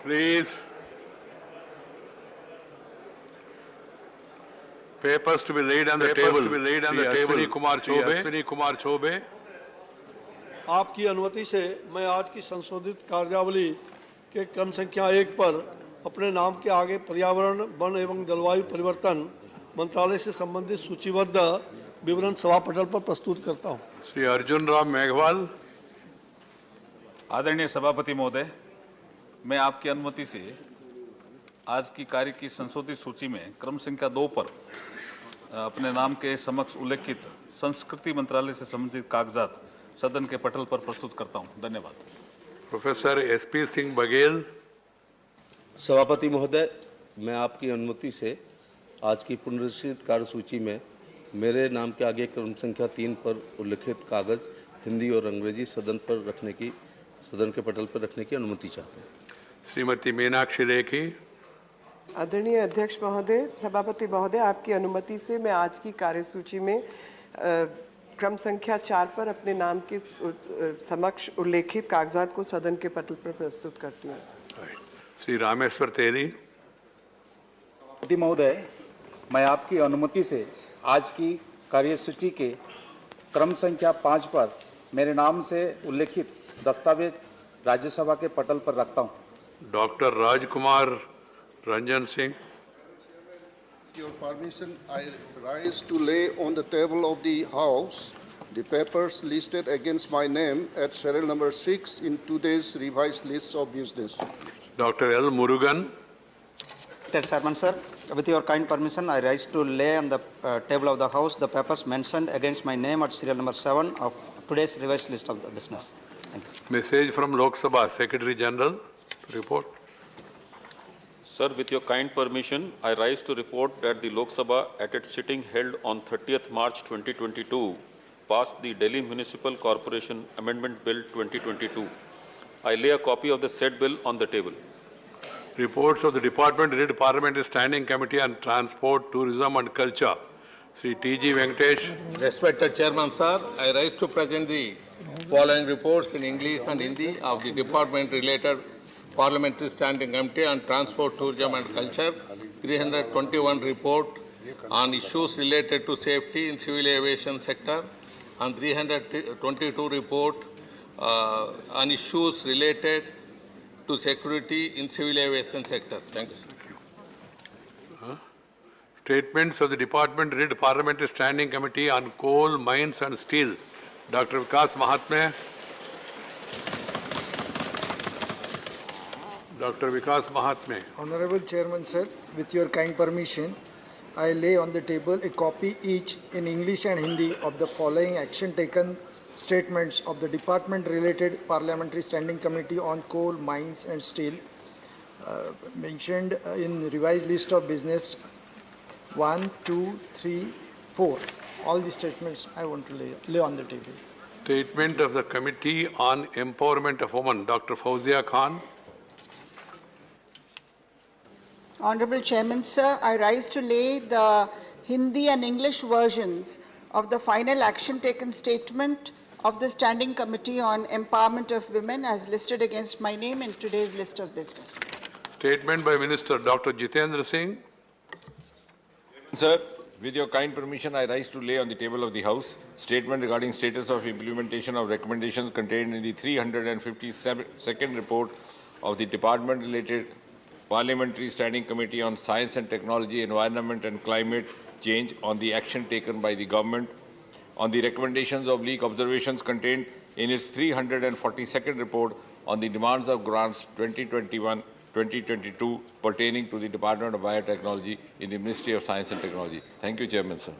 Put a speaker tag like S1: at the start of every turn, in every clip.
S1: Please. Papers to be laid on the table. Ashwini Kumar Chobe.
S2: आपकी अनुमति से मैं आज की संशोधित कार्यावली के क्रम संख्या 1 पर अपने नाम के आगे पर्यावरण, वन एवं जलवायु परिवर्तन मंत्रालय से संबंधित सूचीबद्ध विवरण सभा पटल पर प्रस्तुत करता हूं।
S1: श्री अर्जुन राम मेघवाल।
S3: आदरणीय सभापति महोदय, मैं आपकी अनुमति से आज की कार्य की संशोधित सूची में क्रम संख्या 2 पर अपने नाम के समक्ष उल्लेखित संस्कृति मंत्रालय से संबंधित कागजात सदन के पटल पर प्रस्तुत करता हूं। धन्यवाद।
S1: Professor SP Singh Baghel.
S4: सभापति महोदय, मैं आपकी अनुमति से आज की पुनर्निश्चित कार्यसूची में मेरे नाम के आगे क्रम संख्या 3 पर उल्लेखित कागज हिंदी और अंग्रेजी सदन के पटल पर रखने की अनुमति चाहते हैं।
S1: श्रीमती मीनाक्षी लेखी।
S5: आदरणीय अध्यक्ष महोदय, सभापति महोदय, आपकी अनुमति से मैं आज की कार्यसूची में क्रम संख्या 4 पर अपने नाम के समक्ष उल्लेखित कागजात को सदन के पटल पर प्रस्तुत करती हूँ।
S1: श्री रामेश्वर तेली।
S6: महोदय, मैं आपकी अनुमति से आज की कार्यसूची के क्रम संख्या 5 पर मेरे नाम से उल्लेखित दस्तावेज राज्यसभा के पटल पर रखता हूँ।
S1: Doctor Rajkumar Ranjan Singh.
S7: With your permission, I rise to lay on the table of the House the papers listed against my name at serial number 6 in today's revised list of business.
S1: Dr. L. Murugan.
S8: Mr. Chairman, sir, with your kind permission, I rise to lay on the table of the House the papers mentioned against my name at serial number 7 of today's revised list of the business. Thank you.
S1: Message from Lok Sabha, Secretary General to report.
S3: Sir, with your kind permission, I rise to report that the Lok Sabha at its sitting held on 30th March 2022 passed the Delhi Municipal Corporation Amendment Bill 2022. I lay a copy of the said bill on the table.
S1: Reports of the Department Related Parliamentary Standing Committee on Transport, Tourism and Culture. Sri T.G. Venkatesh.
S9: Respected Chairman, sir, I rise to present the following reports in English and Hindi of the Department Related Parliamentary Standing Committee on Transport, Tourism and Culture. 321 report on issues related to safety in civil aviation sector, and 322 report on issues related to security in civil aviation sector. Thank you.
S1: Statements of the Department Related Parliamentary Standing Committee on Coal, Mines and Steel. Dr. Vikas Mahatme. Dr. Vikas Mahatme.
S10: Honorable Chairman, sir, with your kind permission, I lay on the table a copy each in English and Hindi of the following action taken statements of the Department Related Parliamentary Standing Committee on Coal, Mines and Steel mentioned in revised list of business 1, 2, 3, 4. All the statements I want to lay on the table.
S1: Statement of the Committee on Empowerment of Women. Dr. Fauzia Khan.
S11: Honorable Chairman, sir, I rise to lay the Hindi and English versions of the final action taken statement of the Standing Committee on Empowerment of Women as listed against my name in today's list of business.
S1: Statement by Minister Dr. Jitendra Singh.
S12: Sir, with your kind permission, I rise to lay on the table of the House statement regarding status of implementation of recommendations contained in the 352nd report of the Department-related Parliamentary Standing Committee on Science and Technology, Environment and Climate Change on the action taken by the government on the recommendations of leak observations contained in its 342nd report on the demands of grants 2021-2022 pertaining to the Department of Biotechnology in the Ministry of Science and Technology. Thank you, Chairman, sir.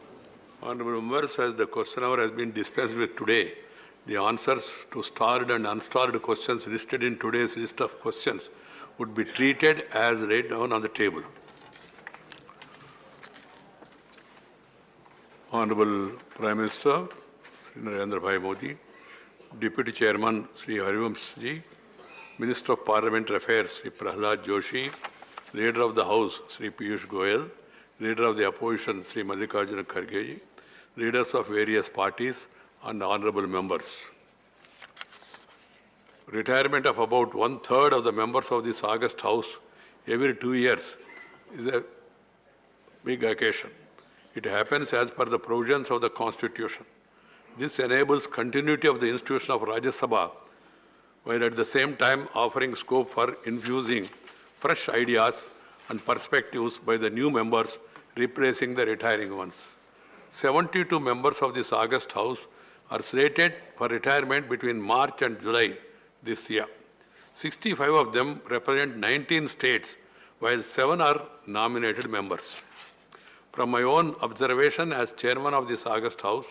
S1: Honorable members, as the question hour has been dispensed with today, the answers to starred and unstarred questions listed in today's list of questions would be treated as laid down on the table. Honorable Prime Minister Sri Narendra Bhai Modi, Deputy Chairman Sri Harivams Ji, Minister of Parliamentary Affairs Sri Prahlad Joshi, Leader of the House Sri Piyush Goyal, Leader of the Opposition Sri Mallikarjuna Kharge Ji, Leaders of various parties and Honorable members. retirement of about 1/3 of the members of this August House every 2 years is a big occasion. It happens as per the provisions of the Constitution. This enables continuity of the institution of Rajya Sabha, while at the same time offering scope for infusing fresh ideas and perspectives by the new members replacing the retiring ones. 72 members of this August House are slated for retirement between March and July this year. 65 of them represent 19 states, while 7 are nominated members. From my own observation as chairman of this August House,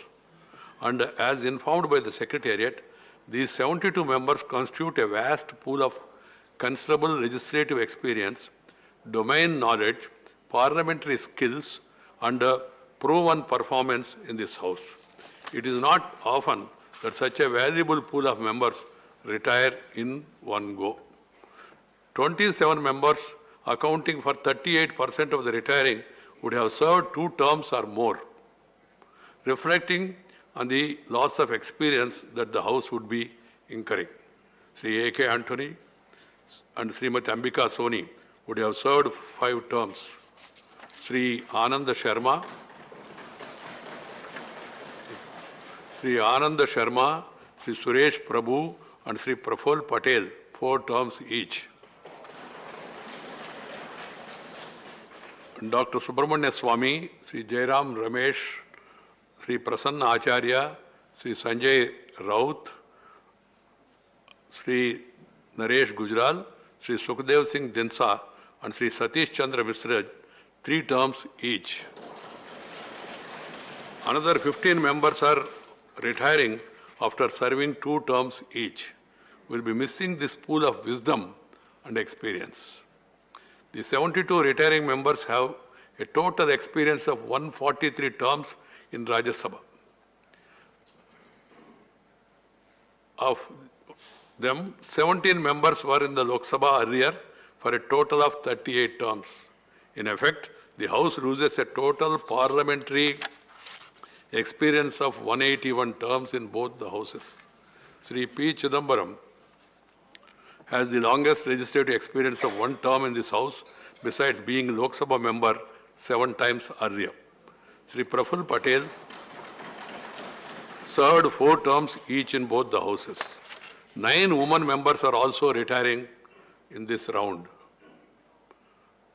S1: and as informed by the Secretariat, these 72 members constitute a vast pool of considerable legislative experience, domain knowledge, parliamentary skills, and proven performance in this House. It is not often that such a valuable pool of members retire in one go. 27 members, accounting for 38% of the retiring, would have served 2 terms or more, reflecting on the loss of experience that the House would be incurring. Sri A.K. Anthony and Srimati Ambika Soni would have served 5 terms. Sri Anand Sharma, Sri Suresh Prabhu and Sri Praful Patel, 4 terms each. Dr. Subramanya Swamy, Sri Jairam Ramesh, Sri Prasanna Acharya, Sri Sanjay Raut, Sri Naresh Gujral, Sri Sukhdev Singh Dinsa, and Sri Satish Chandra Misra, 3 terms each. Another 15 members are retiring after serving 2 terms each. We'll be missing this pool of wisdom and experience. The 72 retiring members have a total experience of 143 terms in Rajya Sabha. Of them, 17 members were in the Lok Sabha earlier for a total of 38 terms. In effect, the House loses a total parliamentary experience of 181 terms in both the Houses. Sri P. Chidambaram has the longest legislative experience of 1 term in this House, besides being Lok Sabha member 7 times earlier. Sri Praful Patel served 4 terms each in both the Houses. 9 women members are also retiring in this round.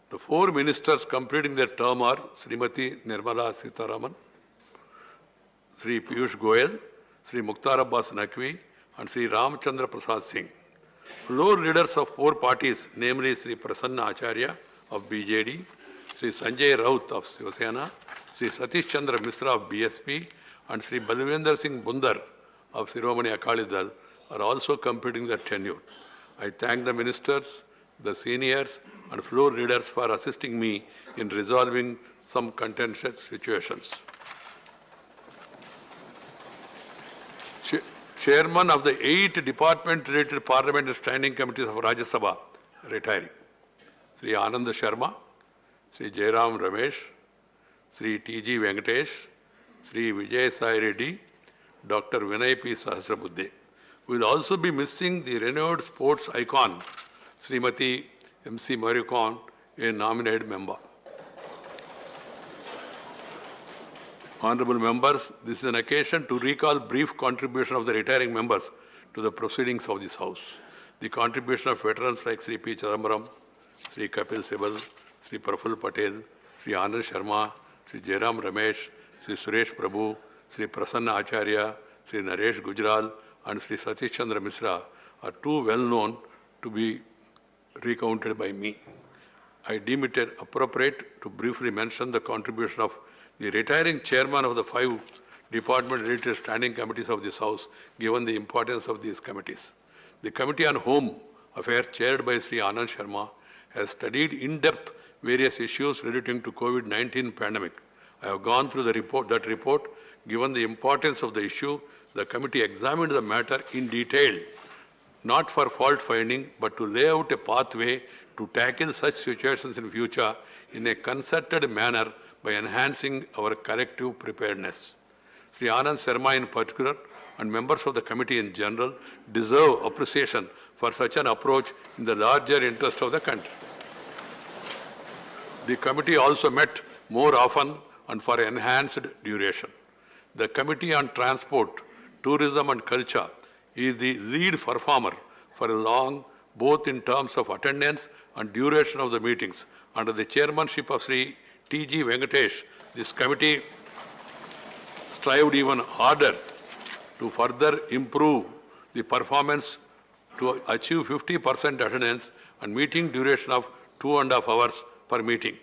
S1: The 4 ministers completing their term are Srimati Nirmala Sitharaman, Sri Piyush Goyal, Sri Mukhtar Abbas Naqvi, and Sri Ramchandra Prasad Singh. Floor leaders of 4 parties, namely Sri Prasanna Acharya of BJD, Sri Sanjay Raut of Shiv Sena, Sri Satish Chandra Misra of BSP, and Sri Balvendra Singh Bundar of Shiromani Akali Dal are also completing their tenure. I thank the ministers, the seniors, and floor leaders for assisting me in resolving some contentious situations. Chairman of the 8 department-related parliamentary standing committees of Rajya Sabha, retiring. Sri Anand Sharma, Sri Jairam Ramesh, Sri T.G. Venkatesh, Sri Vijay Sai Reddy, Dr. Vinay P. Sahasrabuddhe. We will also be missing the renowned sports icon, Srimati M.C. Maricon, a nominated member. Honorable members, this is an occasion to recall brief contribution of the retiring members to the proceedings of this House. The contribution of veterans like Sri P. Chidambaram, Sri Kapil Sibal, Sri Praful Patel, Sri Anand Sharma, Sri Jairam Ramesh, Sri Suresh Prabhu, Sri Prasanna Acharya, Sri Naresh Gujral, and Sri Satish Chandra Misra are too well known to be recounted by me. I deem it appropriate to briefly mention the contribution of the retiring chairman of the 5 department-related standing committees of this House, given the importance of these committees. The Committee on Home Affairs, chaired by Sri Anand Sharma, has studied in depth various issues relating to COVID-19 pandemic. I have gone through that report. Given the importance of the issue, the committee examined the matter in detail, not for fault finding, but to lay out a pathway to tackle such situations in future in a concerted manner by enhancing our collective preparedness. Sri Anand Sharma in particular and members of the committee in general deserve appreciation for such an approach in the larger interest of the country. The committee also met more often and for enhanced duration. The Committee on Transport, Tourism and Culture is the lead performer for a long, both in terms of attendance and duration of the meetings. Under the chairmanship of Sri T.G. Venkatesh, this committee strived even harder to further improve the performance to achieve 50% attendance and meeting duration of 2.5 hours per meeting.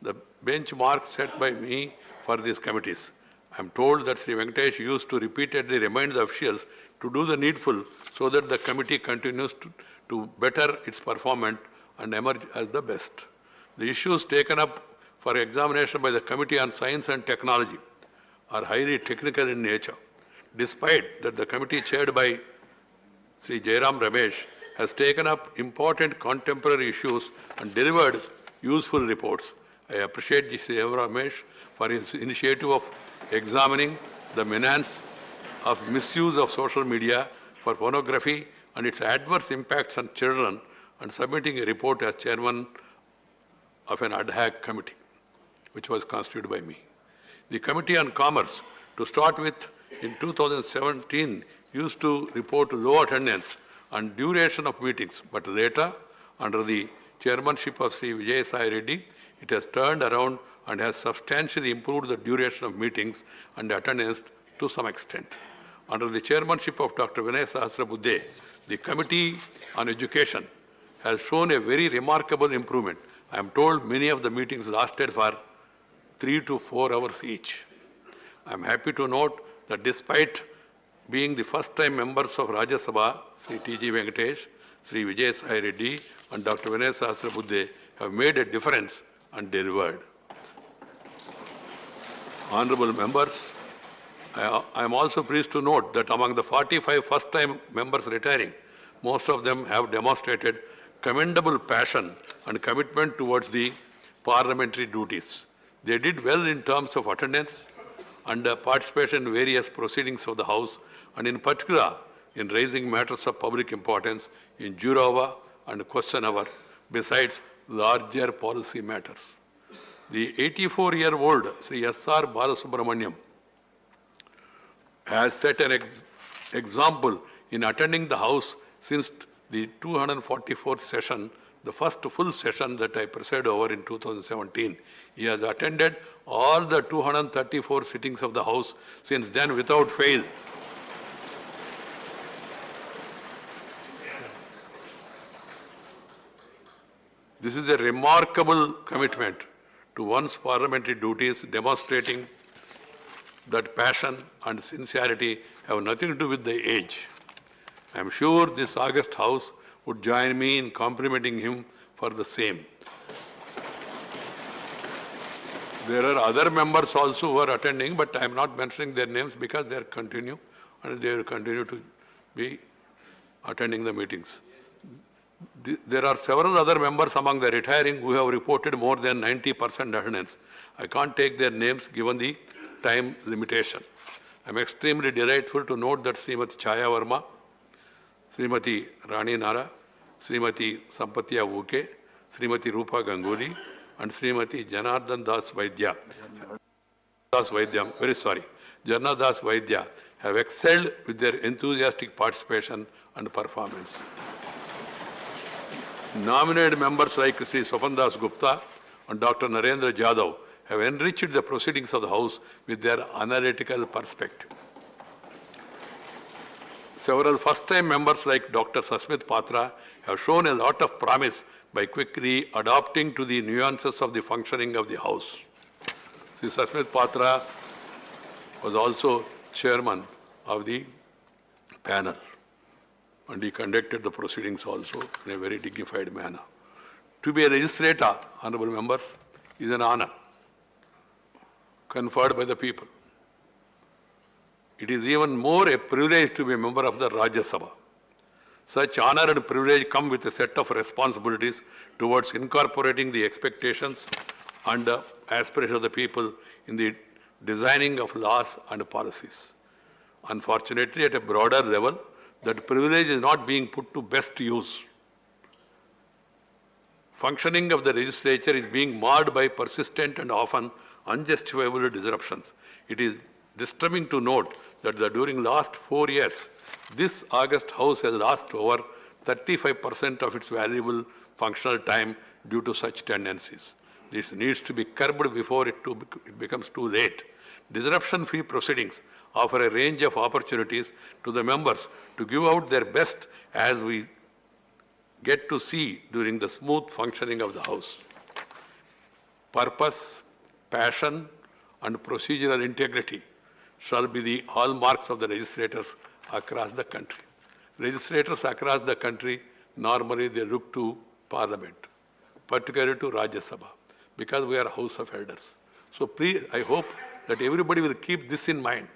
S1: The benchmark set by me for these committees. I am told that Sri Venkatesh used to repeatedly remind the officials to do the needful so that the committee continues to better its performance and emerge as the best. The issues taken up for examination by the Committee on Science and Technology are highly technical in nature. Despite that the committee chaired by Sri Jairam Ramesh has taken up important contemporary issues and delivered useful reports. I appreciate Sri Jairam Ramesh for his initiative of examining the menace of misuse of social media for pornography and its adverse impacts on children and submitting a report as chairman of an ad hoc committee, which was constituted by me. The Committee on Commerce, to start with, in 2017, used to report low attendance and duration of meetings, but later, under the chairmanship of Sri Vijay Sai Reddy, it has turned around and has substantially improved the duration of meetings and attendance to some extent. Under the chairmanship of Dr. Vinay Sahasrabuddhe, the Committee on Education has shown a very remarkable improvement. I am told many of the meetings lasted for 3 to 4 hours each. I am happy to note that despite being the first-time members of Rajya Sabha, Sri T.G. Venkatesh, Sri Vijay Sai Reddy and Dr. Vinay Sahasrabuddhe have made a difference and delivered. Honorable members, I am also pleased to note that among the 45 first-time members retiring, most of them have demonstrated commendable passion and commitment towards the parliamentary duties. They did well in terms of attendance and participation in various proceedings of the House, and in particular in raising matters of public importance in Jura hour and question hour, besides larger policy matters. The 84-year-old Sri S.R. Balasubramaniam has set an example in attending the House since the 244th session, the first full session that I presided over in 2017. He has attended all the 234 sittings of the House since then without fail. This is a remarkable commitment to one's parliamentary duties, demonstrating that passion and sincerity have nothing to do with the age. I am sure this august House would join me in complimenting him for the same. There are other members also who are attending, but I am not mentioning their names because they continue and they will continue to be attending the meetings. There are several other members among the retiring who have reported more than 90% attendance. I can't take their names given the time limitation. I am extremely delightful to note that Srimati Chaya Verma, Srimati Rani Nara, Srimati Sampatya Uke, Srimati Rupa Ganguly, and Srimati Janardhan Das Vaidya, Janardhan Das Vaidya have excelled with their enthusiastic participation and performance. Nominated members like Sri Swapandas Gupta and Dr. Narendra Jadhav have enriched the proceedings of the House with their analytical perspective. Several first-time members like Dr. Sasmit Patra have shown a lot of promise by quickly adapting to the nuances of the functioning of the House. Sri Sasmit Patra was also chairman of the panel, and he conducted the proceedings also in a very dignified manner. To be a legislator, honorable members, is an honor conferred by the people. It is even more a privilege to be a member of the Rajya Sabha. Such honor and privilege come with a set of responsibilities towards incorporating the expectations and aspirations of the people in the designing of laws and policies. Unfortunately, at a broader level, that privilege is not being put to best use. Functioning of the legislature is being marred by persistent and often unjustifiable disruptions. It is disturbing to note that during last 4 years, this August House has lost over 35% of its valuable functional time due to such tendencies. This needs to be curbed before it becomes too late. Disruption-free proceedings offer a range of opportunities to the members to give out their best, as we get to see during the smooth functioning of the House. Purpose, passion, and procedural integrity shall be the hallmarks of the legislators across the country. Legislators across the country, normally they look to Parliament, particularly to Rajya Sabha, because we are a House of Elders. So please, I hope that everybody will keep this in mind.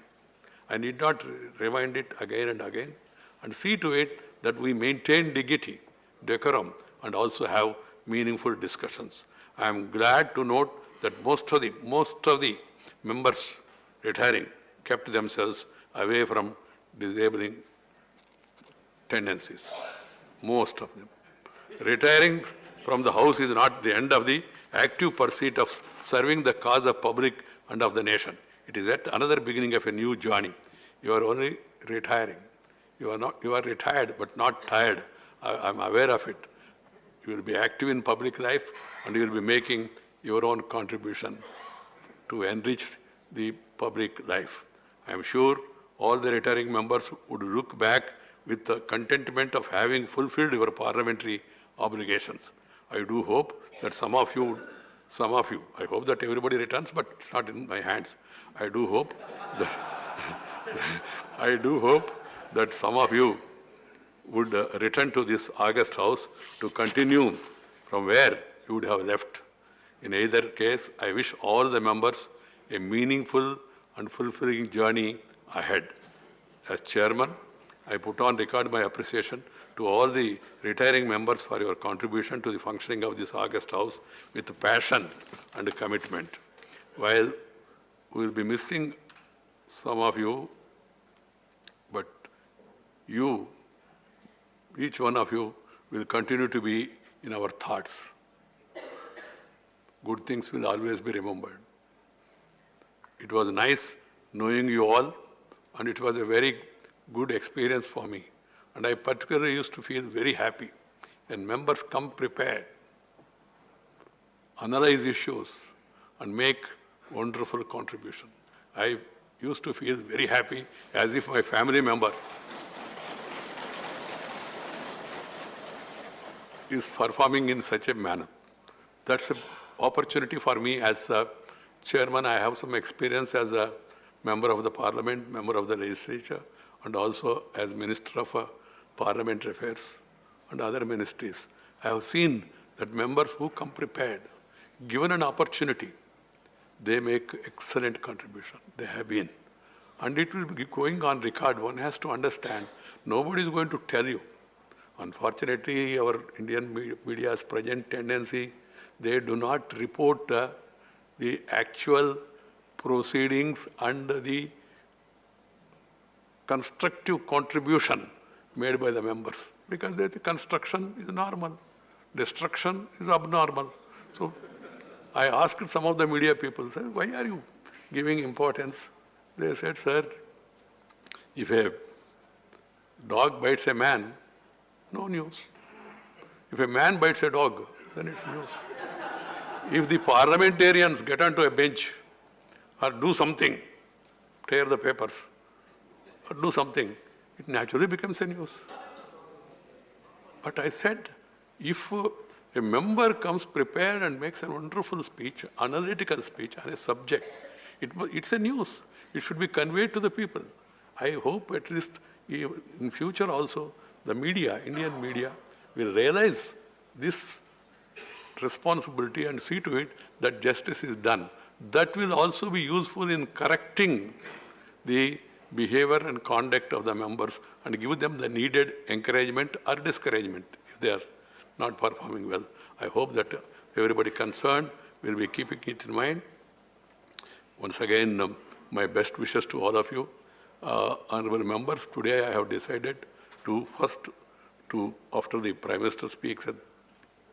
S1: I need not rewind it again and again, and see to it that we maintain dignity, decorum, and also have meaningful discussions. I am glad to note that most of the members retiring kept themselves away from disabling tendencies. Most of them. Retiring from the House is not the end of the active pursuit of serving the cause of public and of the nation. It is yet another beginning of a new journey. You are only retiring. You are retired but not tired. I am aware of it. You will be active in public life and you will be making your own contribution to enrich the public life. I am sure all the retiring members would look back with the contentment of having fulfilled your parliamentary obligations. I do hope that some of you, I hope that everybody returns, but it's not in my hands. I do hope that some of you would return to this August House to continue from where you would have left. In either case, I wish all the members a meaningful and fulfilling journey ahead. As chairman, I put on record my appreciation to all the retiring members for your contribution to the functioning of this August House with passion and commitment. While we will be missing some of you, but you, each one of you, will continue to be in our thoughts. Good things will always be remembered. It was nice knowing you all, and it was a very good experience for me. And I particularly used to feel very happy when members come prepared, analyze issues, and make wonderful contribution. I used to feel very happy, as if my family member is performing in such a manner. That's an opportunity for me as a chairman. I have some experience as a member of the parliament, member of the legislature, and also as Minister of Parliamentary Affairs and other ministries. I have seen that members who come prepared, given an opportunity, they make excellent contribution. They have been. And it will be going on record. One has to understand, nobody is going to tell you. Unfortunately, our Indian media's present tendency, they do not report the actual proceedings and the constructive contribution made by the members, because the construction is normal, destruction is abnormal. So I asked some of the media people, sir, why are you giving importance? They said, sir, if a dog bites a man, no news. If a man bites a dog, then it's news. If the parliamentarians get onto a bench or do something, tear the papers, or do something, it naturally becomes a news. But I said, if a member comes prepared and makes a wonderful speech, analytical speech on a subject, it's a news. It should be conveyed to the people. I hope at least in future also the media, Indian media, will realize this responsibility and see to it that justice is done. That will also be useful in correcting the behavior and conduct of the members and give them the needed encouragement or discouragement if they are not performing well. I hope that everybody concerned will be keeping it in mind. Once again, my best wishes to all of you. Honorable members, today I have decided to first, after the Prime Minister speaks as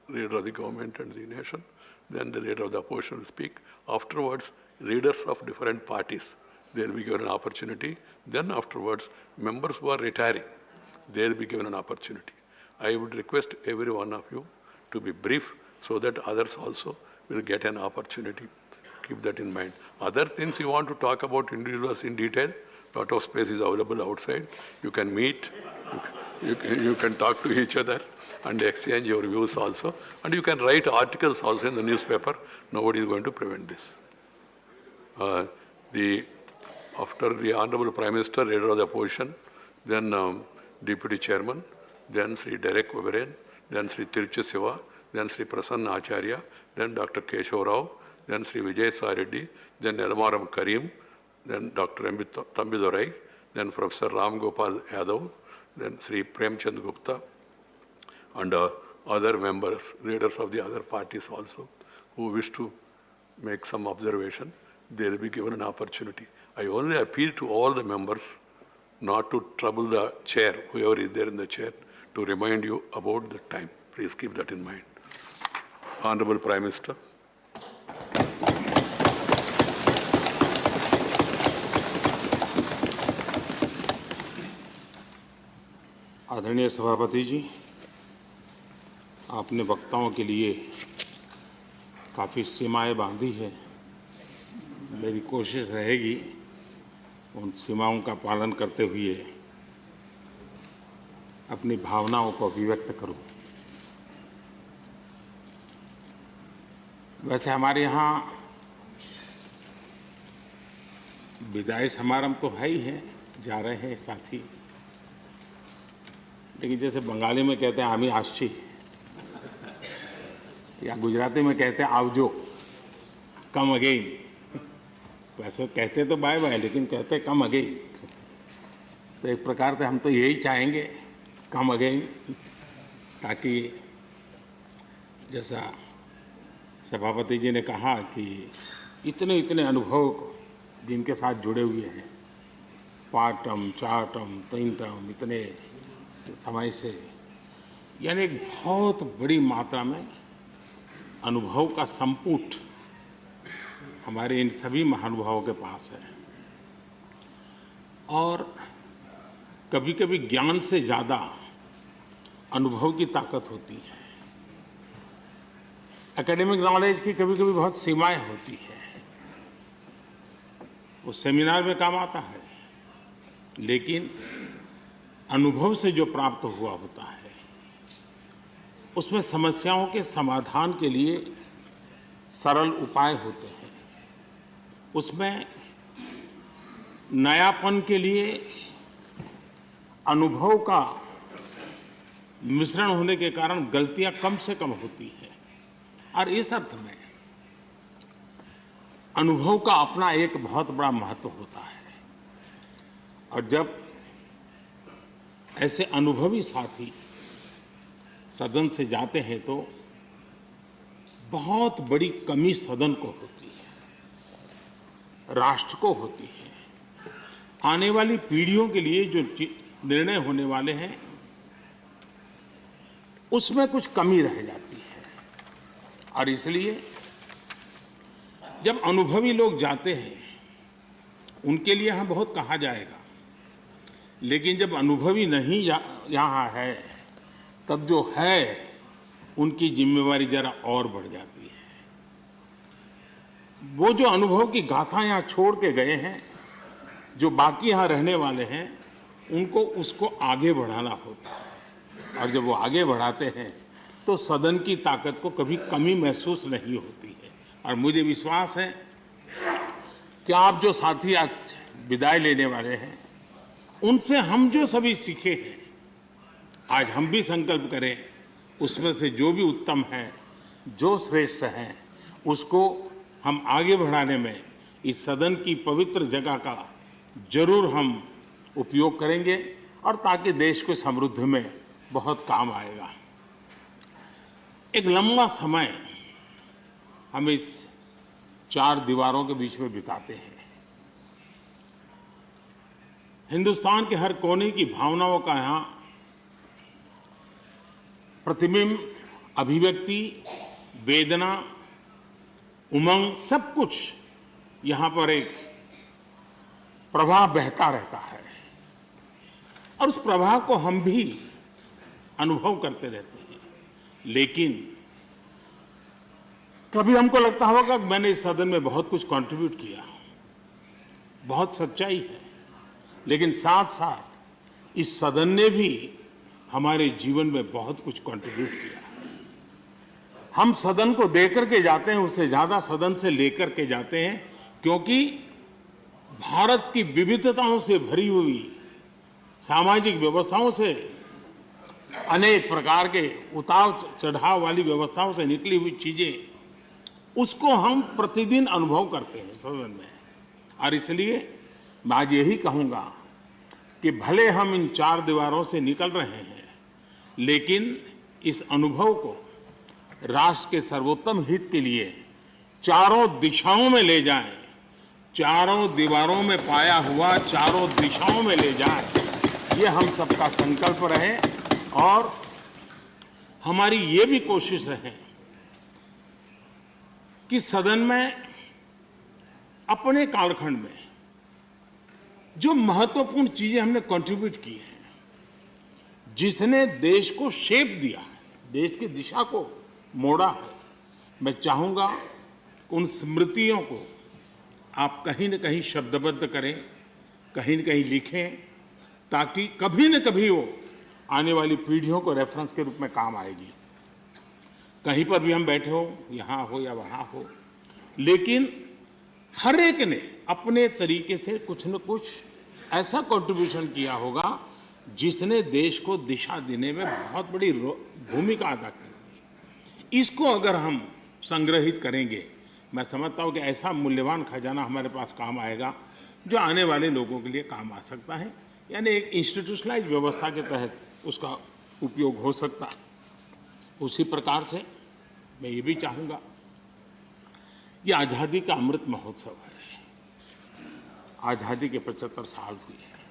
S1: leader of the government and the nation, then the leader of the opposition will speak. Afterwards, leaders of different parties, they will be given an opportunity. Then afterwards, members who are retiring, they will be given an opportunity. I would request every one of you to be brief so that others also will get an opportunity. Keep that in mind. Other things you want to talk about individuals in detail, lot of space is available outside. You can meet, you can talk to each other and exchange your views also. And you can write articles also in the newspaper. Nobody is going to prevent this. After the Honorable Prime Minister, Leader of the Opposition, then Deputy Chairman, then Sri Derek Oberyn, then Sri Tiruchi Siva, then Sri Prasanna Acharya, then Dr. Keshav Rao, then Sri Vijay Sareddy, then Elmaram Karim, then Dr. Tambidurai, then Professor Ram Gopal Yadav, then Sri Premchand Gupta, and other members, leaders of the other parties also, who wish to make some observation, they will be given an opportunity. I only appeal to all the members not to trouble the chair, whoever is there in the chair, to remind you about the time. Please keep that in mind. Honorable Prime Minister.
S13: आदरणीय सभापति जी, आपने वक्ताओं के लिए काफ़ी सीमाएं बांधी है। मेरी कोशिश रहेगी उन सीमाओं का पालन करते हुए अपनी भावनाओं को अभिव्यक्त करूं। वैसे हमारे यहाँ विदाई समारंभ तो है ही है, जा रहे हैं साथी, लेकिन जैसे बंगाली में कहते हैं आमी आशी, या गुजराती में कहते हैं आवजो, कम अगेन। वैसे कहते तो बाय बाय, लेकिन कहते कम अगेन। तो एक प्रकार से हम तो यही चाहेंगे, कम अगेन, ताकि जैसा सभापति जी ने कहा कि इतने इतने अनुभव जिनके साथ जुड़े हुए हैं, 5 टर्म 4 टर्म 3 टर्म इतने समय से, यानी एक बहुत बड़ी मात्रा में अनुभव का संपुट हमारे इन सभी महानुभावों के पास है। और कभी कभी ज्ञान से ज़्यादा अनुभव की ताकत होती है। एकेडमिक नॉलेज की कभी कभी बहुत सीमाएं होती है, वो सेमिनार में काम आता है, लेकिन अनुभव से जो प्राप्त हुआ होता है उसमें समस्याओं के समाधान के लिए सरल उपाय होते हैं, उसमें नयापन के लिए अनुभव का मिश्रण होने के कारण गलतियां कम से कम होती हैं। और इस अर्थ में अनुभव का अपना एक बहुत बड़ा महत्व होता है। और जब ऐसे अनुभवी साथी सदन से जाते हैं तो बहुत बड़ी कमी सदन को होती है, राष्ट्र को होती है। आने वाली पीढ़ियों के लिए जो निर्णय होने वाले हैं उसमें कुछ कमी रह जाती है। और इसलिए जब अनुभवी लोग जाते हैं उनके लिए यहाँ बहुत कहा जाएगा, लेकिन जब अनुभवी नहीं यहाँ है तब जो है उनकी जिम्मेवारी जरा और बढ़ जाती है। वो जो अनुभव की गाथा यहाँ छोड़ के गए हैं, जो बाकी यहाँ रहने वाले हैं, उनको उसको आगे बढ़ाना होता है। और जब वो आगे बढ़ाते हैं तो सदन की ताकत को कभी कमी महसूस नहीं होती है। और मुझे विश्वास है कि आप जो साथी आज विदाई लेने वाले हैं, उनसे हम जो सभी सीखे हैं, आज हम भी संकल्प करें उसमें से जो भी उत्तम है, जो श्रेष्ठ है, उसको हम आगे बढ़ाने में इस सदन की पवित्र जगह का जरूर हम उपयोग करेंगे, और ताकि देश को समृद्धि में बहुत काम आएगा। एक लंबा समय हम इस 4 दीवारों के बीच में बिताते हैं। हिंदुस्तान के हर कोने की भावनाओं का यहाँ प्रतिबिंब, अभिव्यक्ति, वेदना, उमंग, सब कुछ यहाँ पर एक प्रवाह बहता रहता है और उस प्रवाह को हम भी अनुभव करते रहते हैं। लेकिन कभी हमको लगता होगा कि मैंने इस सदन में बहुत कुछ कंट्रीब्यूट किया, बहुत सच्चाई है, लेकिन साथ साथ इस सदन ने भी हमारे जीवन में बहुत कुछ कंट्रीब्यूट किया। हम सदन को दे करके जाते हैं, उससे ज्यादा सदन से लेकर के जाते हैं, क्योंकि भारत की विविधताओं से भरी हुई सामाजिक व्यवस्थाओं से, अनेक प्रकार के उतार चढ़ाव वाली व्यवस्थाओं से निकली हुई चीजें, उसको हम प्रतिदिन अनुभव करते हैं सदन में। और इसलिए मैं आज यही कहूंगा कि भले हम इन चार दीवारों से निकल रहे हैं, लेकिन इस अनुभव को राष्ट्र के सर्वोत्तम हित के लिए चारों दिशाओं में ले जाएं, चारों दीवारों में पाया हुआ चारों दिशाओं में ले जाएं, ये हम सबका संकल्प रहे और हमारी ये भी कोशिश रहे कि सदन में अपने कालखंड में जो महत्वपूर्ण चीजें हमने कंट्रीब्यूट की हैं, जिसने देश को शेप दिया, देश की दिशा को मोड़ा है, मैं चाहूंगा उन स्मृतियों को आप कहीं न कहीं शब्दबद्ध करें, कहीं न कहीं लिखें, ताकि कभी न कभी वो आने वाली पीढ़ियों को रेफरेंस के रूप में काम आएगी। कहीं पर भी हम बैठे हो, यहाँ हो या वहाँ हो, लेकिन हर एक ने अपने तरीके से कुछ न कुछ ऐसा कंट्रीब्यूशन किया होगा जिसने देश को दिशा देने में बहुत बड़ी भूमिका अदा की। इसको अगर हम संग्रहित करेंगे, मैं समझता हूँ कि ऐसा मूल्यवान खजाना हमारे पास काम आएगा जो आने वाले लोगों के लिए काम आ सकता है, यानी एक इंस्टीट्यूशनलाइज व्यवस्था के तहत उसका उपयोग हो सकता है। उसी प्रकार से मैं ये भी चाहूँगा, ये आज़ादी का अमृत महोत्सव है। आज़ादी के 75 साल हुए हैं।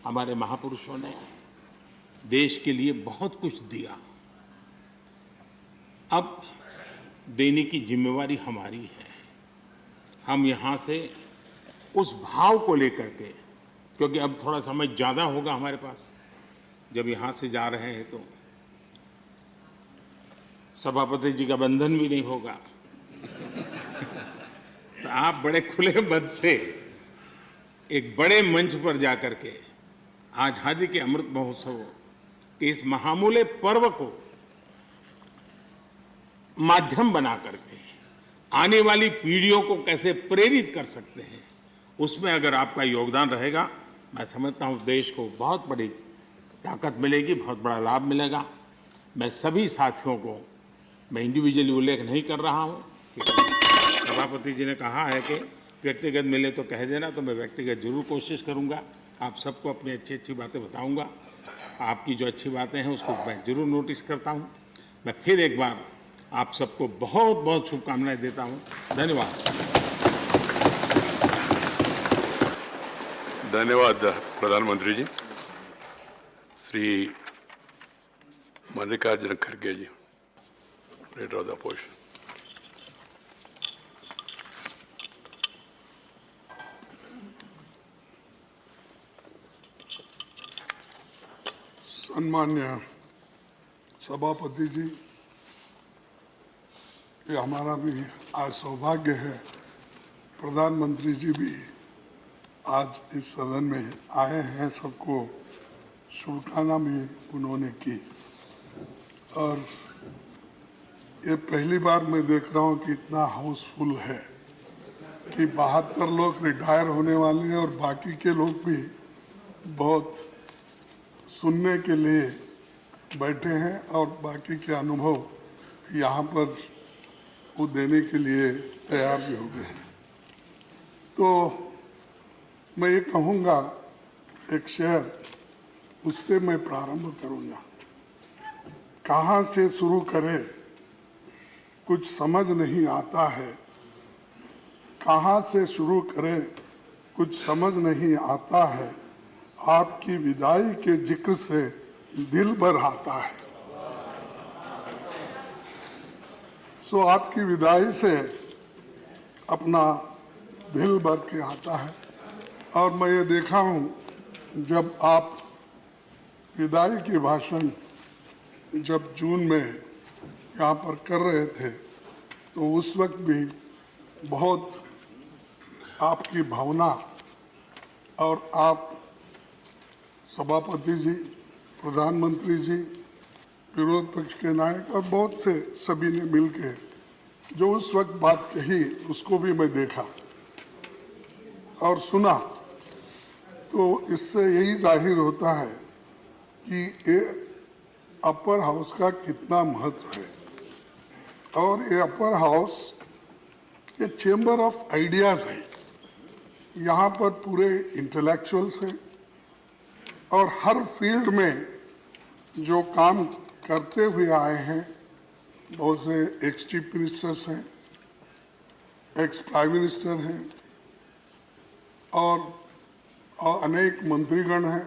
S13: हमारे महापुरुषों ने देश के लिए बहुत कुछ दिया। अब देने की जिम्मेवारी हमारी है। हम यहाँ से उस भाव को लेकर के, क्योंकि अब थोड़ा समय ज़्यादा होगा हमारे पास, जब यहाँ से जा रहे हैं तो सभापति जी का बंधन भी नहीं होगा तो आप बड़े खुले मन से एक बड़े मंच पर जाकर के आज़ादी के अमृत महोत्सव के इस महामूल्य पर्व को माध्यम बना करके आने वाली पीढ़ियों को कैसे प्रेरित कर सकते हैं, उसमें अगर आपका योगदान रहेगा, मैं समझता हूँ देश को बहुत बड़ी ताकत मिलेगी, बहुत बड़ा लाभ मिलेगा। मैं सभी साथियों को, मैं इंडिविजुअली उल्लेख नहीं कर रहा हूँ, सभापति जी ने कहा है कि व्यक्तिगत मिले तो कह देना, तो मैं व्यक्तिगत जरूर कोशिश करूँगा। आप सबको अपनी अच्छी अच्छी बातें बताऊँगा। आपकी जो अच्छी बातें हैं उसको मैं जरूर नोटिस करता हूँ। मैं फिर एक बार आप सबको बहुत बहुत शुभकामनाएं देता हूँ। धन्यवाद।
S1: धन्यवाद प्रधानमंत्री जी। श्री मल्लिकार्जुन खड़गे जी, लीडर ऑफ द अपोजिशन।
S14: सम्मान्य सभापति जी, ये हमारा भी आज सौभाग्य है, प्रधानमंत्री जी भी आज इस सदन में आए हैं, सबको शुभकामना भी उन्होंने की। और ये पहली बार मैं देख रहा हूँ कि इतना हाउसफुल है कि 72 लोग रिटायर होने वाले हैं और बाकी के लोग भी बहुत सुनने के लिए बैठे हैं और बाकी के अनुभव यहाँ पर वो देने के लिए तैयार भी हो गए हैं। तो मैं ये कहूँगा, एक शेर, उससे मैं प्रारंभ करूँगा। कहाँ से शुरू करें कुछ समझ नहीं आता है, कहाँ से शुरू करें कुछ समझ नहीं आता है, आपकी विदाई के जिक्र से दिल भर आता है। सो आपकी विदाई से अपना दिल भर के आता है। और मैं ये देखा हूँ जब आप विदाई की भाषण जब जून में यहाँ पर कर रहे थे तो उस वक्त भी बहुत आपकी भावना और आप सभापति जी, प्रधानमंत्री जी, विरोध पक्ष के नायक और बहुत से सभी ने मिलके जो उस वक्त बात कही उसको भी मैं देखा और सुना। तो इससे यही जाहिर होता है कि ये अपर हाउस का कितना महत्व है। और ये अपर हाउस ये चेंबर ऑफ आइडियाज है। यहाँ पर पूरे इंटेलेक्चुअल्स हैं और हर फील्ड में जो काम करते हुए आए हैं, बहुत से एक्स चीफ मिनिस्टर्स हैं, एक्स प्राइम मिनिस्टर हैं और अनेक मंत्रीगण हैं,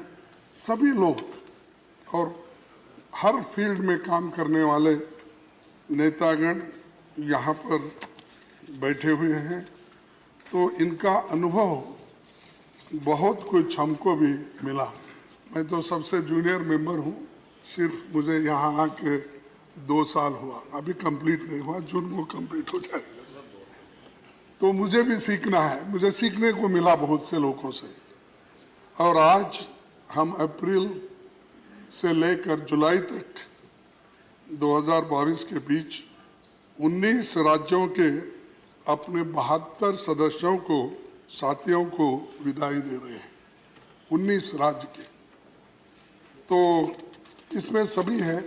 S14: सभी लोग और हर फील्ड में काम करने वाले नेतागण यहाँ पर बैठे हुए हैं। तो इनका अनुभव बहुत कुछ हमको भी मिला। मैं तो सबसे जूनियर मेंबर हूँ, सिर्फ मुझे यहाँ आके 2 साल हुआ, अभी कंप्लीट नहीं हुआ, जून को कंप्लीट हो जाएगा। तो मुझे भी सीखना है, मुझे सीखने को मिला बहुत से लोगों से। और आज हम अप्रैल से लेकर जुलाई तक 2022 के बीच 19 राज्यों के अपने 72 सदस्यों को, साथियों को विदाई दे रहे हैं, 19 राज्य के। तो इसमें सभी हैं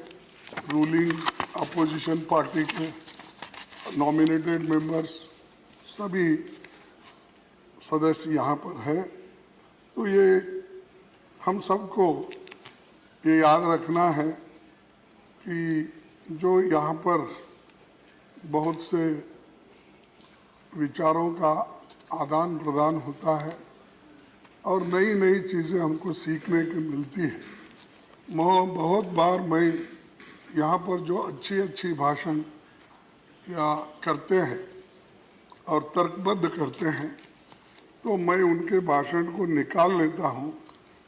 S14: रूलिंग अपोजिशन पार्टी के नॉमिनेटेड मेंबर्स, सभी सदस्य यहाँ पर हैं। तो ये हम सबको ये याद रखना है कि जो यहाँ पर बहुत से विचारों का आदान प्रदान होता है और नई नई चीज़ें हमको सीखने को मिलती है। बहुत बार मैं यहाँ पर जो अच्छी अच्छी भाषण या करते हैं और तर्कबद्ध करते हैं तो मैं उनके भाषण को निकाल लेता हूँ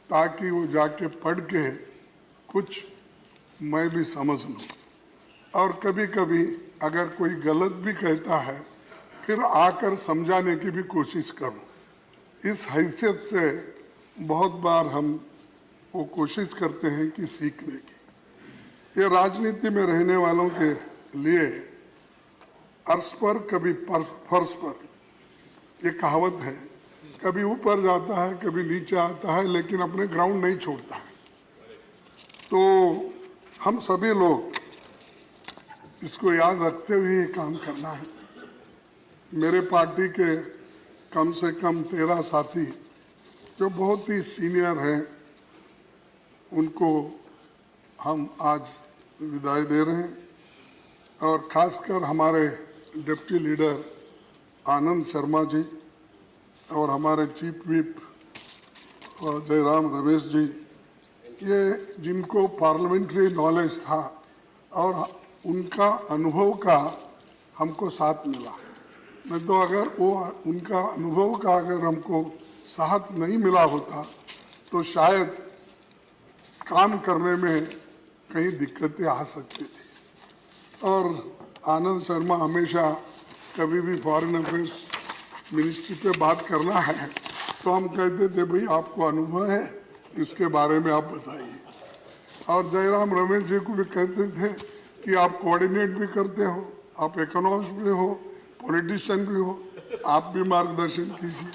S14: ताकि वो जाके पढ़ के कुछ मैं भी समझ लूँ। और कभी कभी अगर कोई गलत भी कहता है फिर आकर समझाने की भी कोशिश करूँ। इस हैसियत से बहुत बार हम वो कोशिश करते हैं कि सीखने की। ये राजनीति में रहने वालों के लिए अर्श पर कभी फर्श पर, ये कहावत है, कभी ऊपर जाता है कभी नीचे आता है लेकिन अपने ग्राउंड नहीं छोड़ता है। तो हम सभी लोग इसको याद रखते हुए ये काम करना है। मेरे पार्टी के कम से कम 13 साथी जो बहुत ही सीनियर हैं उनको हम आज विदाई दे रहे हैं। और खासकर हमारे डिप्टी लीडर आनंद शर्मा जी और हमारे चीफ व्हिप जयराम रमेश जी, ये जिनको पार्लियामेंट्री नॉलेज था और उनका अनुभव का हमको साथ मिला। नहीं तो अगर वो उनका अनुभव का अगर हमको साथ नहीं मिला होता तो शायद काम करने में कई दिक्कतें आ सकती थी। और आनंद शर्मा हमेशा कभी भी फॉरेन अफेयर्स मिनिस्ट्री पे बात करना है तो हम कहते थे भाई आपको अनुभव है, इसके बारे में आप बताइए। और जयराम रमेश जी को भी कहते थे कि आप कोऑर्डिनेट भी करते हो, आप इकोनॉमिस्ट भी हो, पॉलिटिशियन भी हो, आप भी मार्गदर्शन कीजिए।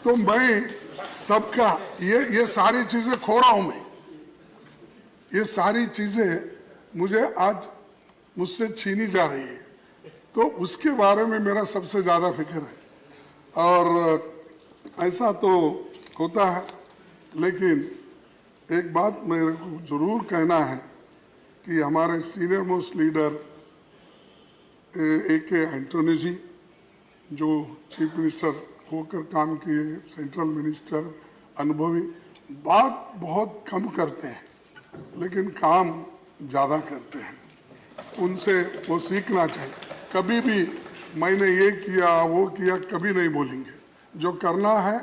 S14: तो मैं सबका ये सारी चीज़ें खो रहा हूँ। मैं ये सारी चीज़ें मुझे आज मुझसे छीनी जा रही है, तो उसके बारे में मेरा सबसे ज़्यादा फिक्र है। और ऐसा तो होता है, लेकिन एक बात मेरे को ज़रूर कहना है कि हमारे senior most leader AK Antony ji जो चीफ मिनिस्टर होकर काम किए, सेंट्रल मिनिस्टर, अनुभवी, बात बहुत कम करते हैं लेकिन काम ज़्यादा करते हैं। उनसे वो सीखना चाहिए। कभी भी मैंने ये किया वो किया कभी नहीं बोलेंगे। जो करना है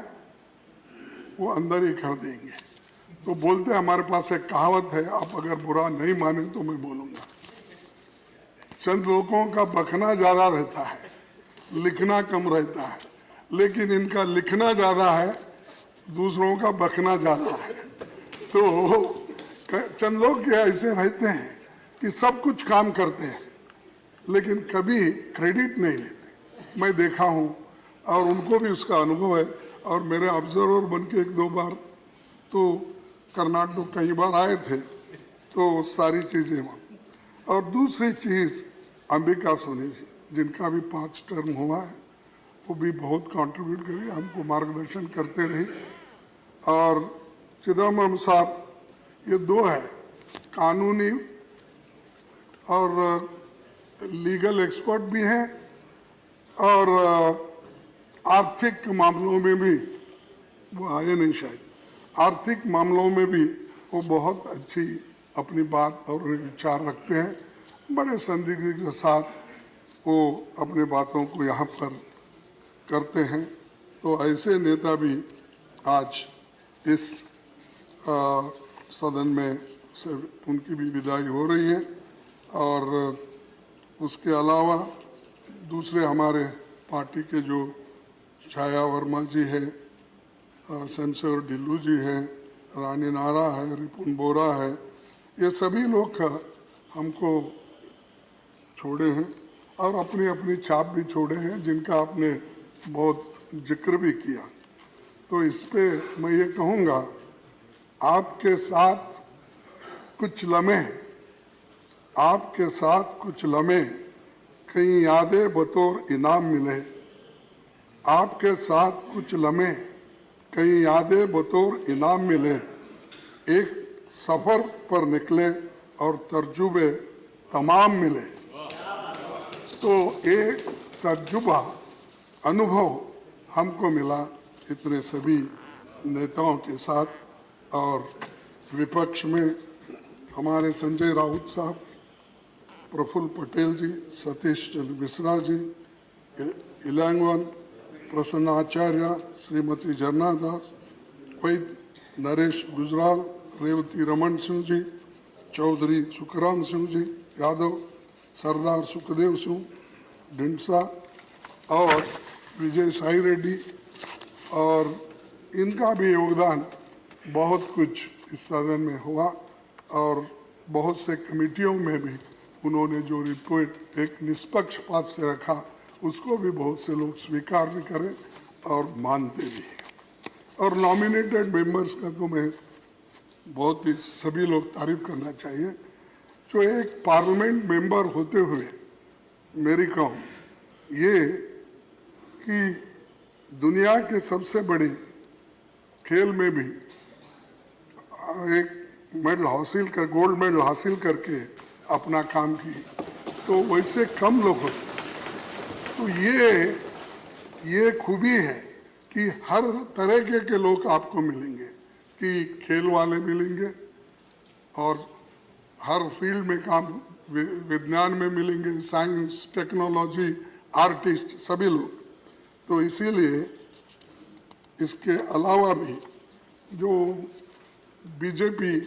S14: वो अंदर ही कर देंगे। तो बोलते हमारे पास एक कहावत है, आप अगर बुरा नहीं माने तो मैं बोलूँगा। चंद लोगों का बकना ज़्यादा रहता है, लिखना कम रहता है, लेकिन इनका लिखना ज़्यादा है, दूसरों का बकना ज़्यादा है। तो चंद लोग ऐसे रहते हैं कि सब कुछ काम करते हैं लेकिन कभी क्रेडिट नहीं लेते। मैं देखा हूँ और उनको भी उसका अनुभव है। और मेरे ऑब्जर्वर बन के 1-2 बार तो कर्नाटक कई बार आए थे, तो सारी चीज़ें वहाँ। और दूसरी चीज़ अंबिका सोनी जी, जिनका भी 5 टर्म हुआ है, वो भी बहुत कंट्रीब्यूट करी, हमको मार्गदर्शन करते रही। और चिदम्बरम साहब, ये 2 है, कानूनी और लीगल एक्सपर्ट भी हैं और आर्थिक मामलों में भी, वो आए नहीं शायद, आर्थिक मामलों में भी वो बहुत अच्छी अपनी बात और विचार रखते हैं। बड़े संदिग्ध के साथ वो अपने बातों को यहाँ पर करते हैं। तो ऐसे नेता भी आज इस सदन में से उनकी भी विदाई हो रही है। और उसके अलावा दूसरे हमारे पार्टी के जो छाया वर्मा जी हैं, शमशेर ढिल्लू जी हैं, रानी नारा है, रिपुन बोरा है, ये सभी लोग हमको छोड़े हैं और अपनी अपनी छाप भी छोड़े हैं, जिनका आपने बहुत जिक्र भी किया। तो इस पे मैं ये कहूँगा, आपके साथ कुछ लम्हे, आपके साथ कुछ लम्हे, कई यादें बतौर इनाम मिले। आपके साथ कुछ लम्हे, कई यादें बतौर इनाम मिले। एक सफ़र पर निकले और तर्जुबे तमाम मिले। तो एक तर्जुबा, अनुभव हमको मिला इतने सभी नेताओं के साथ। और विपक्ष में हमारे संजय राउत साहब, प्रफुल्ल पटेल जी, सतीश चंद्र मिश्रा जी, इलांगवन प्रसन्न आचार्य, श्रीमती झरना दास, वैद नरेश गुजराल, रेवती रमन सिंह जी, चौधरी सुखराम सिंह जी यादव, सरदार सुखदेव सिंह ढिंडसा और विजय साई रेड्डी। और इनका भी योगदान बहुत कुछ इस सदन में हुआ और बहुत से कमेटियों में भी उन्होंने जो रिपोर्ट एक निष्पक्षपात से रखा, उसको भी बहुत से लोग स्वीकार भी करें और मानते भी हैं। और नॉमिनेटेड मेंबर्स का तो मैं बहुत ही सभी लोग तारीफ करना चाहिए। जो एक पार्लियामेंट मेंबर होते हुए मेरी कहूँ ये कि दुनिया के सबसे बड़ी खेल में भी एक मेडल हासिल कर, गोल्ड मेडल हासिल करके अपना काम की, तो वैसे कम लोग होते। तो ये खूबी है कि हर तरह के लोग आपको मिलेंगे, कि खेल वाले मिलेंगे और हर फील्ड में काम, विज्ञान में मिलेंगे, साइंस, टेक्नोलॉजी, आर्टिस्ट, सभी लोग। तो इसीलिए इसके अलावा भी जो बीजेपी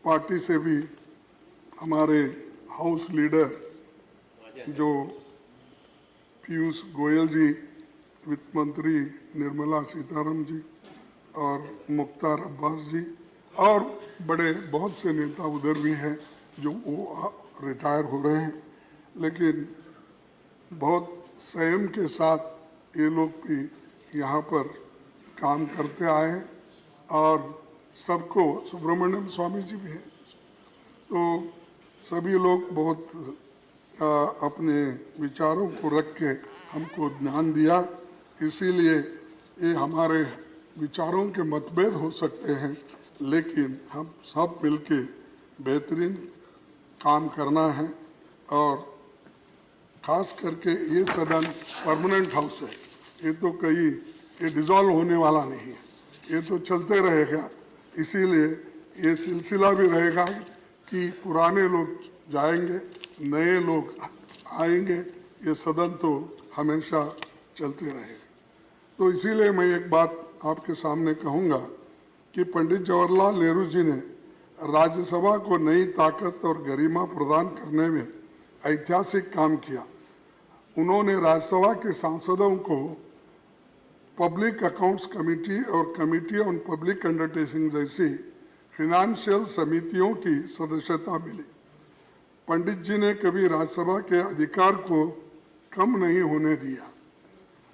S14: पार्टी से भी हमारे हाउस लीडर जो पीयूष गोयल जी, वित्त मंत्री निर्मला सीतारमण जी और मुख्तार अब्बास जी और बड़े बहुत से नेता उधर भी हैं जो वो रिटायर हो रहे हैं, लेकिन बहुत संयम के साथ ये लोग भी यहाँ पर काम करते आए हैं। और सबको, सुब्रमण्यम स्वामी जी भी हैं, तो सभी लोग बहुत अपने विचारों को रख के हमको ध्यान दिया। इसीलिए ये हमारे विचारों के मतभेद हो सकते हैं, लेकिन हम सब मिलके बेहतरीन काम करना है। और खास करके ये सदन परमानेंट हाउस है, ये तो कहीं ये डिसॉल्व होने वाला नहीं है, ये तो चलते रहेगा। इसीलिए ये सिलसिला भी रहेगा कि पुराने लोग जाएंगे, नए लोग आएंगे ये सदन तो हमेशा चलते रहे। तो इसीलिए मैं एक बात आपके सामने कहूँगा कि पंडित जवाहरलाल नेहरू जी ने राज्यसभा को नई ताकत और गरिमा प्रदान करने में ऐतिहासिक काम किया। उन्होंने राज्यसभा के सांसदों को पब्लिक अकाउंट्स कमेटी और कमेटी ऑन पब्लिक अंडरटेकिंग जैसी फिनेंशियल समितियों की सदस्यता मिली। पंडित जी ने कभी राज्यसभा के अधिकार को कम नहीं होने दिया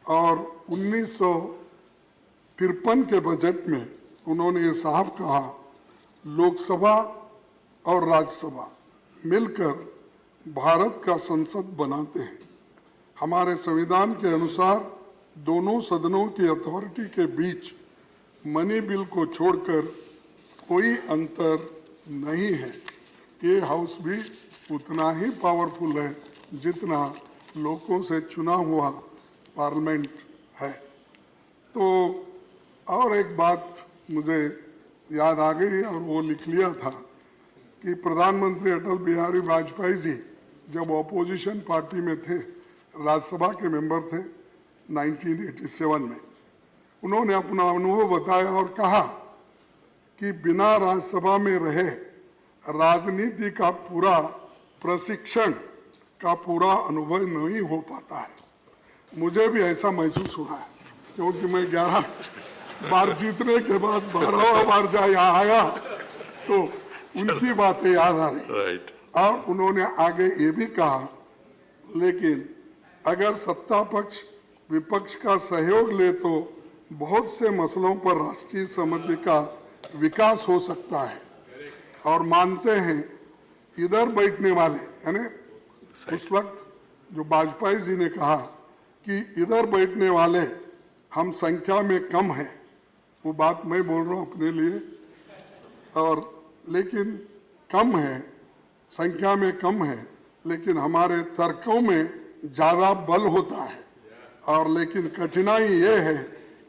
S14: और 1953 के बजट में उन्होंने ये साहब कहा, लोकसभा और राज्यसभा मिलकर भारत का संसद बनाते हैं। हमारे संविधान के अनुसार दोनों सदनों की अथॉरिटी के बीच मनी बिल को छोड़कर कोई अंतर नहीं है। ये हाउस भी उतना ही पावरफुल है जितना लोगों से चुना हुआ पार्लियामेंट है। तो और एक बात मुझे याद आ गई और वो लिख लिया था कि प्रधानमंत्री अटल बिहारी वाजपेयी जी जब ऑपोजिशन पार्टी में थे, राज्यसभा के मेंबर थे 1987 में, उन्होंने अपना अनुभव बताया और कहा कि बिना राज्यसभा में रहे राजनीति का पूरा प्रशिक्षण का पूरा अनुभव नहीं हो पाता है। मुझे भी ऐसा महसूस हुआ है क्योंकि मैं 11 बार जीतने के बाद 12वां बार यहाँ आया तो उनकी बातें याद आ रही। और उन्होंने आगे ये भी कहा, लेकिन अगर सत्ता पक्ष विपक्ष का सहयोग ले तो बहुत से मसलों पर राष्ट्रीय सहमति का विकास हो सकता है। और मानते हैं इधर बैठने वाले, यानी उस वक्त जो वाजपेयी जी ने कहा कि इधर बैठने वाले हम संख्या में कम हैं, वो बात मैं बोल रहा हूँ अपने लिए, और लेकिन कम है, संख्या में कम है, लेकिन हमारे तर्कों में ज़्यादा बल होता है। और लेकिन कठिनाई ये है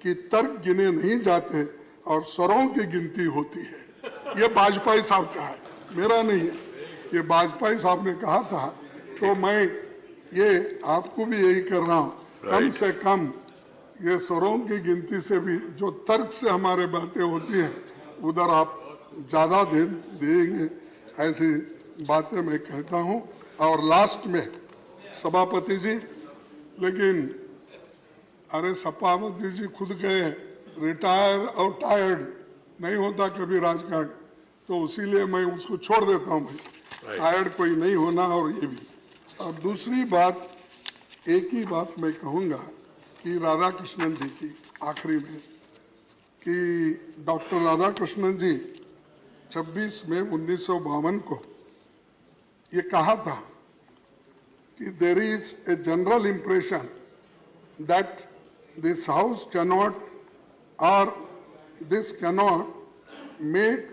S14: कि तर्क गिने नहीं जाते और स्वरों की गिनती होती है। ये वाजपेयी साहब का है, मेरा नहीं है, ये वाजपेयी साहब ने कहा था। तो मैं ये आपको भी यही कर रहा हूँ, कम से कम ये स्वरों की गिनती से भी जो तर्क से हमारे बातें होती हैं उधर आप ज़्यादा ध्यान देंगे, ऐसी बातें मैं कहता हूँ। और लास्ट में सभापति जी, लेकिन अरे सभापति जी खुद गए, रिटायर और टायर्ड नहीं होता कभी राजकारण, तो इसीलिए मैं उसको छोड़ देता हूँ भाई, टायर्ड कोई नहीं होना। और ये भी, और दूसरी बात, एक ही बात मैं कहूँगा कि राधाकृष्णन जी की आखिरी में, कि डॉक्टर राधाकृष्णन जी 26 मई 1952 को ये कहा था कि there is a general impression that this house cannot और this cannot make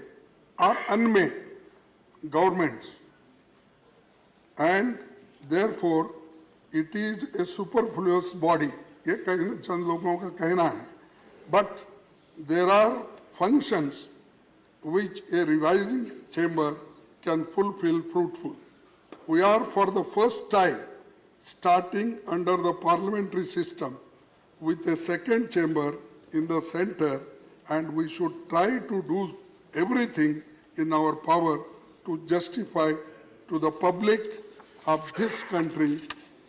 S14: or unmade governments, and therefore it is a superfluous body. ये चंद लोगों का कहना है, but there are functions which a revising chamber can fulfill fruitful. We are for the first time starting under the parliamentary system with a second chamber in the center, and we should try to do everything in our power to justify to the public of this country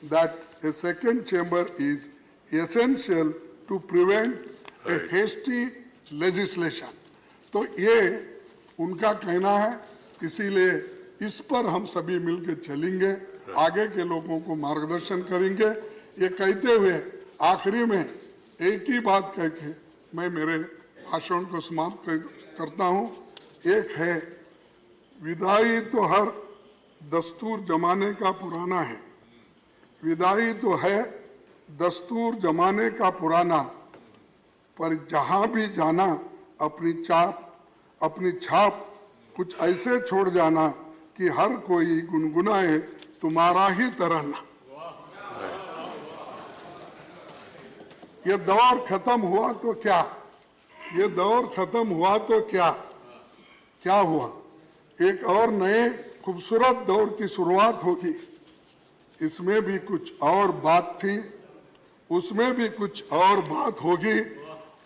S14: that a second chamber is essential to prevent a hasty legislation. तो ये उनका कहना है, इसीलिए इस पर हम सभी मिलकर चलेंगे, आगे के लोगों को मार्गदर्शन करेंगे। ये कहते हुए आखिरी में एक ही बात कह के मैं मेरे भाषण को समाप्त करता हूँ। एक है, विदाई तो हर दस्तूर जमाने का पुराना है, विदाई तो है दस्तूर जमाने का पुराना, पर जहाँ भी जाना अपनी छाप कुछ ऐसे छोड़ जाना कि हर कोई गुनगुनाए तुम्हारा ही तराना। ये दौर खत्म हुआ तो क्या, ये दौर खत्म हुआ तो क्या हुआ, एक और नए खूबसूरत दौर की शुरुआत होगी। इसमें भी कुछ और बात थी, उसमें भी कुछ और बात होगी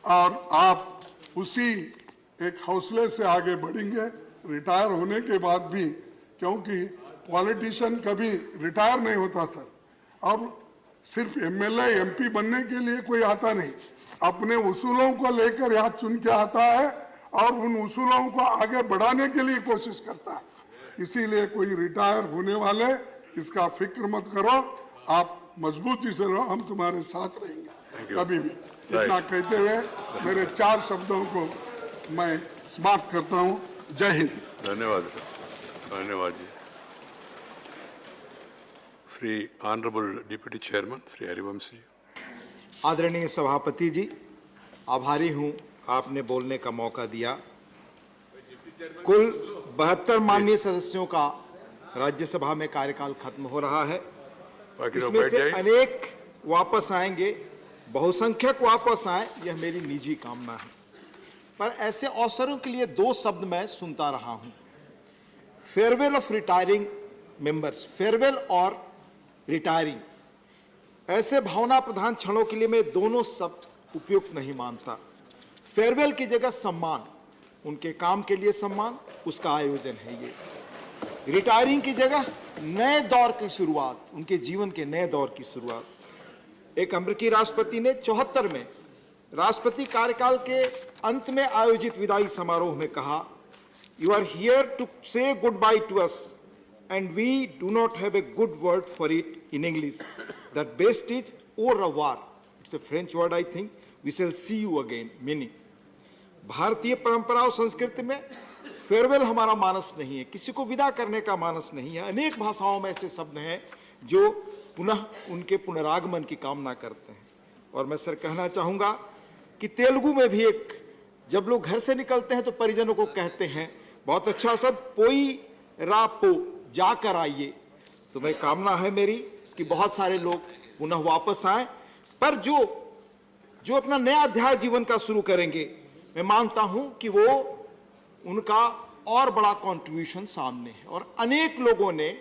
S14: और आप उसी एक हौसले से आगे बढ़ेंगे रिटायर होने के बाद भी, क्योंकि पॉलिटिशियन कभी रिटायर नहीं होता सर। अब सिर्फ एमएलए एमपी बनने के लिए कोई आता नहीं, अपने उसूलों को लेकर यहाँ चुन के आता है और उन उसूलों को आगे बढ़ाने के लिए कोशिश करता है। इसीलिए कोई रिटायर होने वाले इसका फिक्र मत करो, आप मजबूती से रहो, हम तुम्हारे साथ रहेंगे कभी भी। इतना कहते हुए मेरे 4 शब्दों को मैं समाप्त करता हूँ। जय हिंद।
S1: धन्यवाद, धन्यवाद जी। Shri honourable deputy chairman Shri Harivansh ji.
S15: आदरणीय सभापति जी, आभारी हूं आपने बोलने का मौका दिया। कुल 72 माननीय सदस्यों का राज्यसभा में कार्यकाल खत्म हो रहा है। इसमें से अनेक वापस आएंगे, बहुसंख्यक वापस आए, यह मेरी निजी कामना है। पर ऐसे अवसरों के लिए 2 शब्द मैं सुनता रहा हूं, farewell of retiring members, farewell और रिटायरिंग। ऐसे भावना प्रधान क्षणों के लिए मैं दोनों शब्द उपयुक्त नहीं मानता। फेयरवेल की जगह सम्मान, उनके काम के लिए सम्मान, उसका आयोजन है ये। रिटायरिंग की जगह नए दौर की शुरुआत, उनके जीवन के नए दौर की शुरुआत। एक अमेरिकी राष्ट्रपति ने 74 में राष्ट्रपति कार्यकाल के अंत में आयोजित विदाई समारोह में कहा, you are here to say goodbye to us and we do not have a good word for it in English. The best is au revoir. It's a French word, I think. We shall see you again. Meaning, भारतीय परंपरा और संस्कृति में farewell हमारा मानस नहीं है, किसी को विदा करने का मानस नहीं है। अनेक भाषाओं में ऐसे शब्द हैं जो पुनः उनके पुनरागमन की कामना करते हैं। और मैं सर कहना चाहूँगा कि तेलुगु में भी एक, जब लोग घर से निकलते हैं तो परिजनों को कहते हैं, बहुत अच्छा शब्द, पोई रापो, जाकर आइए। तो मैं कामना है मेरी कि बहुत सारे लोग पुनः वापस आए, पर जो अपना नया अध्याय जीवन का शुरू करेंगे, मैं मानता हूं कि वो उनका और बड़ा कंट्रीब्यूशन सामने है। और अनेक लोगों ने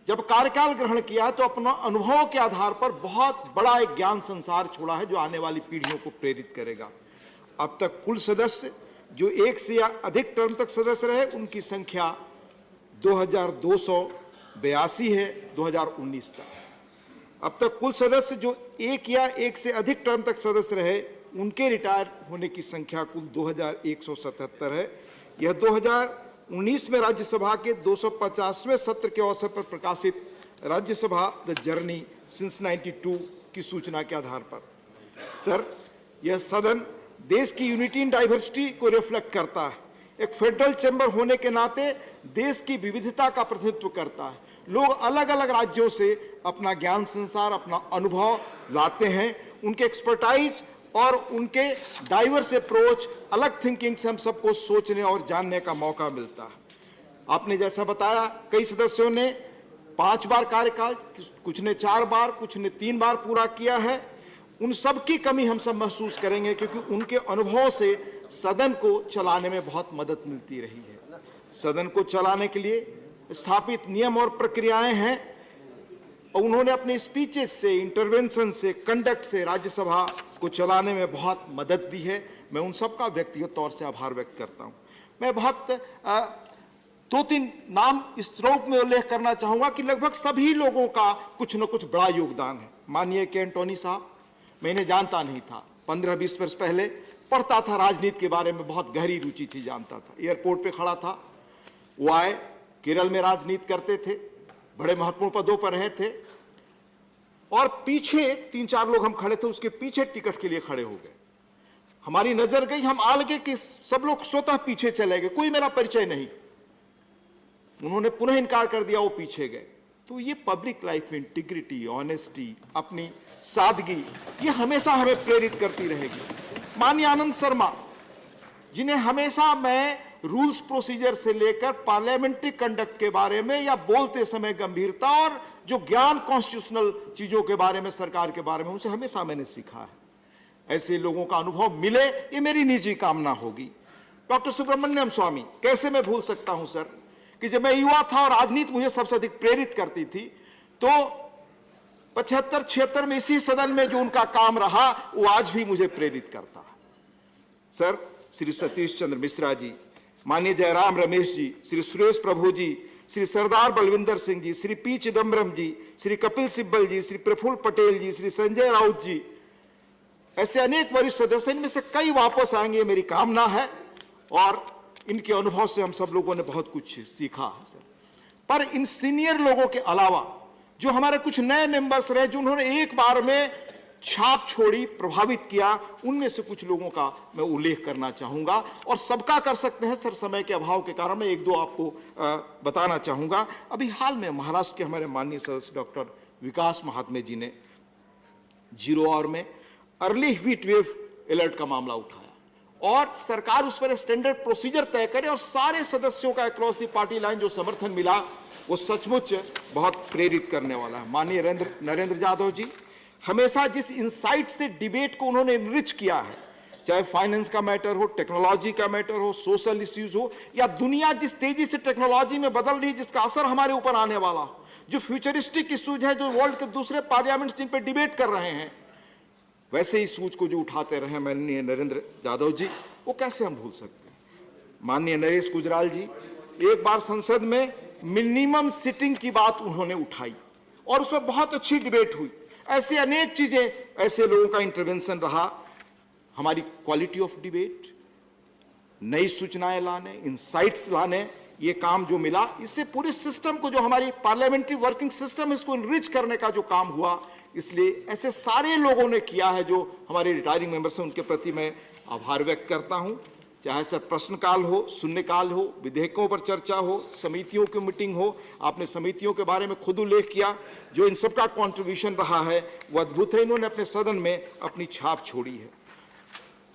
S15: जब कार्यकाल ग्रहण किया तो अपना अनुभव के आधार पर बहुत बड़ा एक ज्ञान संसार छोड़ा है जो आने वाली पीढ़ियों को प्रेरित करेगा। अब तक कुल सदस्य जो 1 से या अधिक टर्म तक सदस्य रहे, उनकी संख्या 2282 है 2019 तक। अब तक कुल सदस्य जो 1 या 1 से अधिक टर्म तक सदस्य रहे, उनके रिटायर होने की संख्या कुल 2177 है। यह 2019 में राज्यसभा के 250वें सत्र के अवसर पर प्रकाशित राज्यसभा द जर्नी सिंस 92 की सूचना के आधार पर। सर, यह सदन देश की यूनिटी इन डाइवर्सिटी को रिफ्लेक्ट करता है। एक फेडरल चैम्बर होने के नाते देश की विविधता का प्रतिनिधित्व करता है। लोग अलग अलग राज्यों से अपना ज्ञान संसार, अपना अनुभव लाते हैं। उनके एक्सपर्टाइज और उनके डाइवर्स अप्रोच, अलग थिंकिंग से हम सबको सोचने और जानने का मौका मिलता है। आपने जैसा बताया, कई सदस्यों ने 5 बार कार्यकाल, कुछ ने 4 बार, कुछ ने 3 बार पूरा किया है। उन सब की कमी हम सब महसूस करेंगे, क्योंकि उनके अनुभव से सदन को चलाने में बहुत मदद मिलती रही है। सदन को चलाने के लिए स्थापित नियम और प्रक्रियाएं हैं और उन्होंने अपने स्पीचेस से, इंटरवेंशन से, कंडक्ट से राज्यसभा को चलाने में बहुत मदद दी है। मैं उन सब का व्यक्तिगत तौर से आभार व्यक्त करता हूं। मैं बहुत 2-3 नाम इस रूप में उल्लेख करना चाहूंगा कि लगभग सभी लोगों का कुछ न कुछ बड़ा योगदान है। माननीय के एंटोनी साहब, मैं इन्हें जानता नहीं था, 15-20 वर्ष पहले पढ़ता था, राजनीति के बारे में बहुत गहरी रुचि थी, जानता था। एयरपोर्ट पे खड़ा था, वो आए, केरल में राजनीति करते थे, बड़े महत्वपूर्ण पदों पर रहे थे, और पीछे 3-4 लोग हम खड़े थे, उसके पीछे टिकट के लिए खड़े हो गए। हमारी नजर गई, हम आ लगे कि सब लोग स्वतः पीछे चले गए, कोई मेरा परिचय नहीं। उन्होंने पुनः इनकार कर दिया, वो पीछे गए। तो ये पब्लिक लाइफ में इंटीग्रिटी, ऑनेस्टी, अपनी सादगी, ये हमेशा हमें प्रेरित करती रहेगी। माननीय आनंद शर्मा, जिन्हें हमेशा मैं रूल्स प्रोसीजर से लेकर पार्लियामेंट्री कंडक्ट के बारे में या बोलते समय गंभीरता और जो ज्ञान कॉन्स्टिट्यूशनल चीजों के बारे में, सरकार के बारे में, उनसे हमेशा मैंने सीखा है। ऐसे लोगों का अनुभव मिले, ये मेरी निजी कामना होगी। डॉक्टर सुब्रमण्यम स्वामी, कैसे मैं भूल सकता हूं सर कि जब मैं युवा था और राजनीति मुझे सबसे अधिक प्रेरित करती थी, तो 75-76 में इसी सदन में जो उनका काम रहा वो आज भी मुझे प्रेरित करता है। सर, श्री सतीश चंद्र मिश्रा जी, माननीय जयराम रमेश जी, श्री सुरेश प्रभु जी, श्री सरदार बलविंदर सिंह जी, श्री पी चिदम्बरम जी, श्री कपिल सिब्बल जी, श्री प्रफुल्ल पटेल जी, श्री संजय राउत जी, ऐसे अनेक वरिष्ठ सदस्य, इनमें से कई वापस आएंगे मेरी कामना है और इनके अनुभव से हम सब लोगों ने बहुत कुछ सीखा है सर। पर इन सीनियर लोगों के अलावा जो हमारे कुछ नए मेंबर्स रहे, जो उन्होंने एक बार में छाप छोड़ी, प्रभावित किया, उनमें से कुछ लोगों का मैं उल्लेख करना चाहूंगा और सबका कर सकते हैं सर, समय के अभाव के कारण मैं एक दो आपको बताना चाहूंगा। अभी हाल में महाराष्ट्र के हमारे माननीय सदस्य डॉक्टर विकास महात्मे जी ने 0 आवर में अर्ली हीट वेव अलर्ट का मामला उठाया और सरकार उस पर स्टैंडर्ड प्रोसीजर तय करे और सारे सदस्यों का अक्रॉस द पार्टी लाइन जो समर्थन मिला वो सचमुच बहुत प्रेरित करने वाला है। माननीय नरेंद्र यादव जी हमेशा जिस इंसाइट से डिबेट को उन्होंने इनरिच किया है, चाहे फाइनेंस का मैटर हो, टेक्नोलॉजी का मैटर हो, सोशल इश्यूज हो, या दुनिया जिस तेजी से टेक्नोलॉजी में बदल रही है जिसका असर हमारे ऊपर आने वाला हो, जो फ्यूचरिस्टिक इश्यूज है जो वर्ल्ड के दूसरे पार्लियामेंट जिन पर डिबेट कर रहे हैं, वैसे इश्यूज को जो उठाते रहे माननीय नरेंद्र यादव जी, वो कैसे हम भूल सकते हैं। माननीय नरेश गुजराल जी, एक बार संसद में मिनिमम सिटिंग की बात उन्होंने उठाई और उस पर बहुत अच्छी डिबेट हुई। ऐसे अनेक चीजें, ऐसे लोगों का इंटरवेंशन रहा। हमारी क्वालिटी ऑफ डिबेट, नई सूचनाएं लाने, इंसाइट्स लाने, ये काम जो मिला, इससे पूरे सिस्टम को, जो हमारी पार्लियामेंट्री वर्किंग सिस्टम है, इसको इनरिच करने का जो काम हुआ, इसलिए ऐसे सारे लोगों ने किया है जो हमारे रिटायरिंग मेंबर्स हैं, उनके प्रति मैं आभार व्यक्त करता हूं। चाहे सर प्रश्नकाल हो, शून्यकाल हो, विधेयकों पर चर्चा हो, समितियों की मीटिंग हो, आपने समितियों के बारे में खुद उल्लेख किया, जो इन सबका कंट्रीब्यूशन रहा है वो अद्भुत है। इन्होंने अपने सदन में अपनी छाप छोड़ी है।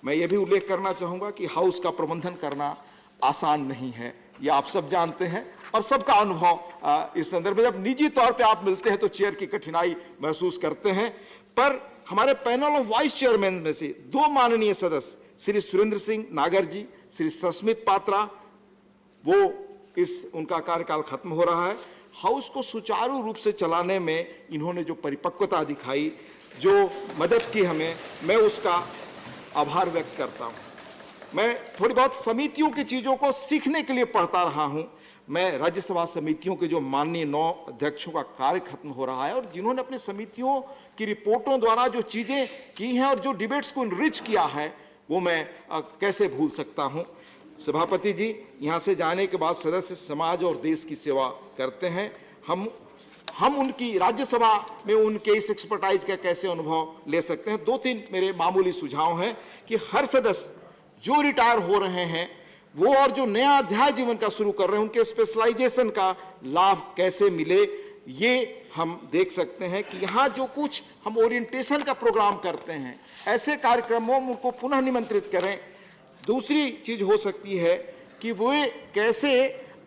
S15: मैं ये भी उल्लेख करना चाहूँगा कि हाउस का प्रबंधन करना आसान नहीं है, ये आप सब जानते हैं और सबका अनुभव इस संदर्भ में, जब निजी तौर पे आप मिलते हैं तो चेयर की कठिनाई महसूस करते हैं। पर हमारे पैनल ऑफ वाइस चेयरमैन में से 2 माननीय सदस्य, श्री सुरेंद्र सिंह नागर जी, श्री सस्मित पात्रा, वो उनका कार्यकाल खत्म हो रहा है। हाउस को सुचारू रूप से चलाने में इन्होंने जो परिपक्वता दिखाई, जो मदद की हमें, मैं उसका आभार व्यक्त करता हूँ। मैं थोड़ी बहुत समितियों की चीज़ों को सीखने के लिए पढ़ता रहा हूँ। मैं राज्यसभा समितियों के जो माननीय 9 अध्यक्षों का कार्य खत्म हो रहा है और जिन्होंने अपने समितियों की रिपोर्टों द्वारा जो चीज़ें की हैं और जो डिबेट्स को इनरिच किया है, वो मैं कैसे भूल सकता हूँ। सभापति जी, यहाँ से जाने के बाद सदस्य समाज और देश की सेवा करते हैं। हम उनकी राज्यसभा में उनके इस एक्सपर्टाइज का कैसे अनुभव ले सकते हैं। 2-3 मेरे मामूली सुझाव हैं कि हर सदस्य जो रिटायर हो रहे हैं वो और जो नया अध्याय जीवन का शुरू कर रहे हैं, उनके स्पेशलाइजेशन का लाभ कैसे मिले, ये हम देख सकते हैं कि यहाँ जो कुछ हम ओरिएंटेशन का प्रोग्राम करते हैं, ऐसे कार्यक्रमों में उनको पुनः निमंत्रित करें। दूसरी चीज हो सकती है कि वो कैसे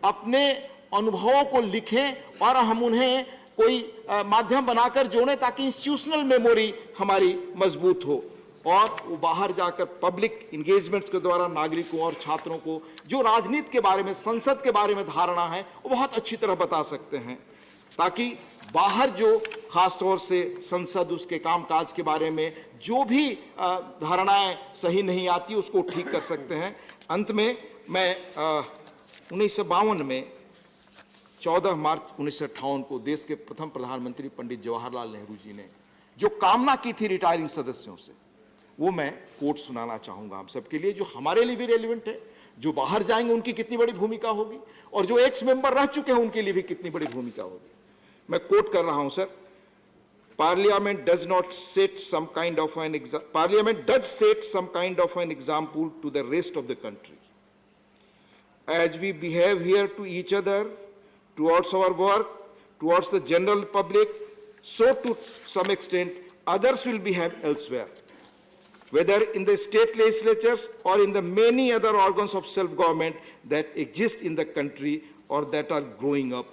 S15: अपने अनुभवों को लिखें और हम उन्हें कोई माध्यम बनाकर जोड़ें ताकि इंस्टीट्यूशनल मेमोरी हमारी मजबूत हो और वो बाहर जाकर पब्लिक इंगेजमेंट्स के द्वारा नागरिकों और छात्रों को जो राजनीति के बारे में, संसद के बारे में धारणा है, वो बहुत अच्छी तरह बता सकते हैं, ताकि बाहर जो खासतौर से संसद, उसके कामकाज के बारे में जो भी धारणाएं सही नहीं आती उसको ठीक कर सकते हैं। अंत में मैं 1952 में 14 मार्च 1958 को देश के प्रथम प्रधानमंत्री पंडित जवाहरलाल नेहरू जी ने जो कामना की थी रिटायरिंग सदस्यों से, वो मैं कोट सुनाना चाहूंगा हम सबके लिए, जो हमारे लिए भी रेलिवेंट है, जो बाहर जाएंगे उनकी कितनी बड़ी भूमिका होगी और जो एक्स मेंबर रह चुके हैं उनके लिए भी कितनी बड़ी भूमिका होगी। मैं कोट कर रहा हूं sir, parliament does not set some kind of an parliament does set some kind of an example to the rest of the country as we behave here to each other, towards our work, towards the general public, so to some extent others will behave elsewhere, whether in the state legislatures or in the many other organs of self-government that exist in the country or that are growing up,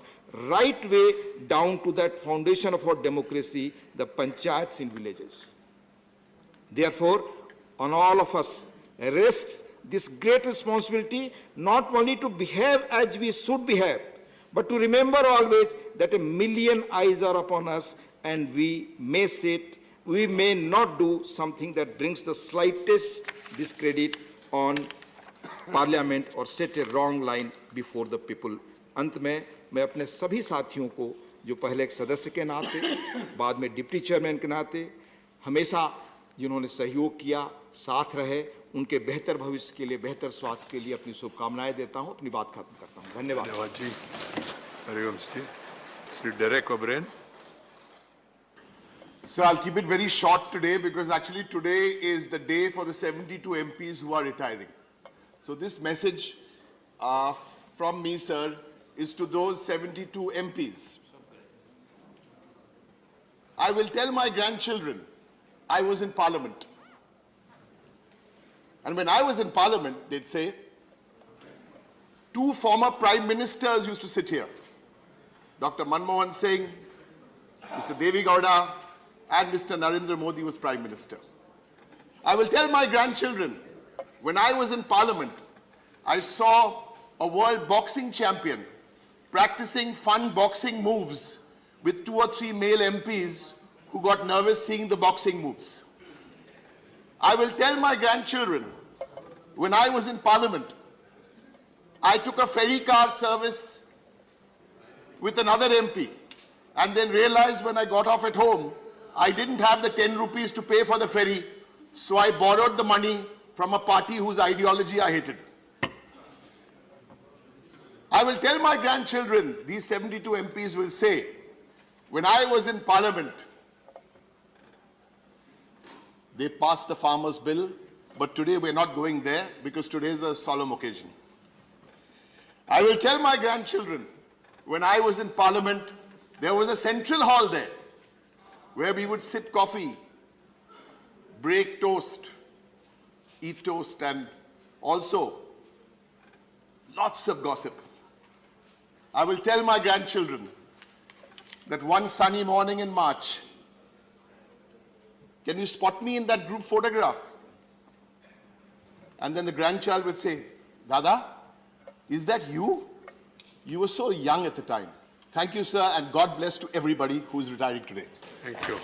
S15: right way down to that foundation of our democracy, the panchayats in villages. Therefore, on all of us rests this great responsibility, not only to behave as we should behave, but to remember always that 1,000,000 eyes are upon us and we may not do something that brings the slightest discredit on Parliament or set a wrong line before the people. अंत में मैं अपने सभी साथियों को जो पहले एक सदस्य के नाते बाद में डिप्टी चेयरमैन के नाते हमेशा जिन्होंने सहयोग किया साथ रहे उनके बेहतर भविष्य के लिए बेहतर स्वास्थ्य के लिए अपनी शुभकामनाएं देता हूं अपनी बात खत्म करता हूं धन्यवाद
S1: धन्यवाद जी Harivansh ji Shri Derek O'Brien
S16: So I'll keep it very short today because actually today is the day for the 72 MPs who are retiring. So this message from me, sir, is to those 72 MPs. I will tell my grandchildren I was in Parliament. And when I was in Parliament, they'd say, two former Prime Ministers used to sit here. Dr. Manmohan Singh, Mr. Devi Gowda, and Mr. Narendra Modi was Prime Minister. I will tell my grandchildren, when I was in Parliament, I saw a world boxing champion practicing fun boxing moves with 2 or 3 male MPs who got nervous seeing the boxing moves. I will tell my grandchildren, when I was in Parliament, I took a ferry car service with another MP and then realized when I got off at home, I didn't have the 10 rupees to pay for the ferry, so I borrowed the money from a party whose ideology I hated. I will tell my grandchildren, these 72 MPs will say, when I was in Parliament, they passed the farmers' bill, but today we're not going there because today is a solemn occasion. I will tell my grandchildren, when I was in Parliament, there was a central hall there where we would sip coffee, break toast, eat toast, and also lots of gossip. I will tell my grandchildren that one sunny morning in March, can you spot me in that group photograph? And then the grandchild would say, Dada, is that you? You were so young at the time. Thank you, sir, and God bless to everybody who is retiring today.
S1: Thank you.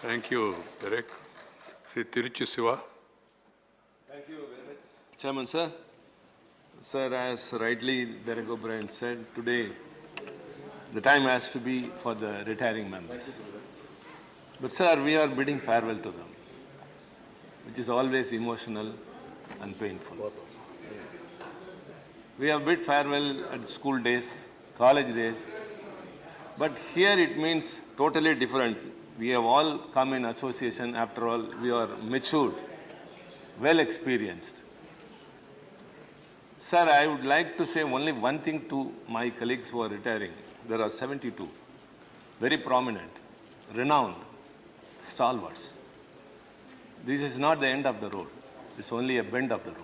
S1: Thank you, Derek. Sri Tiruchi Siva.
S17: Thank you very much. Chairman, sir. Sir, as rightly Derek O'Brien said, today the time has to be for the retiring members. But, sir, we are bidding farewell to them, which is always emotional and painful. We have bid farewell at school days, college days, but here it means totally different. We have all come in association. After all, we are matured, well experienced. Sir, I would like to say only one thing to my colleagues who are retiring. There are 72, very prominent, renowned, stalwarts. This is not the end of the road. It's only a bend of the road.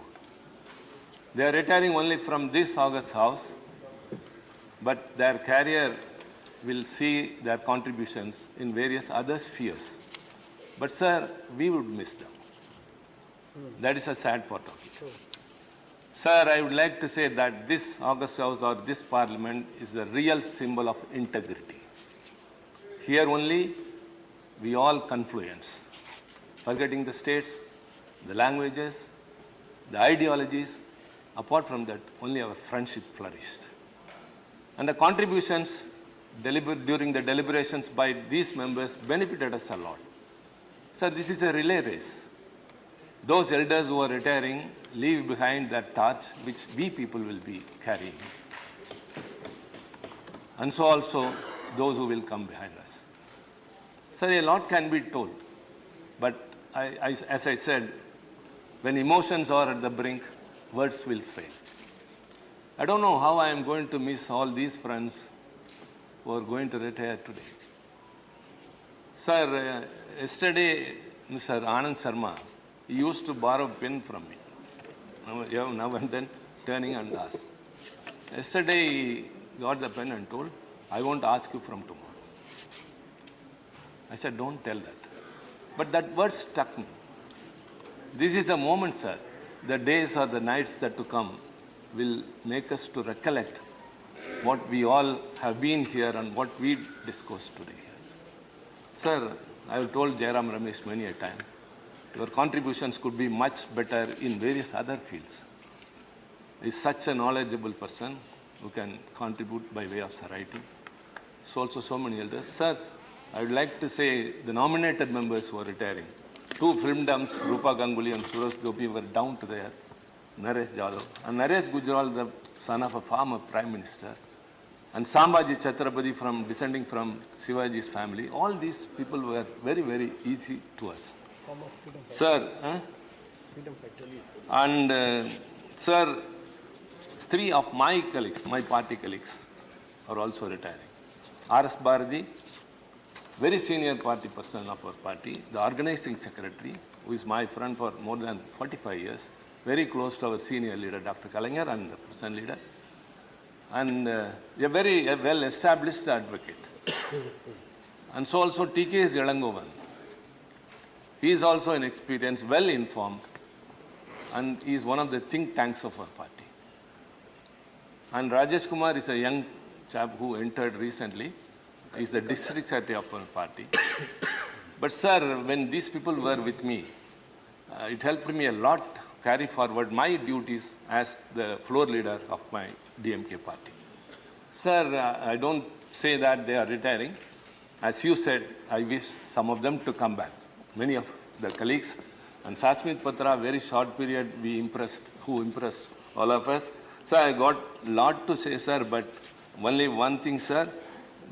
S17: They are retiring only from this August House, but their career will see their contributions in various other spheres. But, sir, we would miss them. That is a sad part of it. Sir, I would like to say that this August House or this Parliament is the real symbol of integrity. Here only we all confluence, forgetting the states, the languages, the ideologies. Apart from that, only our friendship flourished. And the contributions during the deliberations by these members benefited us a lot. Sir, this is a relay race. Those elders who are retiring leave behind that torch which we people will be carrying. And so also those who will come behind us. Sir, a lot can be told, but as I said, when emotions are at the brink, words will fail. I don't know how I am going to miss all these friends who are going to retire today. Sir, yesterday, Mr. Anand Sharma, he used to borrow a pen from me. Now and then, turning and ask. Yesterday, he got the pen and told, I won't ask you from tomorrow. I said, don't tell that. But that word struck me. This is a moment, sir. The days or the nights that to come will make us to recollect what we all have been here and what we discussed today. Yes. Sir, I have told Jairam Ramesh many a time, your contributions could be much better in various other fields. He is such a knowledgeable person who can contribute by way of writing. So also so many elders. Sir, I would like to say the nominated members who are retiring. Two filmdams, Rupa Ganguly and Suresh Gopi, were down to there. Naresh Jadhav. And Naresh Gujral, the son of a former prime minister. And Sambhaji Chhatrapati descending from Shivaji's family. All these people were very, very easy to us. Sir, and sir, three of my colleagues, my party colleagues, are also retiring. R.S. Bharati, very senior party person of our party, the organizing secretary, who is my friend for more than 45 years, very close to our senior leader, Dr. Kalaignar, and the present leader, and a very well-established advocate. And so also T.K.S. Jalangovan. He is also an experienced, well-informed, and he is one of the think tanks of our party. And Rajesh Kumar is a young chap who entered recently. He is the district secretary of our party. But sir, when these people were with me, it helped me a lot carry forward my duties as the floor leader of my DMK party. Sir, I don't say that they are retiring. As you said, I wish some of them to come back. Many of the colleagues. And Sasmit Patra, very short period, who impressed all of us. So I got a lot to say, sir, but only one thing, sir.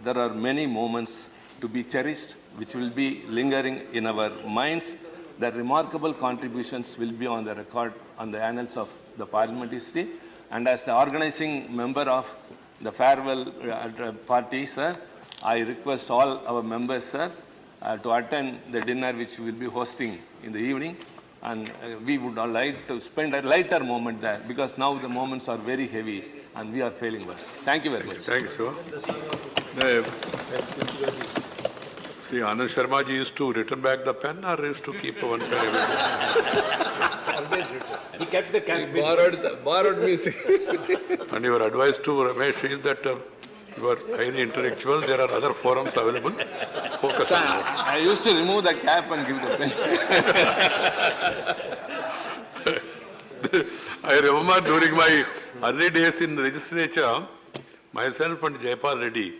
S17: There are many moments to be cherished, which will be lingering in our minds. The remarkable contributions will be on the record, on the annals of the parliament history. And as the organizing member of the farewell party, sir, I request all our members, sir, to attend the dinner which we will be hosting in the evening. And we would all like to spend a lighter moment there, because now the moments are very heavy and we are failing worse. Thank you very much.
S1: Thank you, sir. See, Anand Sharma ji used to return back the pen or used to keep one pen every day?
S18: Always return. He kept the pen.
S17: Borrowed music.
S1: And your advice to Ramesh is that you are highly intellectual, there are other forums available. Focus on that.
S17: I used to remove the cap and give the pen.
S1: I remember during my early days in legislature, myself and Jayapal Reddy,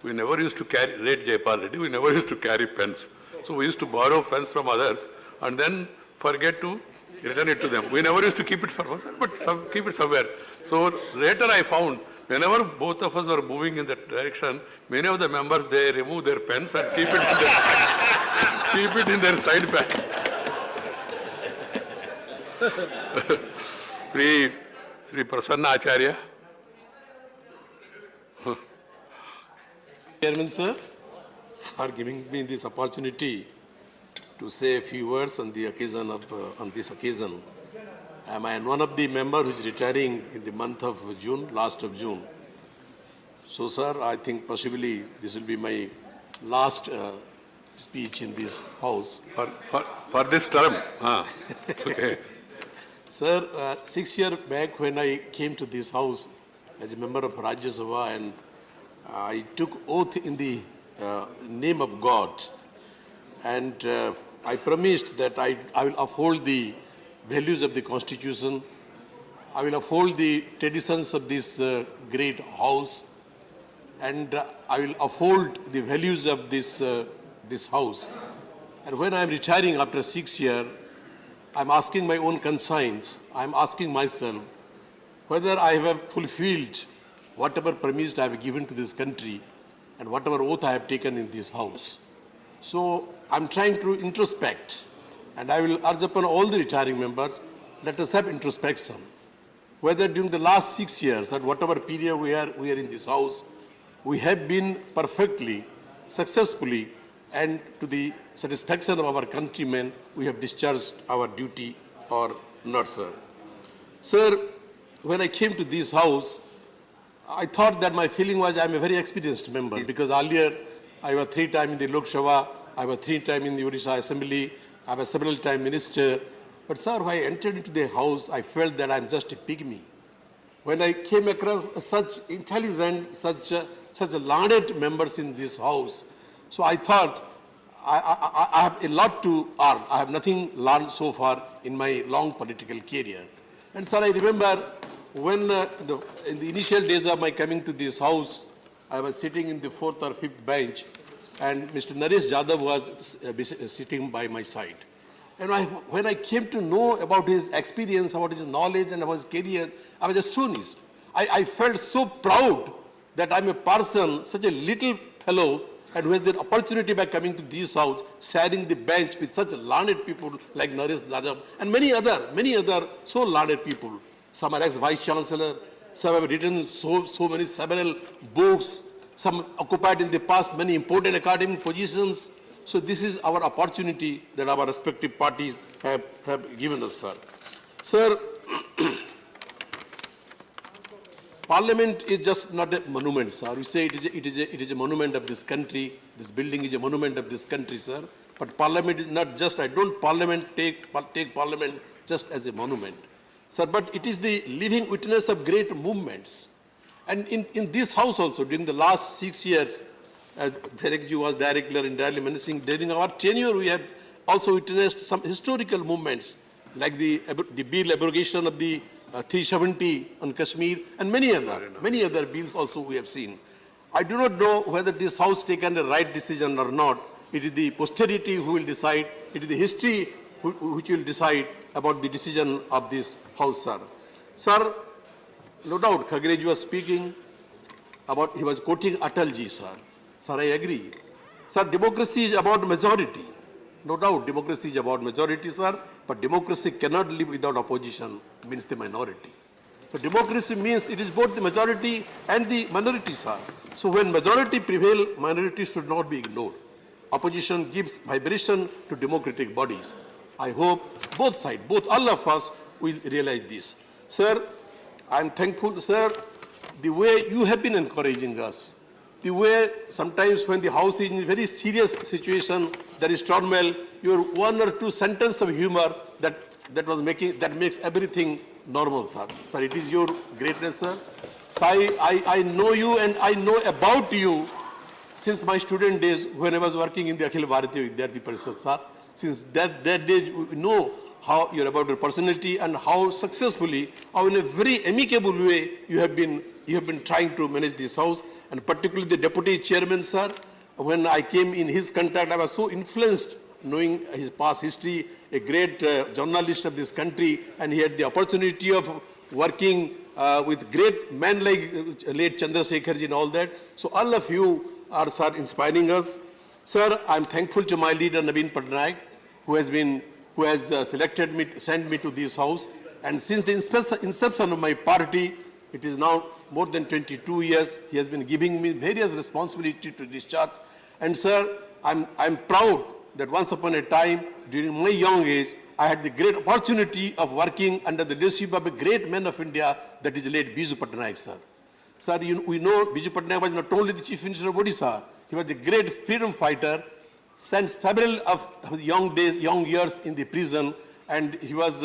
S1: we never used to rate Jayapal Reddy, we never used to carry pens. So we used to borrow pens from others and then forget to return it to them. We never used to keep it for ourselves, but keep it somewhere. So later I found, whenever both of us were moving in that direction, many of the members, they remove their pens and keep it in their side bag. Sri Prasanna Acharya.
S19: Chairman, sir, for giving me this opportunity to say a few words on the occasion of on this occasion. I am one of the members who is retiring in the month of June, last of June. So, sir, I think possibly this will be my last speech in this house.
S1: For this term? Okay.
S19: Sir, 6 years back when I came to this house as a member of Rajya Sabha, and I took oath in the name of God, and I promised that I will uphold the values of the Constitution, I will uphold the traditions of this great house, and I will uphold the values of this house. And when I am retiring after 6 years, I am asking my own conscience, I am asking myself whether I have fulfilled whatever promise I have given to this country and whatever oath I have taken in this house. So I am trying to introspect, and I will urge upon all the retiring members, let us have introspection. Whether during the last 6 years or whatever period we are in this house, we have been perfectly, successfully, and to the satisfaction of our countrymen, we have discharged our duty or not, sir. Sir, when I came to this house, I thought that my feeling was I am a very experienced member, because earlier I was 3 times in the Lok Sabha, I was 3 times in the Odisha Assembly, I was several times minister. But sir, when I entered into the house, I felt that I am just a pygmy. when I came across such intelligent, such learned members in this house. So I thought, I have a lot to earn. I have nothing learned so far in my long political career. And sir, I remember when in the initial days of my coming to this house, I was sitting in the 4th or 5th bench, and Mr. Naresh Jadhav was sitting by my side. And when I came to know about his experience, about his knowledge and about his career, I was astonished. I felt so proud that I'm a person, such a little fellow, and who has the opportunity by coming to this house, sharing the bench with such learned people like Naresh Jadhav and many other so learned people. Some are ex-vice chancellor, some have written several books, some occupied in the past many important academic positions. So this is our opportunity that our respective parties have given us, sir. Sir, Parliament is just not a monument, sir. We say it is a monument of this country. This building is a monument of this country, sir. But Parliament is not just, I don't take Parliament just as a monument, sir, but it is the living witness of great movements. And in this house also, during the last 6 years, as Derekji was director in Delhi menacing, during our tenure, we have also witnessed some historical movements, like the bill abrogation of the 370 on Kashmir, and many other bills also we have seen. I do not know whether this house taken the right decision or not. It is the posterity who will decide. It is the history which will decide about the decision of this house, sir. Sir, no doubt, Khagreji was speaking about, he was quoting Atalji, sir. Sir, I agree. Sir, democracy is about majority. No doubt, democracy is about majority, sir, but democracy cannot live without opposition, means the minority. So democracy means it is both the majority and the minority, sir. So when majority prevail, minority should not be ignored. Opposition gives vibration to democratic bodies. I hope both sides, all of us will realize this. Sir, I am thankful, sir, the way you have been encouraging us, the way sometimes when the house is in a very serious situation, there is turmoil, your one or two sentences of humor that makes everything normal, sir. Sir, it is your greatness, sir. I know you and I know about you since my student days when I was working in the Akhil Bharatiya Vidyarthi Parishad, sir. Since that day, we know how you're about your personality and how successfully, how in a very amicable way you have been trying to manage this house, and particularly the deputy chairman, sir. When I came in his contact, I was so influenced knowing his past history, a great journalist of this country, and he had the opportunity of working with great men like late Chandrasekharji and all that. So all of you are, sir, inspiring us. Sir, I'm thankful to my leader, Naveen Patnaik, who has selected me, sent me to this house. And since the inception of my party, it is now more than 22 years, he has been giving me various responsibilities to discharge. And sir, I'm proud that once upon a time, during my young age, I had the great opportunity of working under the leadership of a great man of India, that is late Biju Patnaik, sir. Sir, we know Biju Patnaik was not only the Chief Minister of Odisha, he was a great freedom fighter, spent several of young years in the prison, and he was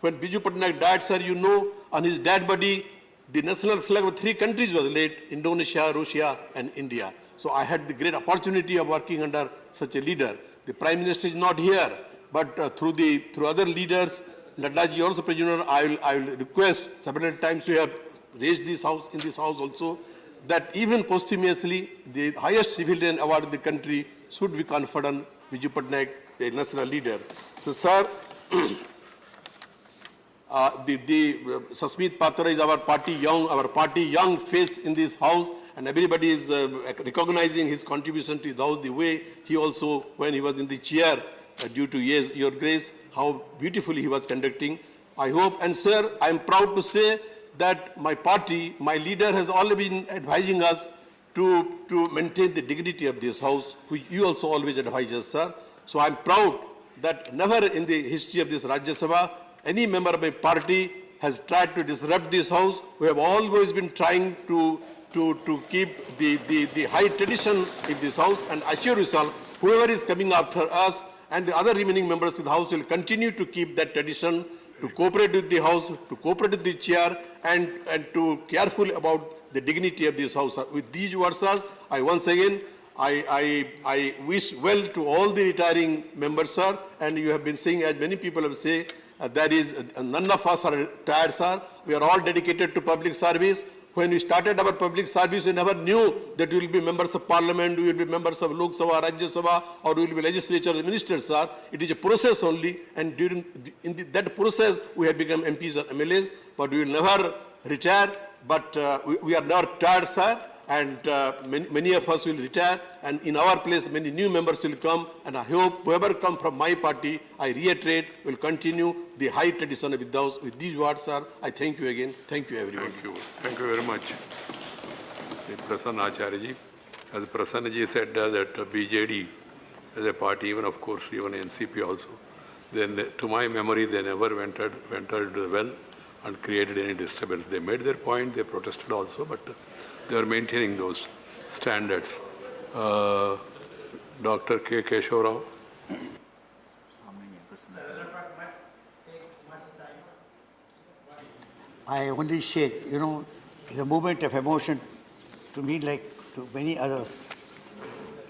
S19: when Biju Patnaik died, sir, you know, on his dead body, the national flag of 3 countries was laid, Indonesia, Russia, and India. So I had the great opportunity of working under such a leader. The Prime Minister is not here, but through other leaders, Naddaji also President, I will request several times to have raised this house, in this house also, that even posthumously, the highest civilian award in the country should be conferred on Biju Patnaik, the national leader. So, sir, Sasmit Patra is our party young face in this house, and everybody is recognizing his contribution to the house, the way he also, when he was in the chair, due to your grace, how beautifully he was conducting. I hope, and sir, I am proud to say that my party, my leader has already been advising us to maintain the dignity of this house, which you also always advise us, sir. So I am proud that never in the history of this Rajya Sabha, any member of my party has tried to disrupt this house. We have always been trying to keep the high tradition in this house, and assure yourself, whoever is coming after us and the other remaining members of the house will continue to keep that tradition to cooperate with the House, to cooperate with the chair, and to careful about the dignity of this House. With these words, sir, I once again, I wish well to all the retiring members, sir, and you have been saying, as many people have said, that is, none of us are retired, sir. We are all dedicated to public service. When we started our public service, we never knew that we will be members of parliament, we will be members of Lok Sabha, Rajya Sabha, or we will be legislature ministers, sir. It is a process only, and that process, we have become MPs or MLAs, but we will never retire. But we are not tired, sir, and many of us will retire, and in our place, many new members will come, and I hope whoever come from my party, I reiterate, will continue the high tradition with those. With these words, sir, I thank you again. Thank you, everyone.
S1: Thank you very much. Prasanna Acharya ji. As Prasanna ji said that BJD as a party, even of course, even NCP also, then to my memory, they never entered well and created any disturbance. They made their point, they protested also, but they are maintaining those standards. Dr. K. Keshav Rao.
S20: I only share, it's a moment of emotion to me like to many others.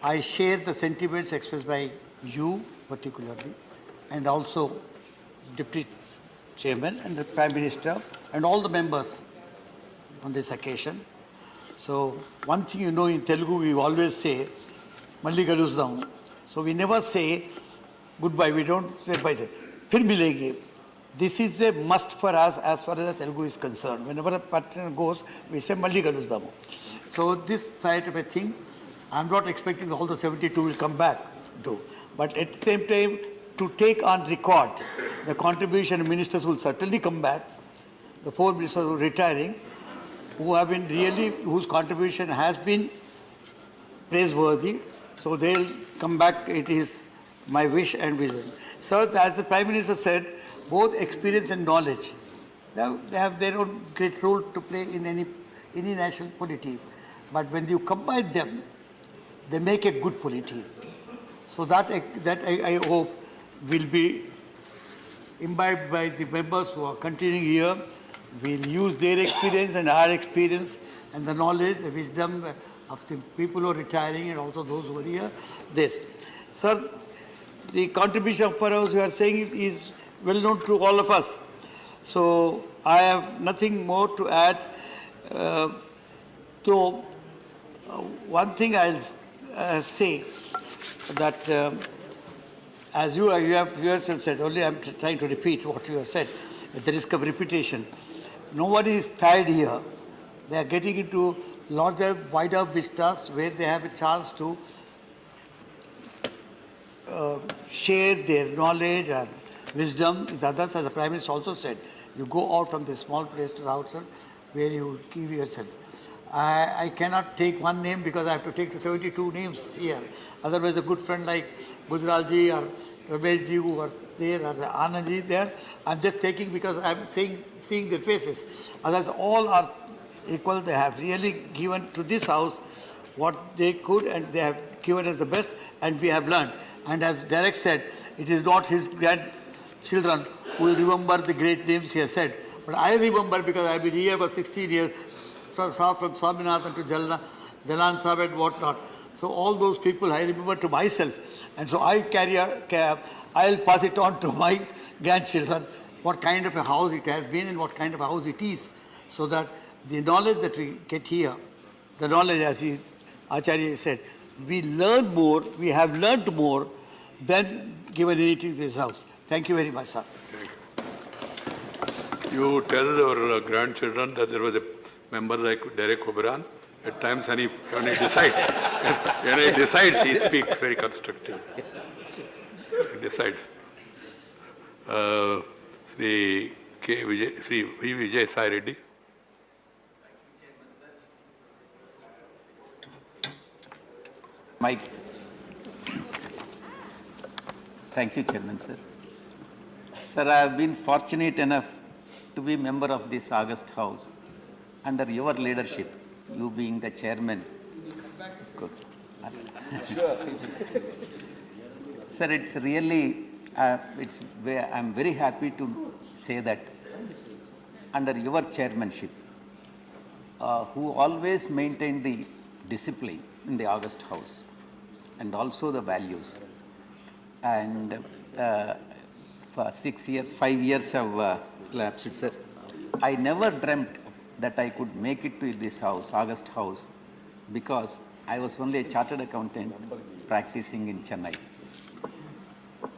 S20: I share the sentiments expressed by you particularly, and also Deputy Chairman and the Prime Minister and all the members on this occasion. So one thing in Telugu we always say, Malli Galusdam. So we never say goodbye, we don't say bye. Phir milenge. This is a must for us as far as the Telugu is concerned. Whenever a partner goes, we say Malli Galusdam. So this side of a thing, I'm not expecting all the 72 will come back to. But at the same time, to take on record the contribution, ministers will certainly come back. The 4 ministers who are retiring, who have been really, whose contribution has been praiseworthy. So they'll come back, it is my wish and vision. So as the Prime Minister said, both experience and knowledge, they have their own great role to play in any national polity. But when you combine them, they make a good polity. So that I hope will be imbibed by the members who are continuing here. We'll use their experience and our experience and the knowledge, the wisdom of the people who are retiring and also those who are here. This. Sir, the contribution of Farouz, you are saying, is well known to all of us. So I have nothing more to add. One thing I'll say that as you have yourself said, only I'm trying to repeat what you have said at the risk of repetition. Nobody is tired here. They are getting into larger, wider vistas where they have a chance to share their knowledge and wisdom. As others, as the Prime Minister also said, you go out from the small place to the outside where you give yourself. I cannot take one name because I have to take 72 names here. Otherwise, a good friend like Gujralji or Ramesh who are there, or the Anandji there, I'm just taking because I'm seeing their faces. Others all are equal. They have really given to this house what they could, and they have given us the best, and we have learned. And as Derek said, it is not his grandchildren who will remember the great names he has said. But I remember because I've been here for 16 years, from Swaminathan to Jalan Sahib and whatnot. So all those people I remember to myself. And so I'll pass it on to my grandchildren, what kind of a house it has been and what kind of a house it is. So that the knowledge that we get here, the knowledge as Acharya said, we learn more, we have learned more than given anything to this house. Thank you very much, sir.
S1: You tell your grandchildren that there was a member like Derek Oberon. At times when he decides, he speaks very constructive. He decides. Sri V. Vijay Sai Reddy.
S21: Mike. Thank you, Chairman, sir. Sir, I have been fortunate enough to be member of this August House under your leadership, you being the chairman. Good. Sure. Sir, it's really, I'm very happy to say that under your chairmanship, who always maintained the discipline in the August House and also the values. And for 6 years, 5 years have lapsed, sir. I never dreamt that I could make it to this house, August House, because I was only a chartered accountant practicing in Chennai.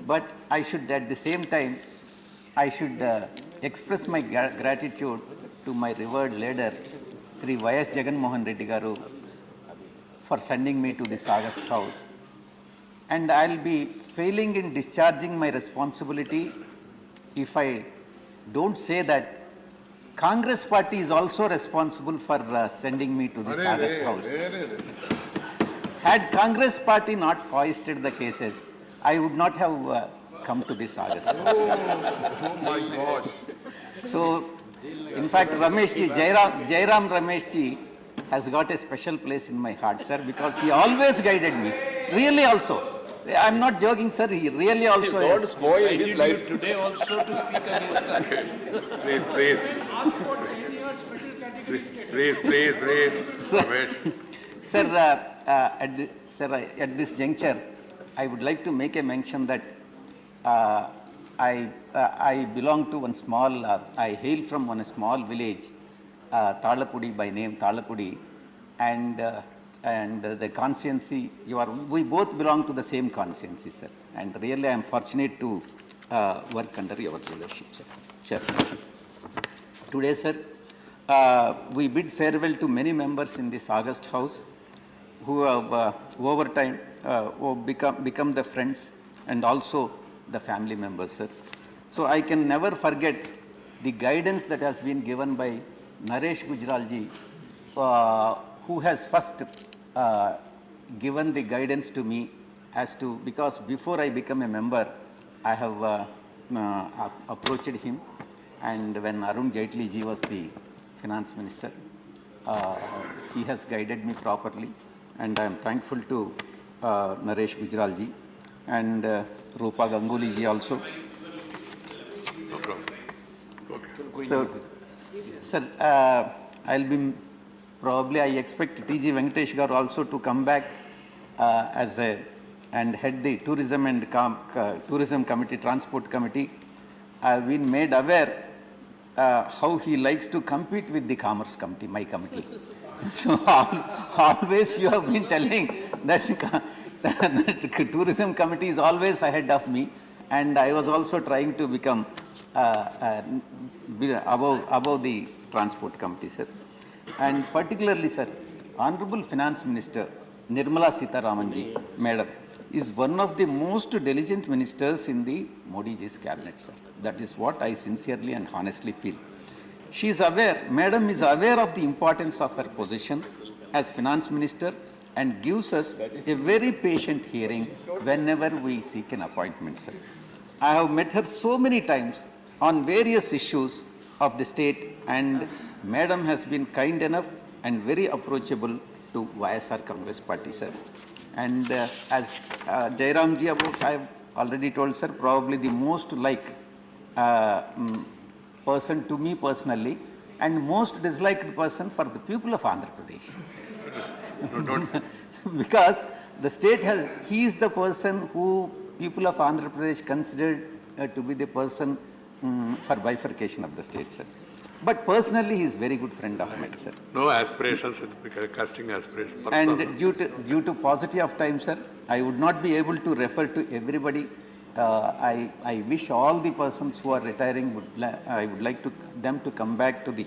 S21: But I should, at the same time, I should express my gratitude to my revered leader, Sri Y.S. Jagan Mohan Reddy Garu, for sending me to this August House. And I'll be failing in discharging my responsibility if I don't say that Congress party is also responsible for sending me to this August House. Had Congress party not foisted the cases, I would not have come to this August House.
S16: Oh my gosh.
S21: So, in fact, Rameshji, Jairam Rameshji has got a special place in my heart, sir, because he always guided me. Really also. I'm not joking, sir. He really also
S17: Don't
S21: has.
S17: spoil his life.
S18: Today also to speak against that.
S1: Please.
S21: Sir, at this juncture, I would like to make a mention that I belong to one small, I hail from one small village, Talapudi by name, Talapudi, and the constituency, we both belong to the same constituency, sir. And really I am fortunate to work under your leadership, sir. Chairman. Today, sir, we bid farewell to many members in this August House who have over time become the friends and also the family members, sir. So I can never forget the guidance that has been given by Naresh Gujralji, who has first given the guidance to me as to, because before I become a member, I have approached him, and when Arun Jaitley ji was the finance minister, he has guided me properly, and I am thankful to Naresh Gujralji and Rupa Ganguly ji also.
S1: No problem. Okay.
S21: So, sir, I'll be probably, I expect T.G. Venkatesh Garu also to come back and head the tourism and tourism committee, transport committee. I've been made aware how he likes to compete with the commerce committee, my committee. So always you have been telling that the tourism committee is always ahead of me, and I was also trying to become above the transport committee, sir. And particularly, sir, Honorable Finance Minister Nirmala Sitharamanji, Madam, is one of the most diligent ministers in the Modi ji's cabinet, sir. That is what I sincerely and honestly feel. She is aware, Madam is aware of the importance of her position as Finance Minister and gives us a very patient hearing whenever we seek an appointment, sir. I have met her so many times on various issues of the state, and Madam has been kind enough and very approachable to YSR Congress Party, sir. And as Jairam ji about, I have already told, sir, probably the most liked person to me personally, and most disliked person for the people of Andhra Pradesh. Because the state has, he is the person who people of Andhra Pradesh considered to be the person for bifurcation of the state, sir. But personally, he is very good friend of mine, sir.
S1: No aspirations, casting aspirations.
S21: And due to paucity of time, sir, I would not be able to refer to everybody. I wish all the persons who are retiring, I would like them to come back to the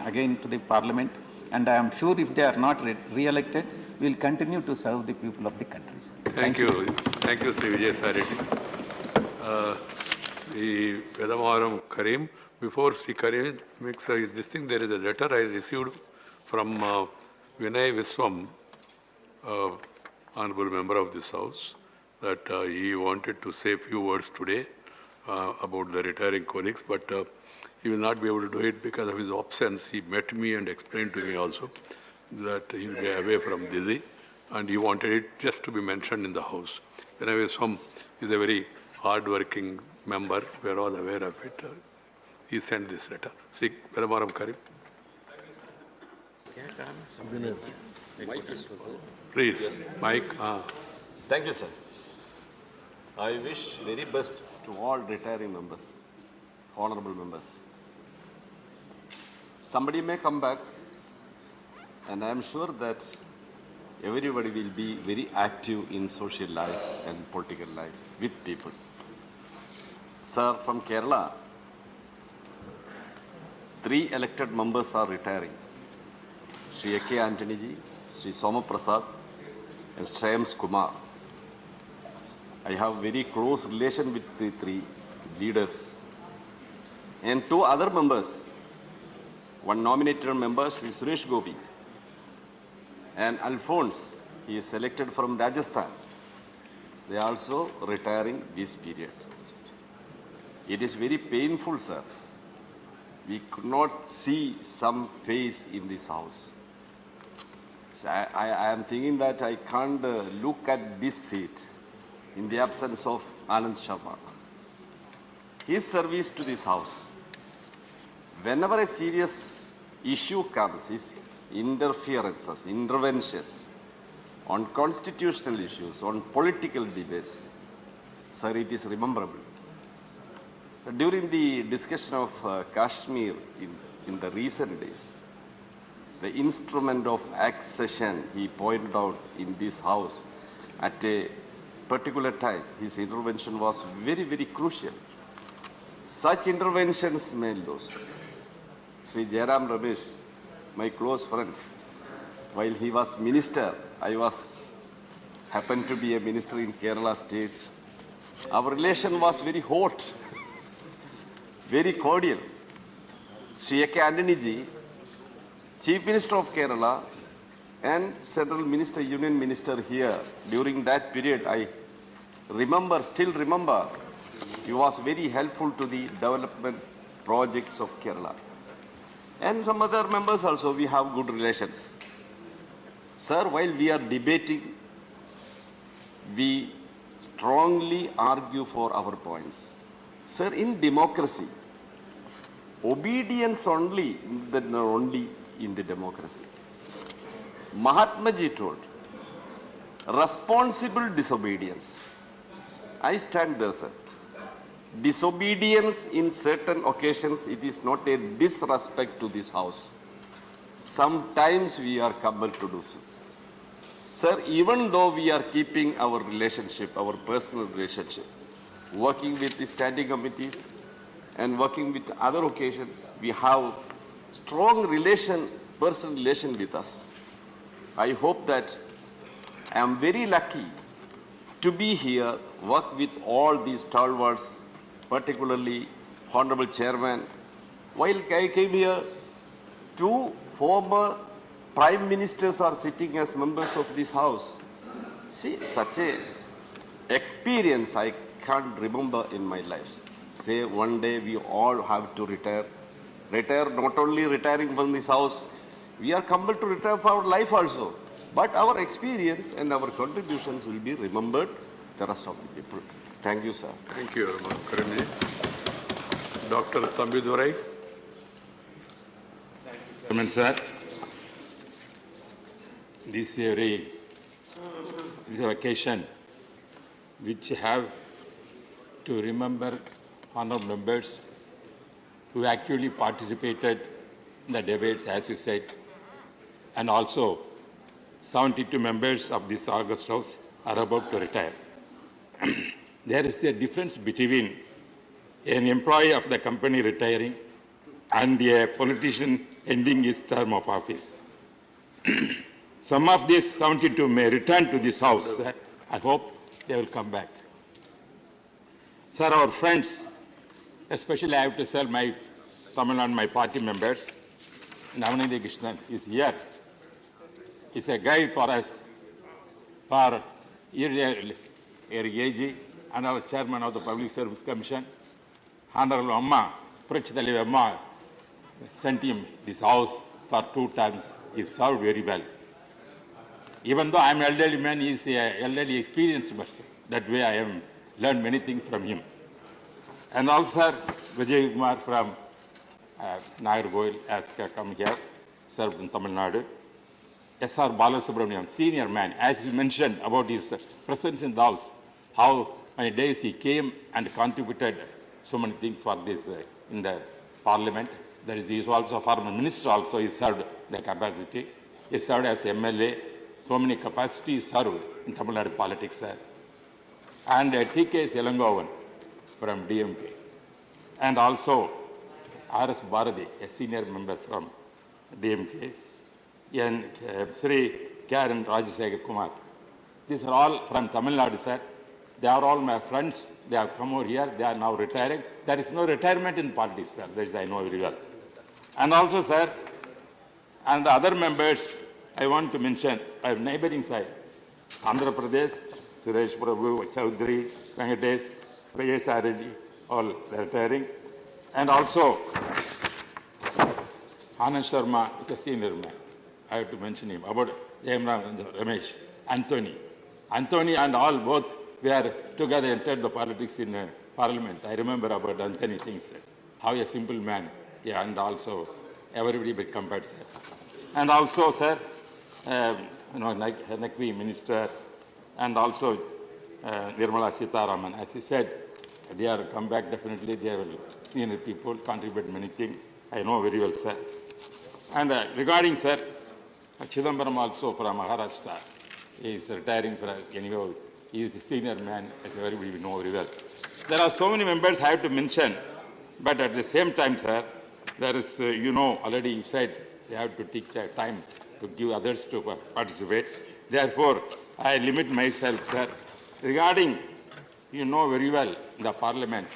S21: again to the Parliament. And I am sure if they are not re-elected, we will continue to serve the people of the country, sir.
S1: Thank you. Thank you, Sri Vijay Sareddy. The Vedamaram Karim. Before Sri Karim makes this thing, there is a letter I received from Vinay Viswam, honorable member of this house, that he wanted to say a few words today about the retiring colleagues, but he will not be able to do it because of his absence. He met me and explained to me also that he will be away from Delhi, and he wanted it just to be mentioned in the house. Vinay Viswam is a very hard-working member. We are all aware of it. He sent this letter. See, Velamaram Karim. Please,
S2: Yes.
S1: Mike.
S2: Thank you, sir. I wish very best to all retiring members, honorable members. Somebody may come back, and I am sure that everybody will be very active in social life and political life with people. Sir, from Kerala, 3 elected members are retiring. Sri A.K. Antony ji, Sri Soma Prasad, and Shreyams Kumar. I have very close relation with the 3 leaders. And 2 other members, one nominated member, Sri Suresh Gopi, and Alphonse, he is selected from Rajasthan. They are also retiring this period. It is very painful, sir. We could not see some face in this house. So I am thinking that I can't look at this seat in the absence of Anand Sharma. His service to this house, whenever a serious issue comes, his interferences, interventions on constitutional issues, on political debates, sir, it is rememberable. During the discussion of Kashmir in the recent days, the instrument of accession he pointed out in this house at a particular time, his intervention was very, very crucial. Such interventions may lose. Sri Jairam Ramesh, my close friend, while he was minister, I happened to be a minister in Kerala state. Our relation was very hot, very cordial. Sri A.K. Antony ji, Chief Minister of Kerala and Central Minister, Union Minister here, during that period, I still remember, he was very helpful to the development projects of Kerala. And some other members also, we have good relations. Sir, while we are debating, we strongly argue for our points. Sir, in democracy, obedience only in the democracy. Mahatma Ji told, responsible disobedience. I stand there, sir. Disobedience in certain occasions, it is not a disrespect to this house. Sometimes we are compelled to do so. Sir, even though we are keeping our relationship, our personal relationship, working with the standing committees and working with other occasions, we have strong personal relation with us. I hope that I am very lucky to be here, work with all these stalwarts, particularly Honorable Chairman. While I came here, 2 former Prime Ministers are sitting as members of this house. See, such a experience I can't remember in my life. Say one day we all have to retire. Retire, not only retiring from this house, we are compelled to retire for our life also. But our experience and our contributions will be remembered the rest of the people. Thank you, sir.
S1: Thank you, Karimji. Dr. Tambidurai.
S13: Chairman, sir, this is a occasion which have to remember honorable members who actually participated in the debates, as you said, and also 72 members of this August House are about to retire. There is a difference between an employee of the company retiring and a politician ending his term of office. Some of these 72 may return to this house. I hope they will come back. Sir, our friends, especially I have to tell my Tamil Nadu, my party members, Navanidhi Krishnan is here. He's a guide for us, for AG and our chairman of the Public Service Commission, Honorable Amma, Prachitali Amma, sent him this house for 2 times. He served very well. Even though I'm an elderly man, he's an elderly experienced person. That way I am
S4: learned many things from him. And also, sir, Vijay Kumar from Nair Goyal has come here, served in Tamil Nadu. S.R. Balasubramanian, senior man, as he mentioned about his presence in the House, how many days he came and contributed so many things for this in the Parliament. There is, he is also a former minister also, he served the capacity. He served as MLA, so many capacities served in Tamil Nadu politics there. And T.K. Selangovan from DMK. And also R.S. Bharati, a senior member from DMK. And Sri Karen Rajya Kumar. These are all from Tamil Nadu, sir. They are all my friends. They have come over here. They are now retiring. There is no retirement in politics, sir. That is, I know very well. And also, sir, and the other members, I want to mention, I have neighboring side. Andhra Pradesh, Suresh Prabhu, Chaudhary, Venkatesh, Vijay Reddy, all retiring. And also, Anand Sharma is a senior man. I have to mention him. About Jayamram Ramesh, Anthony. Anthony and all both were together entered the politics in Parliament. I remember about Anthony things, how a simple man, yeah, and also everybody but compared, sir. And also, sir, like Nakvi Minister, and also Nirmala Sitaraman, as he said, they are come back definitely. They are senior people, contribute many things. I know very well, sir. And regarding, sir, Chidambaram also from Maharashtra, he is retiring for us. Anyway, he is a senior man, as everybody we know very well. There are so many members I have to mention, but at the same time, sir, there is, already you said they have to take their time to give others to participate. Therefore, I limit myself, sir. Regarding, you know very well, in the Parliament,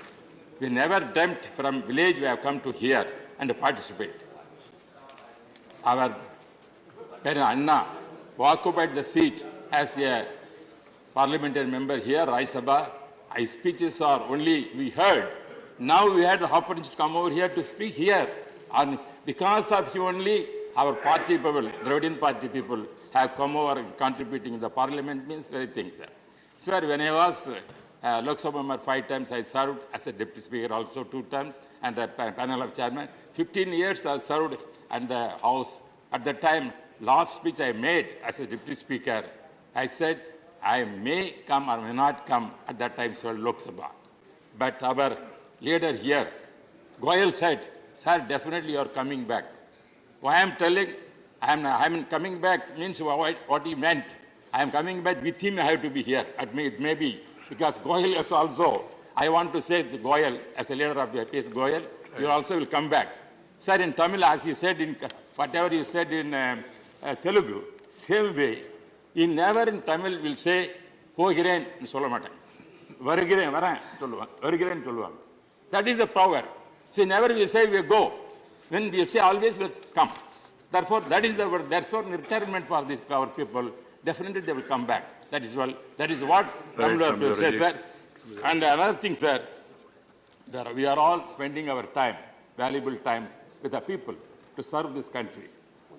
S4: we never dreamt from village we have come to here and participate. Our Anna who occupied the seat as a parliamentary member here, Rajya Sabha, his speeches are only we heard. Now we had the opportunity to come over here to speak here. And because of you only, our party people, Dravidian party people, have come over and contributing in the parliament means very things. So when I was Lok Sabha member 5 times, I served as a deputy speaker also 2 times, and a panel of chairman. 15 years I served in the House. At the time, last speech I made as a deputy speaker, I said, I may come or may not come at that time, so Lok Sabha. But our leader here, Goyal said, sir, definitely you are coming back. Why I am telling, I am coming back means what he meant. I am coming back with him, I have to be here. It may be, because Goyal is also, I want to say Goyal, as a leader of the PS Goyal, you also will come back. Sir, in Tamil, as you said, in whatever you said in Telugu, same way, he never in Tamil will say, Pogiren, Solomata. Varigiren, Varigiren, Tuluan. That is the power. See, never we say we go. When we say always will come. Therefore, that is the word. Therefore, retirement for these power people, definitely they will come back. That is what Ramla says, sir. And another thing, sir, we are all spending our time, valuable time, with the people to serve this country.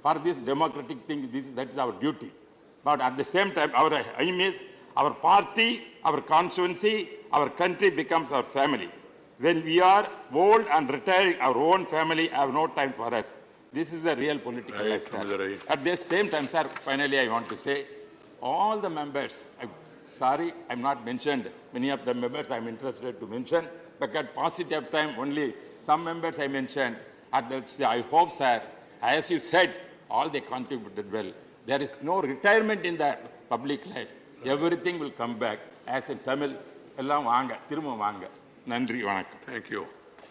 S4: For this democratic thing, that is our duty. But at the same time, our aim is our party, our constituency, our country becomes our family. When we are old and retiring, our own family have no time for us. This is the real political life. At the same time, sir, finally I want to say, all the members, sorry, I'm not mentioned many of the members I'm interested to mention, but at positive time only some members I mentioned. I hope, sir, as you said, all they contributed well. There is no retirement in the public life. Everything will come back. As in Tamil, ellam vaanga, thiruma vaanga. Nandri vanakkam.
S1: Thank you.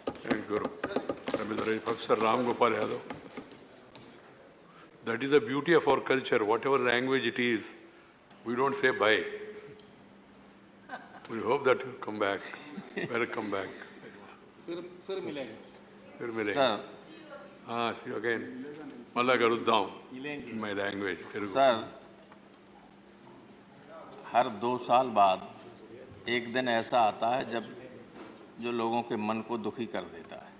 S1: Thank you, Guru. Professor Ram Gopal Yadav. That is the beauty of our culture. Whatever language it is, we don't say bye. We hope that you come back. Welcome back.
S18: फिर मिलेंगे.
S1: Sir. See you again. Malla Garuddam. In my language.
S17: Sir, हर 2 साल बाद एक दिन ऐसा आता है जब जो लोगों के मन को दुखी कर देता है,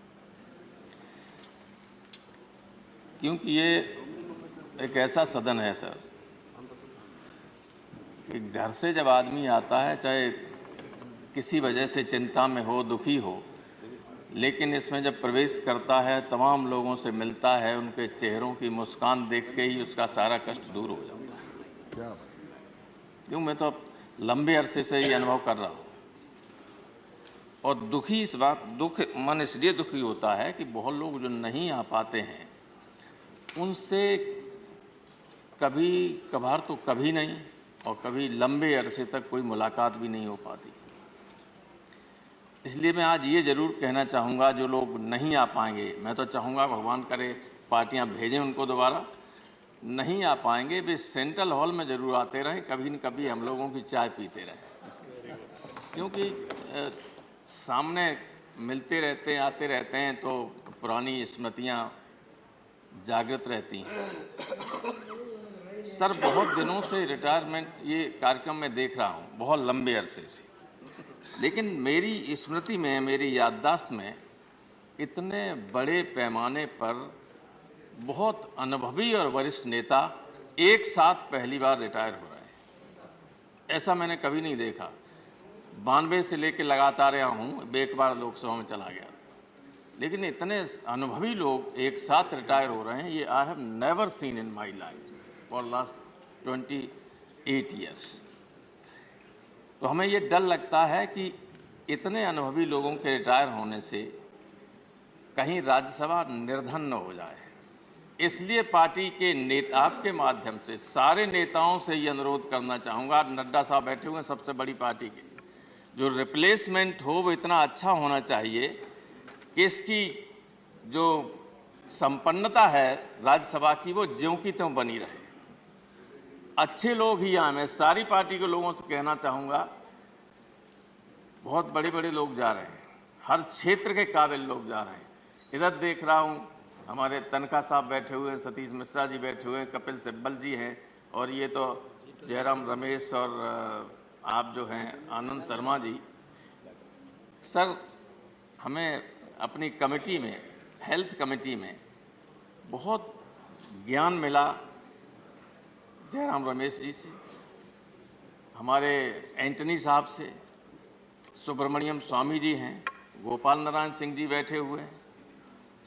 S17: क्योंकि ये एक ऐसा सदन है सर कि घर से जब आदमी आता है, चाहे किसी वजह से चिंता में हो, दुखी हो, लेकिन इसमें जब प्रवेश करता है, तमाम लोगों से मिलता है, उनके चेहरों की मुस्कान देख के ही उसका सारा कष्ट दूर हो जाता है। क्यों, मैं तो लंबे अरसे से ये अनुभव कर रहा हूँ। और दुखी इस बात, मन इसलिए दुखी होता है कि बहुत लोग जो नहीं आ पाते हैं, उनसे कभी कभार तो कभी नहीं, और कभी लंबे अरसे तक कोई मुलाकात भी नहीं हो पाती। इसलिए मैं आज ये ज़रूर कहना चाहूँगा, जो लोग नहीं आ पाएंगे, मैं तो चाहूँगा भगवान करे पार्टियाँ भेजें उनको दोबारा, नहीं आ पाएंगे वे सेंट्रल हॉल में ज़रूर आते रहें, कभी न कभी हम लोगों की चाय पीते रहें, क्योंकि सामने मिलते रहते हैं, आते रहते हैं, तो पुरानी स्मृतियाँ जागृत रहती हैं। सर, बहुत दिनों से रिटायरमेंट ये कार्यक्रम मैं देख रहा हूँ, बहुत लंबे अरसे से, लेकिन मेरी स्मृति में, मेरी याददाश्त में इतने बड़े पैमाने पर बहुत अनुभवी और वरिष्ठ नेता एक साथ पहली बार रिटायर हो रहे हैं, ऐसा मैंने कभी नहीं देखा। 92 से लेकर लगातार रहा हूँ, एक बार लोकसभा में चला गया, लेकिन इतने अनुभवी लोग एक साथ रिटायर हो रहे हैं, ये I have never seen in my life for last 28 years. तो हमें ये डर लगता है कि इतने अनुभवी लोगों के रिटायर होने से कहीं राज्यसभा निर्धन न हो जाए। इसलिए पार्टी के नेता, आपके माध्यम से सारे नेताओं से ये अनुरोध करना चाहूँगा, नड्डा साहब बैठे हुए हैं सबसे बड़ी पार्टी के, जो रिप्लेसमेंट हो वो इतना अच्छा होना चाहिए कि इसकी जो संपन्नता है राज्यसभा की वो ज्यों की त्यों बनी रहे। अच्छे लोग ही आए। मैं सारी पार्टी के लोगों से कहना चाहूँगा, बहुत बड़े बड़े लोग जा रहे हैं, हर क्षेत्र के काबिल लोग जा रहे हैं। इधर देख रहा हूँ हमारे तनखा साहब बैठे हुए हैं, सतीश मिश्रा जी बैठे हुए हैं, कपिल सिब्बल जी हैं, और ये तो जयराम रमेश और आप जो हैं आनंद शर्मा जी। सर, हमें अपनी कमेटी में, हेल्थ कमेटी में बहुत ज्ञान मिला जयराम रमेश जी से, हमारे एंटनी साहब से, सुब्रमण्यम स्वामी जी हैं, गोपाल नारायण सिंह जी बैठे हुए हैं,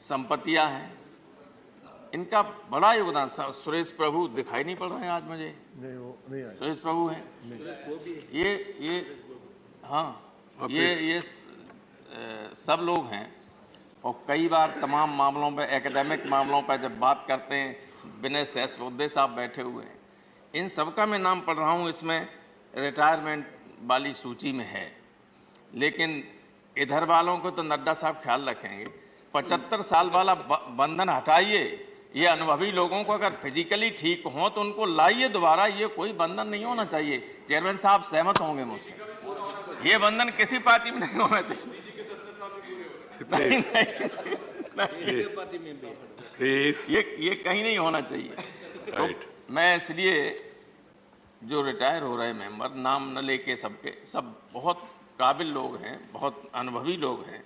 S17: संपतियाँ हैं, इनका बड़ा योगदान। सुरेश प्रभु दिखाई नहीं पड़ रहे हैं आज मुझे, सुरेश प्रभु हैं, ये हाँ, ये सब लोग हैं। और कई बार तमाम मामलों पे, एकेडमिक मामलों पर जब बात करते हैं, विनय सहस्रोदे साहब बैठे हुए हैं, इन सबका मैं नाम पढ़ रहा हूँ, इसमें रिटायरमेंट वाली सूची में है। लेकिन इधर वालों को तो नड्डा साहब ख्याल रखेंगे। 75 साल वाला बंधन हटाइए, ये अनुभवी लोगों को अगर फिजिकली ठीक हो तो उनको लाइए दोबारा, ये कोई बंधन नहीं होना चाहिए। चेयरमैन साहब सहमत होंगे मुझसे, ये बंधन किसी पार्टी में नहीं होना चाहिए। नहीं, ये कहीं नहीं होना चाहिए। तो मैं इसलिए जो रिटायर हो रहे मेंबर, नाम न लेके सबके सब बहुत काबिल लोग हैं, बहुत अनुभवी लोग हैं,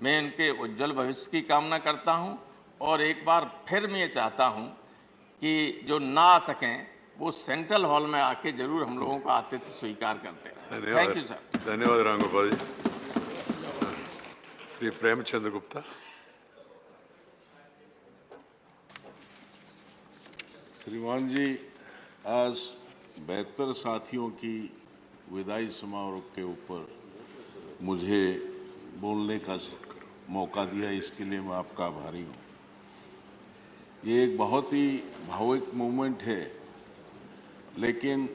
S17: मैं इनके उज्जवल भविष्य की कामना करता हूं। और एक बार फिर मैं ये चाहता हूं कि जो ना आ सकें वो सेंट्रल हॉल में आके जरूर हम लोगों का आतिथ्य स्वीकार करते रहें। Thank you sir.
S1: धन्यवाद रामगोपाल जी। श्री प्रेमचंद्र गुप्ता।
S5: श्रीमान जी, आज 72 साथियों की विदाई समारोह के ऊपर मुझे बोलने का मौका दिया, इसके लिए मैं आपका आभारी हूँ। ये एक बहुत ही भावुक मोमेंट है, लेकिन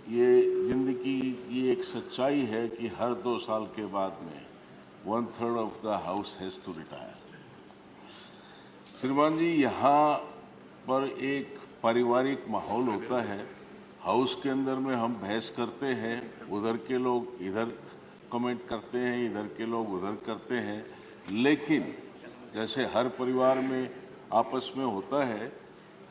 S5: ये जिंदगी की एक सच्चाई है कि हर 2 साल के बाद में 1/3 of the house has to retire. श्रीमान जी, यहाँ पर एक पारिवारिक माहौल होता है। हाउस के अंदर में हम बहस करते हैं, उधर के लोग इधर कमेंट करते हैं, इधर के लोग उधर करते हैं, लेकिन जैसे हर परिवार में आपस में होता है,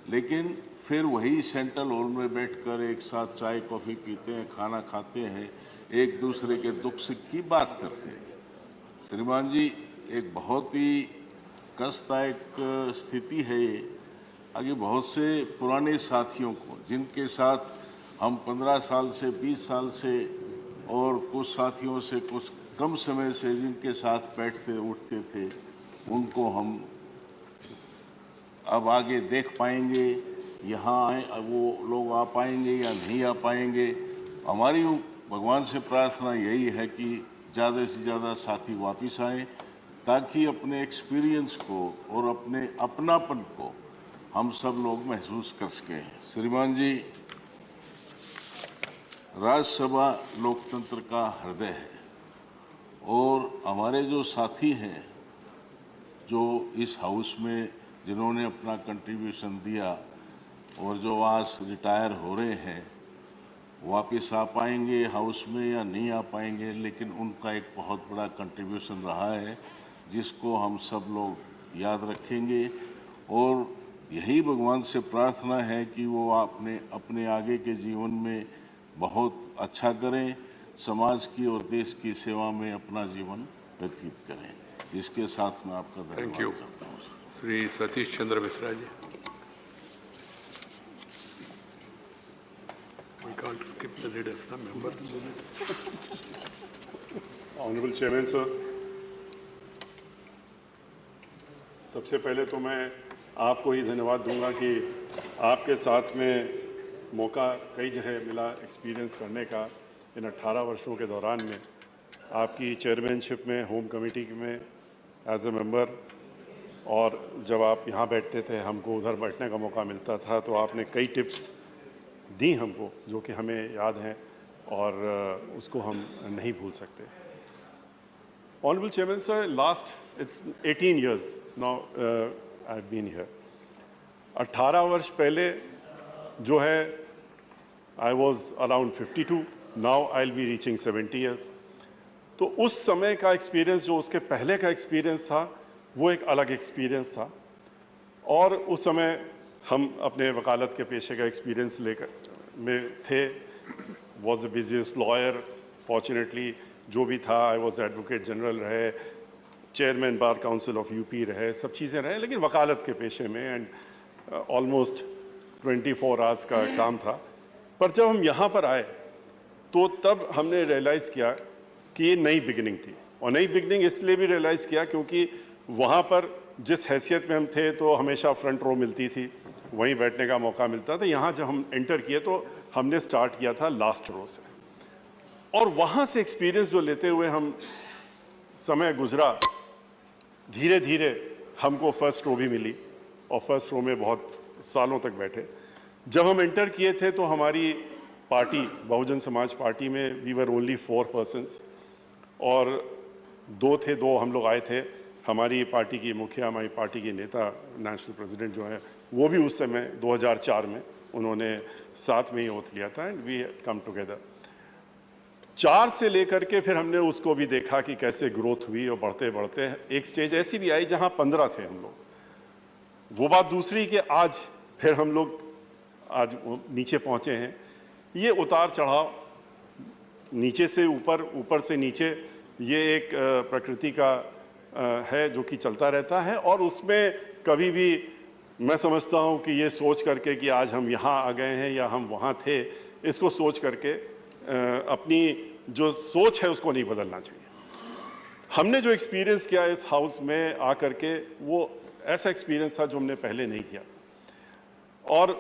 S5: लेकिन फिर वही सेंट्रल हॉल में बैठकर एक साथ चाय कॉफ़ी पीते हैं, खाना खाते हैं, एक दूसरे के दुख सुख की बात करते हैं। श्रीमान जी, एक बहुत ही कष्टदायक स्थिति है ये। आगे बहुत से पुराने साथियों को, जिनके साथ हम 15 साल से 20 साल से और कुछ साथियों से कुछ कम समय से जिनके साथ बैठते उठते थे उनको हम अब आगे देख पाएंगे, यहाँ आए वो लोग आ पाएंगे या नहीं आ पाएंगे। हमारी भगवान से प्रार्थना यही है कि ज़्यादा से ज़्यादा साथी वापस आएँ ताकि अपने एक्सपीरियंस को और अपने अपनापन को हम सब लोग महसूस कर सकें। श्रीमान जी, राज्यसभा लोकतंत्र का हृदय है और हमारे जो साथी हैं जो इस हाउस में जिन्होंने अपना कंट्रीब्यूशन दिया और जो आज रिटायर हो रहे हैं वापस आ पाएंगे हाउस में या नहीं आ पाएंगे, लेकिन उनका एक बहुत बड़ा कंट्रीब्यूशन रहा है जिसको हम सब लोग याद रखेंगे और यही भगवान से प्रार्थना है कि वो अपने आगे के जीवन में बहुत अच्छा करें, समाज की और देश की सेवा में अपना जीवन व्यतीत करें। इसके साथ मैं आपका धन्यवाद करता हूँ।
S1: Shri Satish Chandra Mishra ji. We can't skip the leaders, na member.
S6: Honorable Chairman, sir. सबसे पहले तो मैं आपको ही धन्यवाद दूंगा कि आपके साथ में मौका कई जगह मिला एक्सपीरियंस करने का इन 18 वर्षों के दौरान में। आपकी चेयरमैनशिप में होम कमेटी में एज ए मेंबर और जब आप यहाँ बैठते थे हमको उधर बैठने का मौका मिलता था तो आपने कई टिप्स दी हमको जो कि हमें याद हैं और उसको हम नहीं भूल सकते। Honourable chairman sir, last it's 18 years now I have been here. 18 वर्ष पहले जो है I was around 52, now I will be reaching 70 years। तो उस समय का एक्सपीरियंस जो उसके पहले का एक्सपीरियंस था वो एक अलग एक्सपीरियंस था और उस समय हम अपने वकालत के पेशे का एक्सपीरियंस लेकर में थे। Was the busiest lawyer fortunately, जो भी था। आई वॉज एडवोकेट जनरल रहे, chairman bar council of UP रहे, सब चीज़ें रहे, लेकिन वकालत के पेशे में एंड ऑलमोस्ट 24 hours का काम था। पर जब हम यहाँ पर आए तो तब हमने रियलाइज़ किया कि ये नई बिगिनिंग थी और नई बिगिनिंग इसलिए भी रियलाइज़ किया क्योंकि वहाँ पर जिस हैसियत में हम थे तो हमेशा फ्रंट रो मिलती थी, वहीं बैठने का मौका मिलता था। यहाँ जब हम एंटर किए तो हमने स्टार्ट किया था लास्ट रो से और वहाँ से एक्सपीरियंस जो लेते हुए हम समय गुजरा, धीरे धीरे हमको फर्स्ट रो भी मिली और फर्स्ट रो में बहुत सालों तक बैठे। जब हम एंटर किए थे तो हमारी पार्टी बहुजन समाज पार्टी में वी वर ओनली 4 persons और दो हम लोग आए थे। हमारी पार्टी की मुखिया, हमारी पार्टी की नेता, नेशनल प्रेसिडेंट जो है वो भी उस समय 2004 में उन्होंने साथ में ही ओथ लिया था एंड वी कम टुगेदर। 4 से लेकर के फिर हमने उसको भी देखा कि कैसे ग्रोथ हुई और बढ़ते बढ़ते एक स्टेज ऐसी भी आई जहां 15 थे हम लोग। वो बात दूसरी कि आज फिर हम लोग आज नीचे पहुंचे हैं। ये उतार चढ़ाव, नीचे से ऊपर, ऊपर से नीचे, ये एक प्रकृति का है जो कि चलता रहता है और उसमें कभी भी मैं समझता हूँ कि ये सोच करके कि आज हम यहाँ आ गए हैं या हम वहाँ थे, इसको सोच करके अपनी जो सोच है उसको नहीं बदलना चाहिए। हमने जो एक्सपीरियंस किया इस हाउस में आकर के वो ऐसा एक्सपीरियंस था जो हमने पहले नहीं किया और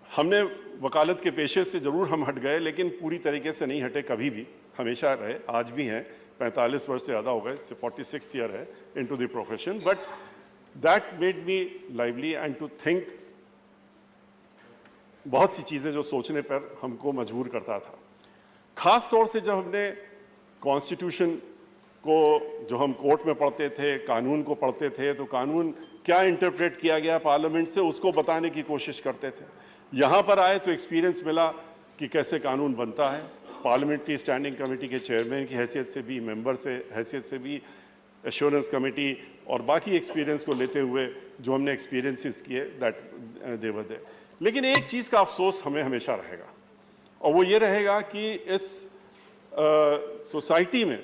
S6: हमने वकालत के पेशे से ज़रूर हम हट गए लेकिन पूरी तरीके से नहीं हटे, कभी भी हमेशा रहे, आज भी हैं। 45 वर्ष से ज़्यादा हो गए, 46th year है into the profession, but that made me lively and to think. बहुत सी चीज़ें जो सोचने पर हमको मजबूर करता था, ख़ास तौर से जब हमने कॉन्स्टिट्यूशन को, जो हम कोर्ट में पढ़ते थे, कानून को पढ़ते थे, तो कानून क्या इंटरप्रेट किया गया पार्लियामेंट से उसको बताने की कोशिश करते थे। यहाँ पर आए तो एक्सपीरियंस मिला कि कैसे कानून बनता है। पार्लियामेंट्री स्टैंडिंग कमेटी के चेयरमैन की हैसियत से भी, मेंबर से हैसियत से भी, एश्योरेंस कमेटी और बाकी एक्सपीरियंस को लेते हुए जो हमने एक्सपीरियंसेस किए दैट दे वर देयर। लेकिन एक चीज़ का अफसोस हमें हमेशा रहेगा और वो ये रहेगा कि इस सोसाइटी में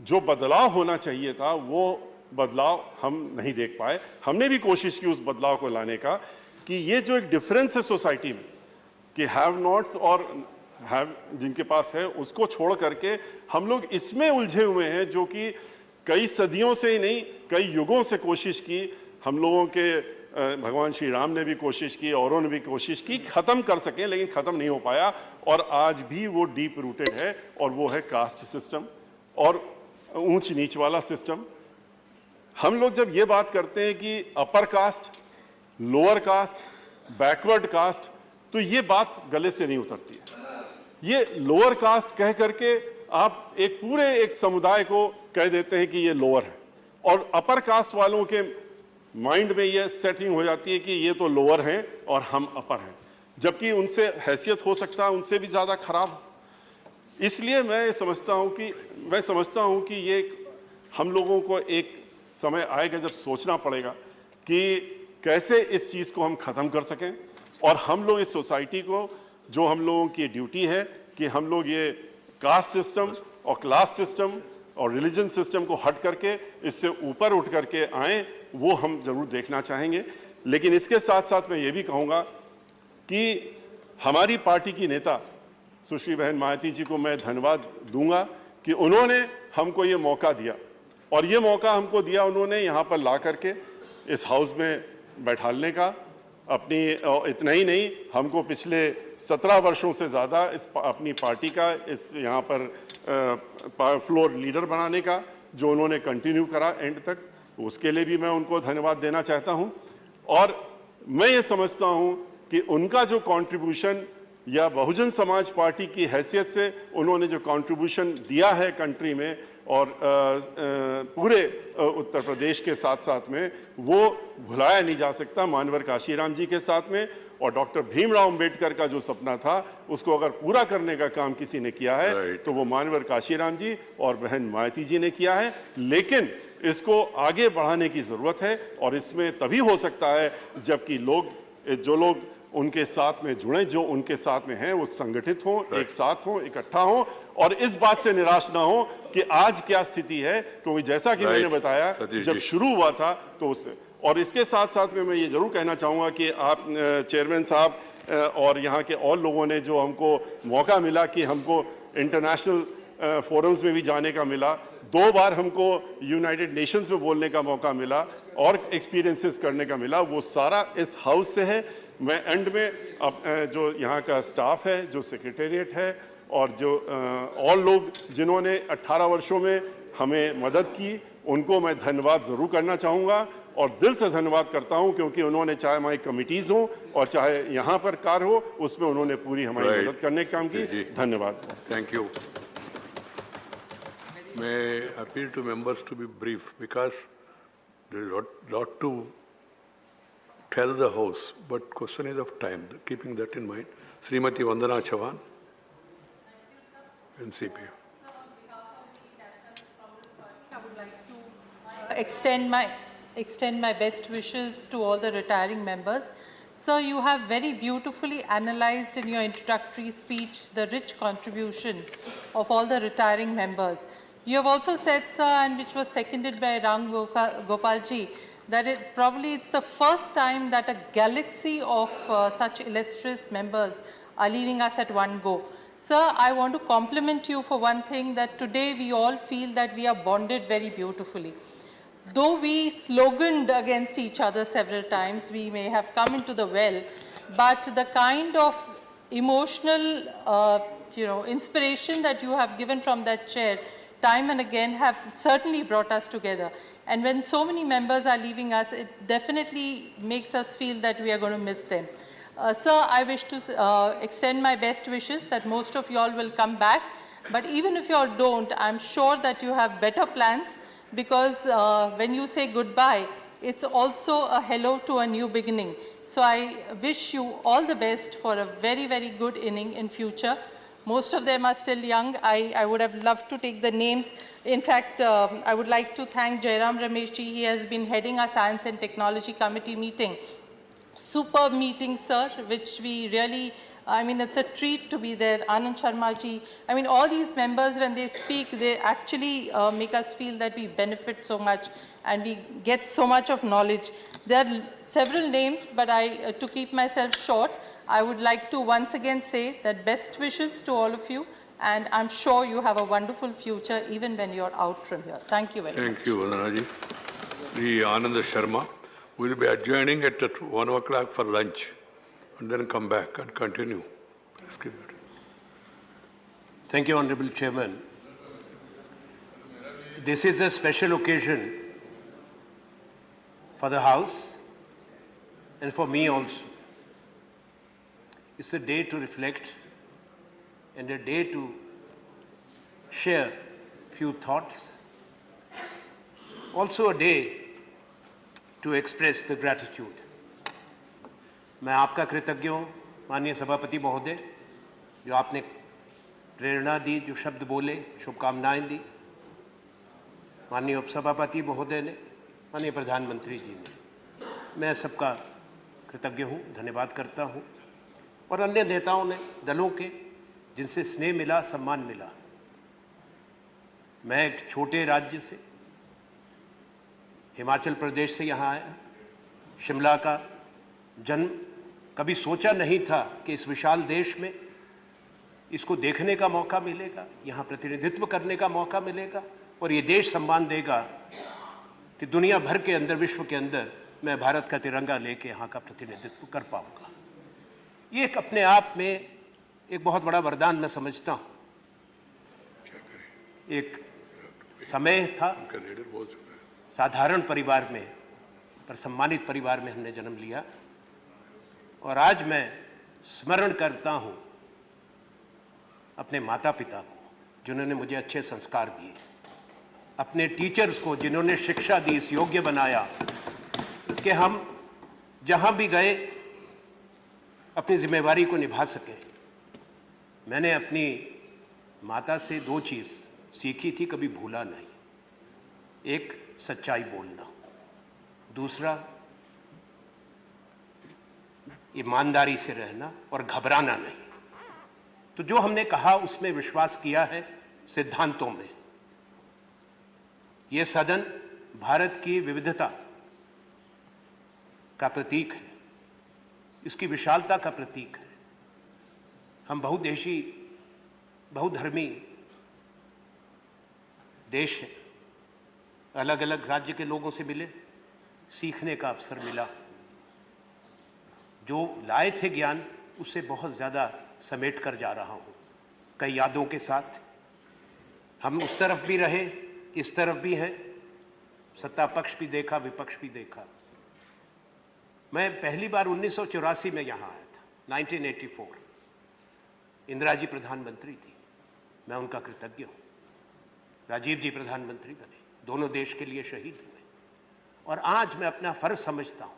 S6: जो बदलाव होना चाहिए था वो बदलाव हम नहीं देख पाए। हमने भी कोशिश की उस बदलाव को लाने का कि ये जो एक डिफरेंस है सोसाइटी में कि हैव नॉट्स और जिनके पास है उसको छोड़ करके हम लोग इसमें उलझे हुए हैं, जो कि कई सदियों से ही नहीं कई युगों से कोशिश की। हम लोगों के भगवान श्री राम ने भी कोशिश की, औरों ने भी कोशिश की ख़त्म कर सकें, लेकिन ख़त्म नहीं हो पाया। और आज भी वो डीप रूटेड है, और वो है कास्ट सिस्टम और ऊंच नीच वाला सिस्टम। हम लोग जब ये बात करते हैं कि upper caste, lower caste, backward caste, तो ये बात गले से नहीं उतरती है। ये लोअर कास्ट कह करके आप एक समुदाय को कह देते हैं कि ये लोअर है, और अपर कास्ट वालों के माइंड में ये सेटिंग हो जाती है कि ये तो लोअर हैं और हम अपर हैं, जबकि उनसे हैसियत हो सकता है उनसे भी ज़्यादा खराब। इसलिए मैं समझता हूँ कि ये हम लोगों को एक समय आएगा जब सोचना पड़ेगा कि कैसे इस चीज़ को हम ख़त्म कर सकें, और हम लोग इस सोसाइटी को, जो हम लोगों की ड्यूटी है कि हम लोग ये कास्ट सिस्टम और क्लास सिस्टम और रिलीजन सिस्टम को हट करके इससे ऊपर उठ करके आएँ, वो हम ज़रूर देखना चाहेंगे। लेकिन इसके साथ साथ मैं ये भी कहूँगा कि हमारी पार्टी की नेता सुश्री बहन मायावती जी को मैं धन्यवाद दूंगा कि उन्होंने हमको ये मौका दिया, और ये मौका हमको दिया उन्होंने यहाँ पर ला करके इस हाउस में बैठालने का। इतना ही नहीं, हमको पिछले 17 वर्षों से ज़्यादा अपनी पार्टी का इस यहाँ पर फ्लोर लीडर बनाने का जो उन्होंने कंटिन्यू करा एंड तक, उसके लिए भी मैं उनको धन्यवाद देना चाहता हूँ। और मैं ये समझता हूँ कि उनका जो कंट्रीब्यूशन, या बहुजन समाज पार्टी की हैसियत से उन्होंने जो कंट्रीब्यूशन दिया है कंट्री में और पूरे उत्तर प्रदेश के साथ साथ में, वो भुलाया नहीं जा सकता। मानवर काशीराम जी के साथ में, और डॉक्टर भीमराव अंबेडकर का जो सपना था उसको अगर पूरा करने का काम किसी ने किया है तो वो मानवर काशीराम जी और बहन मायावती जी ने किया है। लेकिन इसको आगे बढ़ाने की ज़रूरत है, और इसमें तभी हो सकता है जबकि जो लोग उनके साथ में जुड़े, जो उनके साथ में हैं, वो संगठित हों, एक साथ हों, इकट्ठा हों, और इस बात से निराश ना हो कि आज क्या स्थिति है, क्योंकि जैसा कि मैंने बताया जब शुरू हुआ था तो उससे। और इसके साथ साथ में मैं ये जरूर कहना चाहूँगा कि आप चेयरमैन साहब और यहाँ के और लोगों ने जो हमको मौका मिला कि हमको इंटरनेशनल फोरम्स में भी जाने का मिला, 2 बार हमको यूनाइटेड नेशंस में बोलने का मौका मिला और एक्सपीरियंसेस करने का मिला, वो सारा इस हाउस से है। मैं एंड में जो यहाँ का स्टाफ है, जो सेक्रेटेरिएट है, और जो और लोग जिन्होंने 18 वर्षों में हमें मदद की, उनको मैं धन्यवाद ज़रूर करना चाहूँगा, और दिल से धन्यवाद करता हूँ, क्योंकि उन्होंने चाहे हमारी कमिटीज़ हो और चाहे यहाँ पर कार्य हो, उसमें उन्होंने पूरी हमारी मदद करने का काम की। धन्यवाद।
S1: Thank you. May appeal to members to be brief, because there is lot to tell the House, but question is of time. Keeping that in mind, Srimati Vandana Chavan, NCP.
S7: I would like to extend my best wishes to all the retiring members. Sir, you have very beautifully analyzed in your introductory speech the rich contributions of all the retiring members. You have also said, sir, and which was seconded by Ram Gopalji, that it's the first time that a galaxy of such illustrious members are leaving us at one go. Sir, I want to compliment you for one thing, that today we all feel that we are bonded very beautifully. Though we sloganed against each other several times, we may have come into the well, but the kind of emotional inspiration that you have given from that chair time and again have certainly brought us together. And when so many members are leaving us, it definitely makes us feel that we are going to miss them. Sir, I wish to extend my best wishes that most of you all will come back. But even if you all don't, I'm sure that you have better plans, because when you say goodbye, it's also a hello to a new beginning. So I wish you all the best for a very, very good inning in future. Most of them are still young. I would have loved to take the names. In fact, I would like to thank Jairam Rameshji. He has been heading our Science and Technology Committee meeting. Superb meeting, sir, which we really I mean, it's a treat to be there. Anand Sharma ji, I mean, all these members, when they speak, they actually make us feel that we benefit so much and we get so much of knowledge. There are several names, but to keep myself short, I would like to once again say that best wishes to all of you, and I'm sure you have a wonderful future even when you're out from here. Thank you very much.
S1: Thank you, Vandana ji. Sri Anand Sharma will be adjourning at 1 o'clock for lunch and then come back and continue. Please give it.
S8: Thank you, Honorable Chairman. This is a special occasion for the House and for me also. It's a day to reflect and a day to share few thoughts. Also a day to express the gratitude. मैं आपका कृतज्ञ हूँ माननीय सभापति महोदय, जो आपने प्रेरणा दी, जो शब्द बोले, शुभकामनाएं दी, माननीय उपसभापति महोदय ने, माननीय प्रधानमंत्री जी ने, मैं सबका कृतज्ञ हूँ, धन्यवाद करता हूँ। और अन्य नेताओं ने, दलों के, जिनसे स्नेह मिला, सम्मान मिला। मैं एक छोटे राज्य से, हिमाचल प्रदेश से यहाँ आया, शिमला का जन्म, कभी सोचा नहीं था कि इस विशाल देश में इसको देखने का मौका मिलेगा, यहाँ प्रतिनिधित्व करने का मौका मिलेगा और ये देश सम्मान देगा कि दुनिया भर के अंदर, विश्व के अंदर मैं भारत का तिरंगा लेके यहाँ का प्रतिनिधित्व कर पाऊंगा। ये एक अपने आप में एक बहुत बड़ा वरदान मैं समझता हूँ। एक समय था, साधारण परिवार में पर सम्मानित परिवार में हमने जन्म लिया और आज मैं स्मरण करता हूँ अपने माता पिता को, जिन्होंने मुझे अच्छे संस्कार दिए, अपने टीचर्स को, जिन्होंने शिक्षा दी, इस योग्य बनाया कि हम जहाँ भी गए अपनी जिम्मेवारी को निभा सकें। मैंने अपनी माता से दो चीज़ सीखी थी, कभी भूला नहीं। एक, सच्चाई बोलना, दूसरा ईमानदारी से रहना और घबराना नहीं। तो जो हमने कहा उसमें विश्वास किया है, सिद्धांतों में। ये सदन भारत की विविधता का प्रतीक है, इसकी विशालता का प्रतीक है। हम बहुदेशी, बहुधर्मी देश है। अलग अलग राज्य के लोगों से मिले, सीखने का अवसर मिला। जो लाए थे ज्ञान, उससे बहुत ज़्यादा समेट कर जा रहा हूँ, कई यादों के साथ। हम उस तरफ भी रहे, इस तरफ भी है, सत्ता पक्ष भी देखा, विपक्ष भी देखा। मैं पहली बार 1984 में यहाँ आया था, 1984। इंदिरा जी प्रधानमंत्री थी, मैं उनका कृतज्ञ हूँ। राजीव जी प्रधानमंत्री बने, दोनों देश के लिए शहीद हुए। और आज मैं अपना फर्ज समझता हूँ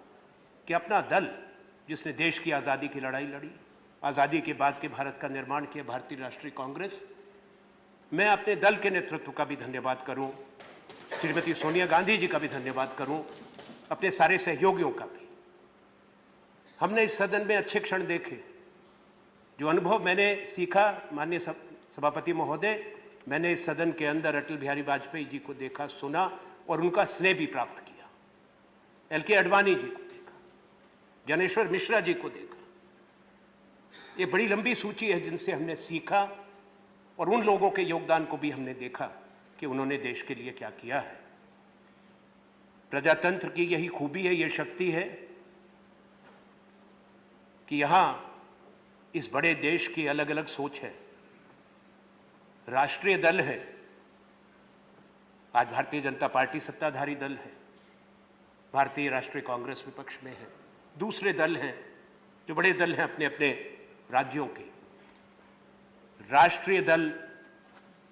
S8: कि अपना दल, जिसने देश की आज़ादी की लड़ाई लड़ी, आज़ादी के बाद के भारत का निर्माण किया, भारतीय राष्ट्रीय कांग्रेस, मैं अपने दल के नेतृत्व का भी धन्यवाद करूं, श्रीमती सोनिया गांधी जी का भी धन्यवाद करूं, अपने सारे सहयोगियों का भी। हमने इस सदन में अच्छे क्षण देखे। जो अनुभव मैंने सीखा, माननीय सभापति महोदय, मैंने इस सदन के अंदर अटल बिहारी वाजपेयी जी को देखा, सुना और उनका स्नेह भी प्राप्त किया। LK आडवाणी जी को देखा, ज्ञानेश्वर मिश्रा जी को देखा। ये बड़ी लंबी सूची है जिनसे हमने सीखा और उन लोगों के योगदान को भी हमने देखा कि उन्होंने देश के लिए क्या किया है। प्रजातंत्र की यही खूबी है, ये शक्ति है कि यहाँ इस बड़े देश की अलग अलग सोच है। राष्ट्रीय दल है, आज भारतीय जनता पार्टी सत्ताधारी दल है, भारतीय राष्ट्रीय कांग्रेस विपक्ष में है, दूसरे दल हैं जो बड़े दल हैं अपने अपने राज्यों के। राष्ट्रीय दल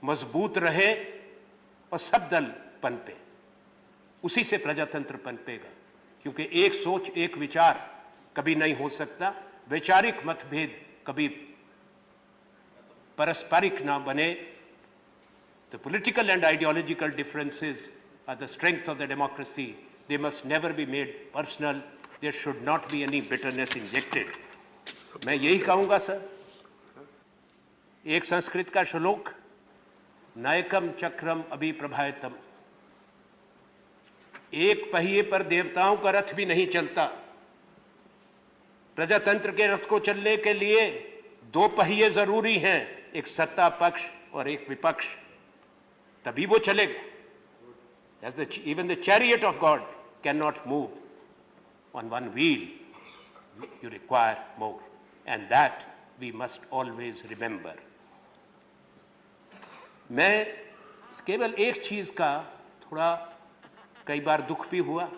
S8: मजबूत रहे और सब दल पनपे, उसी से प्रजातंत्र पनपेगा। क्योंकि एक सोच, एक विचार कभी नहीं हो सकता, वैचारिक मतभेद कभी पारस्परिक ना बने। The political and ideological differences are the strength of the democracy. They must never be made personal. There should not be any bitterness injected. मैं यही कहूंगा सर, एक संस्कृत का श्लोक, नायकम चक्रम अभिप्रभायतम, एक पहिए पर देवताओं का रथ भी नहीं चलता। प्रजातंत्र के रथ को चलने के लिए दो पहिए जरूरी हैं, एक सत्ता पक्ष और एक विपक्ष, तभी वो चलेगा। Even the chariot of God cannot move on one wheel. You require more, and that we must always remember. मैं केवल एक चीज का थोड़ा कई बार दुख भी हुआ,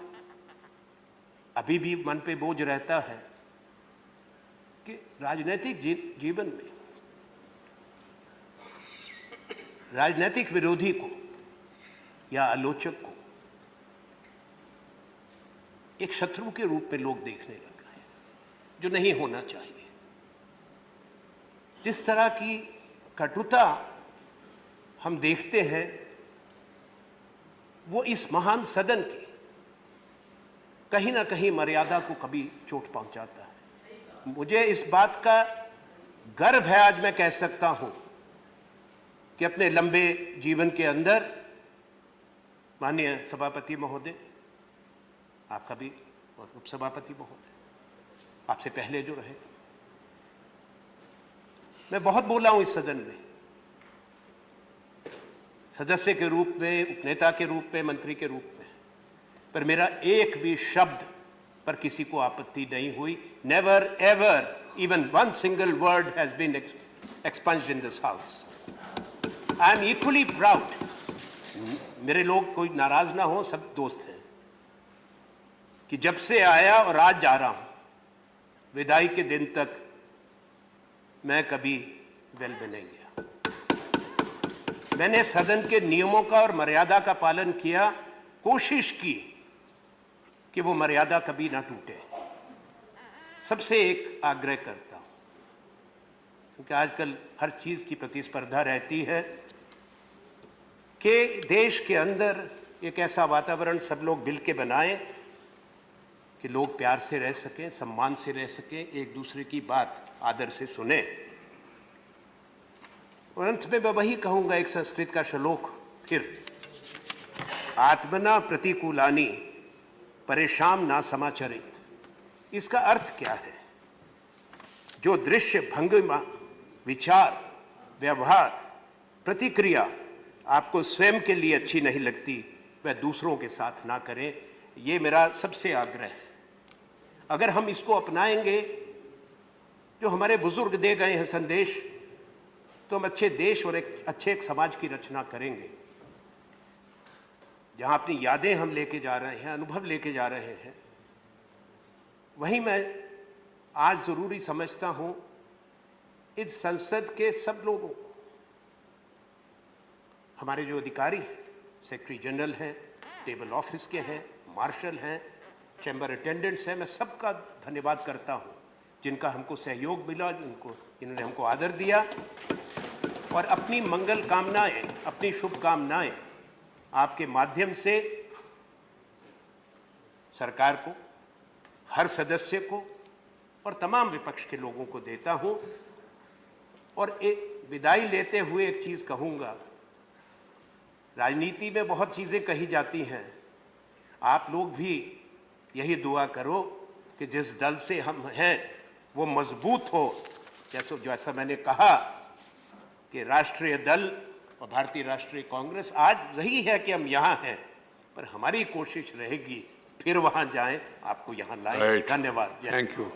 S8: अभी भी मन पे बोझ रहता है कि राजनीतिक जीवन में राजनीतिक विरोधी को या आलोचक को एक शत्रु के रूप में लोग देखने लग गए, जो नहीं होना चाहिए। जिस तरह की कटुता हम देखते हैं, वो इस महान सदन की कहीं ना कहीं मर्यादा को कभी चोट पहुंचाता है। मुझे इस बात का गर्व है, आज मैं कह सकता हूं कि अपने लंबे जीवन के अंदर माननीय सभापति महोदय, आपका भी, और उपसभापति महोदय, आपसे पहले जो रहे, मैं बहुत बोला हूं इस सदन में, सदस्य के रूप में, उपनेता के रूप में, मंत्री के रूप में, पर मेरा एक भी शब्द पर किसी को आपत्ति नहीं हुई। Never ever even one single word has been expunged in this house. I am equally proud. मेरे लोग कोई नाराज ना हो, सब दोस्त हैं, कि जब से आया और आज जा रहा हूं, विदाई के दिन तक मैं कभी वेल में नहीं गया। मैंने सदन के नियमों का और मर्यादा का पालन किया, कोशिश की कि वो मर्यादा कभी ना टूटे। सबसे एक आग्रह करता हूं, क्योंकि आजकल हर चीज की प्रतिस्पर्धा रहती है, कि देश के अंदर एक ऐसा वातावरण सब लोग मिल के बनाएं कि लोग प्यार से रह सकें, सम्मान से रह सकें, एक दूसरे की बात आदर से सुने। और अंत में मैं वही कहूंगा, एक संस्कृत का श्लोक फिर, आत्मना प्रतिकूलानि परेशान ना समाचरित। इसका अर्थ क्या है? जो दृश्य, भंगिमा, विचार, व्यवहार, प्रतिक्रिया आपको स्वयं के लिए अच्छी नहीं लगती, वह दूसरों के साथ ना करें। ये मेरा सबसे आग्रह है। अगर हम इसको अपनाएंगे, जो हमारे बुजुर्ग दे गए हैं संदेश, तो हम अच्छे देश और एक अच्छे समाज की रचना करेंगे, जहां अपनी यादें हम लेके जा रहे हैं, अनुभव लेके जा रहे हैं। वहीं मैं आज जरूरी समझता हूं इस संसद के सब लोगों को, हमारे जो अधिकारी हैं, सेक्रेटरी जनरल हैं, टेबल ऑफिस के हैं, मार्शल हैं, चैम्बर अटेंडेंट्स हैं, मैं सबका धन्यवाद करता हूं, जिनका हमको सहयोग मिला, इन्होंने हमको आदर दिया और अपनी मंगल कामनाएं, अपनी शुभकामनाएं आपके माध्यम से सरकार को, हर सदस्य को और तमाम विपक्ष के लोगों को देता हूं। और एक विदाई लेते हुए एक चीज कहूंगा, राजनीति में बहुत चीजें कही जाती हैं, आप लोग भी यही दुआ करो कि जिस दल से हम हैं वो मजबूत हो। जैसा मैंने कहा कि राष्ट्रीय दल और भारतीय राष्ट्रीय कांग्रेस आज यही है कि हम यहाँ हैं, पर हमारी कोशिश रहेगी फिर वहां जाएं, आपको यहाँ लाएं। धन्यवाद।
S1: Thank you.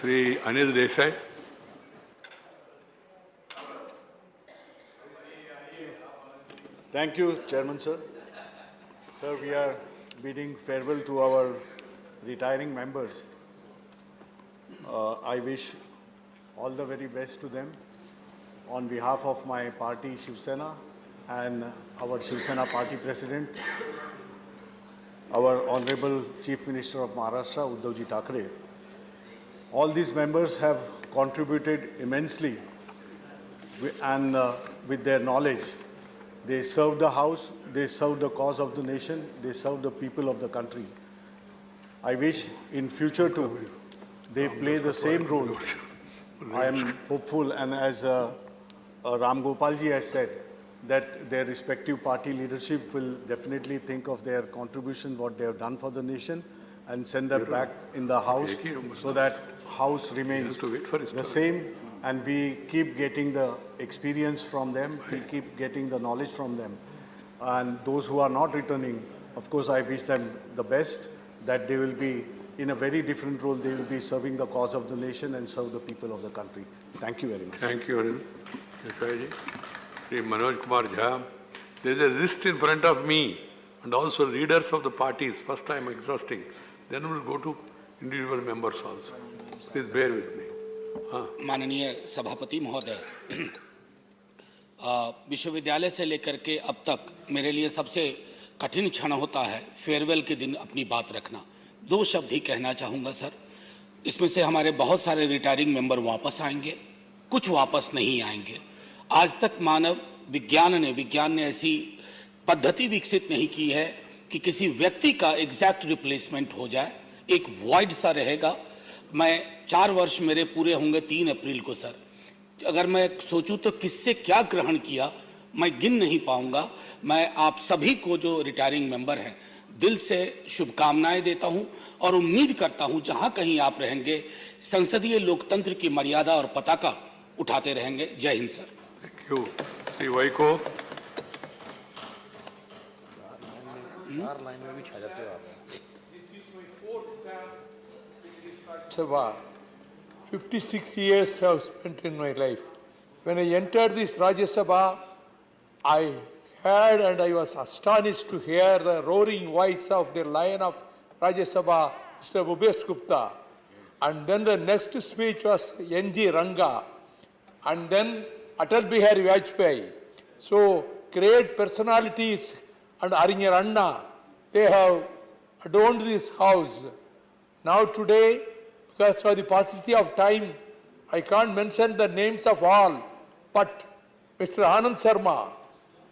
S1: Shri Anil Desai.
S3: Thank you, Chairman, sir. Sir, we are bidding farewell to our retiring members. I wish all the very best to them on behalf of my party, Shiv Sena, and our Shiv Sena party president, our Honorable Chief Minister of Maharashtra, Uddhavji Thackeray. All these members have contributed immensely and with their knowledge. They serve the House, they serve the cause of the nation, they serve the people of the country. I wish in future too, they play the same role. I am hopeful, and as Ram Gopalji has said, that their respective party leadership will definitely think of their contribution, what they have done for the nation, and send them back in the House so that House remains the same, and we keep getting the experience from them, we keep getting the knowledge from them. And those who are not returning, of course, I wish them the best, that they will be in a very different role. They will be serving the cause of the nation and serve the people of the country. Thank you very much.
S1: Thank you, Arun. Sri Manoj Kumar Jha. There is a list in front of me and also leaders of the parties. First I am exhausting. Then we will go to individual members also. Please bear with me.
S9: माननीय सभापति महोदय, विश्वविद्यालय से लेकर के अब तक मेरे लिए सबसे कठिन क्षण होता है फेयरवेल के दिन अपनी बात रखना। दो शब्द ही कहना चाहूँगा सर। इसमें से हमारे बहुत सारे रिटायरिंग मेंबर वापस आएंगे, कुछ वापस नहीं आएंगे। आज तक मानव विज्ञान ने ऐसी पद्धति विकसित नहीं की है कि किसी व्यक्ति का एग्जैक्ट रिप्लेसमेंट हो जाए, एक वॉइड सा रहेगा। मैं 4 वर्ष मेरे पूरे होंगे 3 अप्रैल को सर। अगर मैं सोचूं तो किससे क्या ग्रहण किया मैं गिन नहीं पाऊंगा। मैं आप सभी को जो रिटायरिंग मेंबर हैं दिल से शुभकामनाएं देता हूं और उम्मीद करता हूं जहां कहीं आप रहेंगे संसदीय लोकतंत्र की मर्यादा और पताका उठाते रहेंगे। जय Hind sir.
S1: Thank you. Sri Vaiko.
S22: Sabha. 56 years I have spent in my life. When I entered this Rajya Sabha, I heard and I was astonished to hear the roaring voice of the Lion of Rajya Sabha, Mr. Bhupesh Gupta. And then the next speech was N.G. Ranga. And then Atal Bihari Vajpayee. So great personalities and Arinyar Anna, they have adorned this house. Now today, because of the paucity of time, I can't mention the names of all, but Mr. Anand Sharma,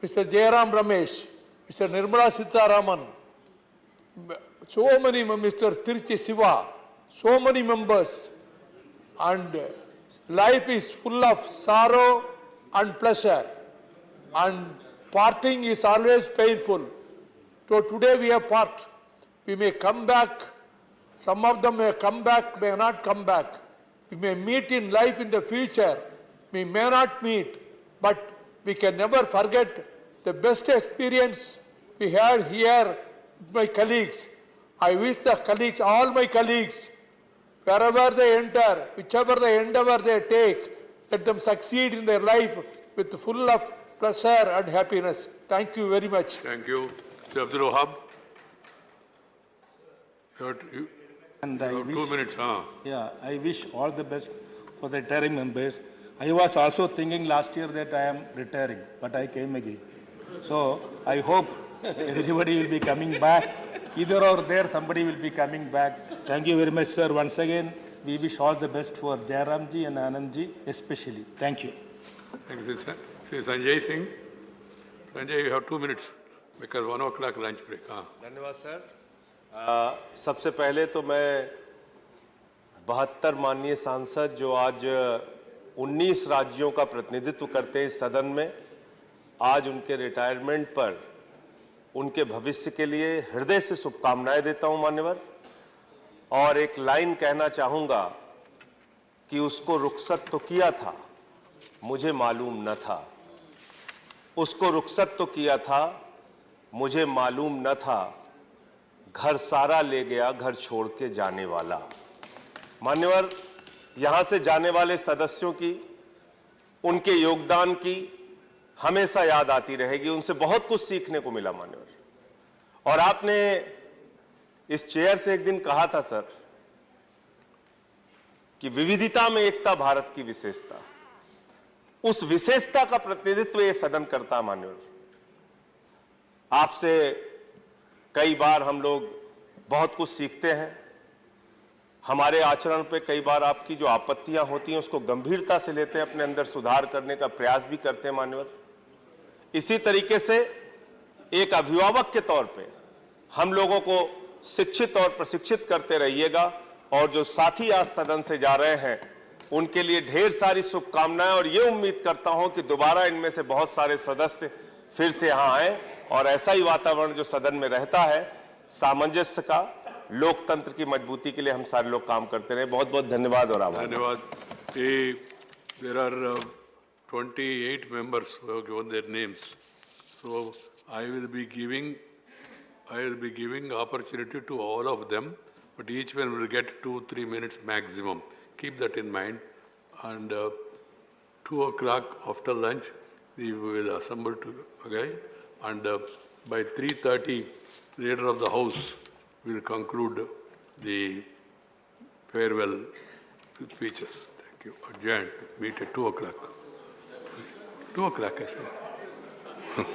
S22: Mr. Jairam Ramesh, Mr. Nirmala Sitharaman, so many, Mr. Tiruchi Siva, so many members, and life is full of sorrow and pleasure, and parting is always painful. So today we have part. We may come back, some of them may come back, may not come back. We may meet in life in the future, we may not meet, but we can never forget the best experience we had here with my colleagues. I wish the colleagues, all my colleagues, wherever they enter, whichever the endeavor they take, let them succeed in their life with full of pleasure and happiness. Thank you very much.
S1: Thank you. Sir Abdul Wahab.
S18: And
S1: you
S18: I
S1: have
S18: wish,
S1: 2 minutes.
S18: Yeah, I wish all the best for the retiring members. I was also thinking last year that I am retiring, but I came again. So I hope everybody will be coming back. Either or there, somebody will be coming back. Thank you very much, sir. Once again, we wish all the best for Jairamji and Anandji especially. Thank you.
S1: Thank you, sir. Sri Sanjay Singh. Sanjay, you have 2 minutes because 1 o'clock lunch break.
S23: धन्यवाद sir. सबसे पहले तो मैं 72 माननीय सांसद जो आज 19 राज्यों का प्रतिनिधित्व करते हैं इस सदन में, आज उनके रिटायरमेंट पर उनके भविष्य के लिए हृदय से शुभकामनाएं देता हूं मान्यवर। और एक लाइन कहना चाहूंगा कि उसको रुखसत तो किया था, मुझे मालूम न था। उसको रुखसत तो किया था, मुझे मालूम न था। घर सारा ले गया, घर छोड़ के जाने वाला। मान्यवर, यहां से जाने वाले सदस्यों की, उनके योगदान की हमेशा याद आती रहेगी। उनसे बहुत कुछ सीखने को मिला मान्यवर। और आपने इस चेयर से एक दिन कहा था सर कि विविधता में एकता भारत की विशेषता। उस विशेषता का प्रतिनिधित्व ये सदन करता मान्यवर। आपसे कई बार हम लोग बहुत कुछ सीखते हैं। हमारे आचरण पे कई बार आपकी जो आपत्तियां होती हैं उसको गंभीरता से लेते हैं, अपने अंदर सुधार करने का प्रयास भी करते हैं मान्यवर। इसी तरीके से एक अभिभावक के तौर पे हम लोगों को शिक्षित और प्रशिक्षित करते रहिएगा और जो साथी आज सदन से जा रहे हैं उनके लिए ढेर सारी शुभकामनाएं और ये उम्मीद करता हूं कि दोबारा इनमें से बहुत सारे सदस्य फिर से यहां आए और ऐसा ही वातावरण जो सदन में रहता है, सामंजस्य का, लोकतंत्र की मजबूती के लिए हम सारे लोग काम करते रहे। बहुत बहुत धन्यवाद और आभार।
S1: धन्यवाद। There are 28 members who have given their names. So I will be giving opportunity to all of them, but each one will get 2-3 minutes maximum. Keep that in mind. And 2 o'clock after lunch, we will assemble again. And by 3:30, the leader of the House will conclude the farewell speeches. Thank you. Adjourned. Meet at 2 o'clock. 2 o'clock, I said.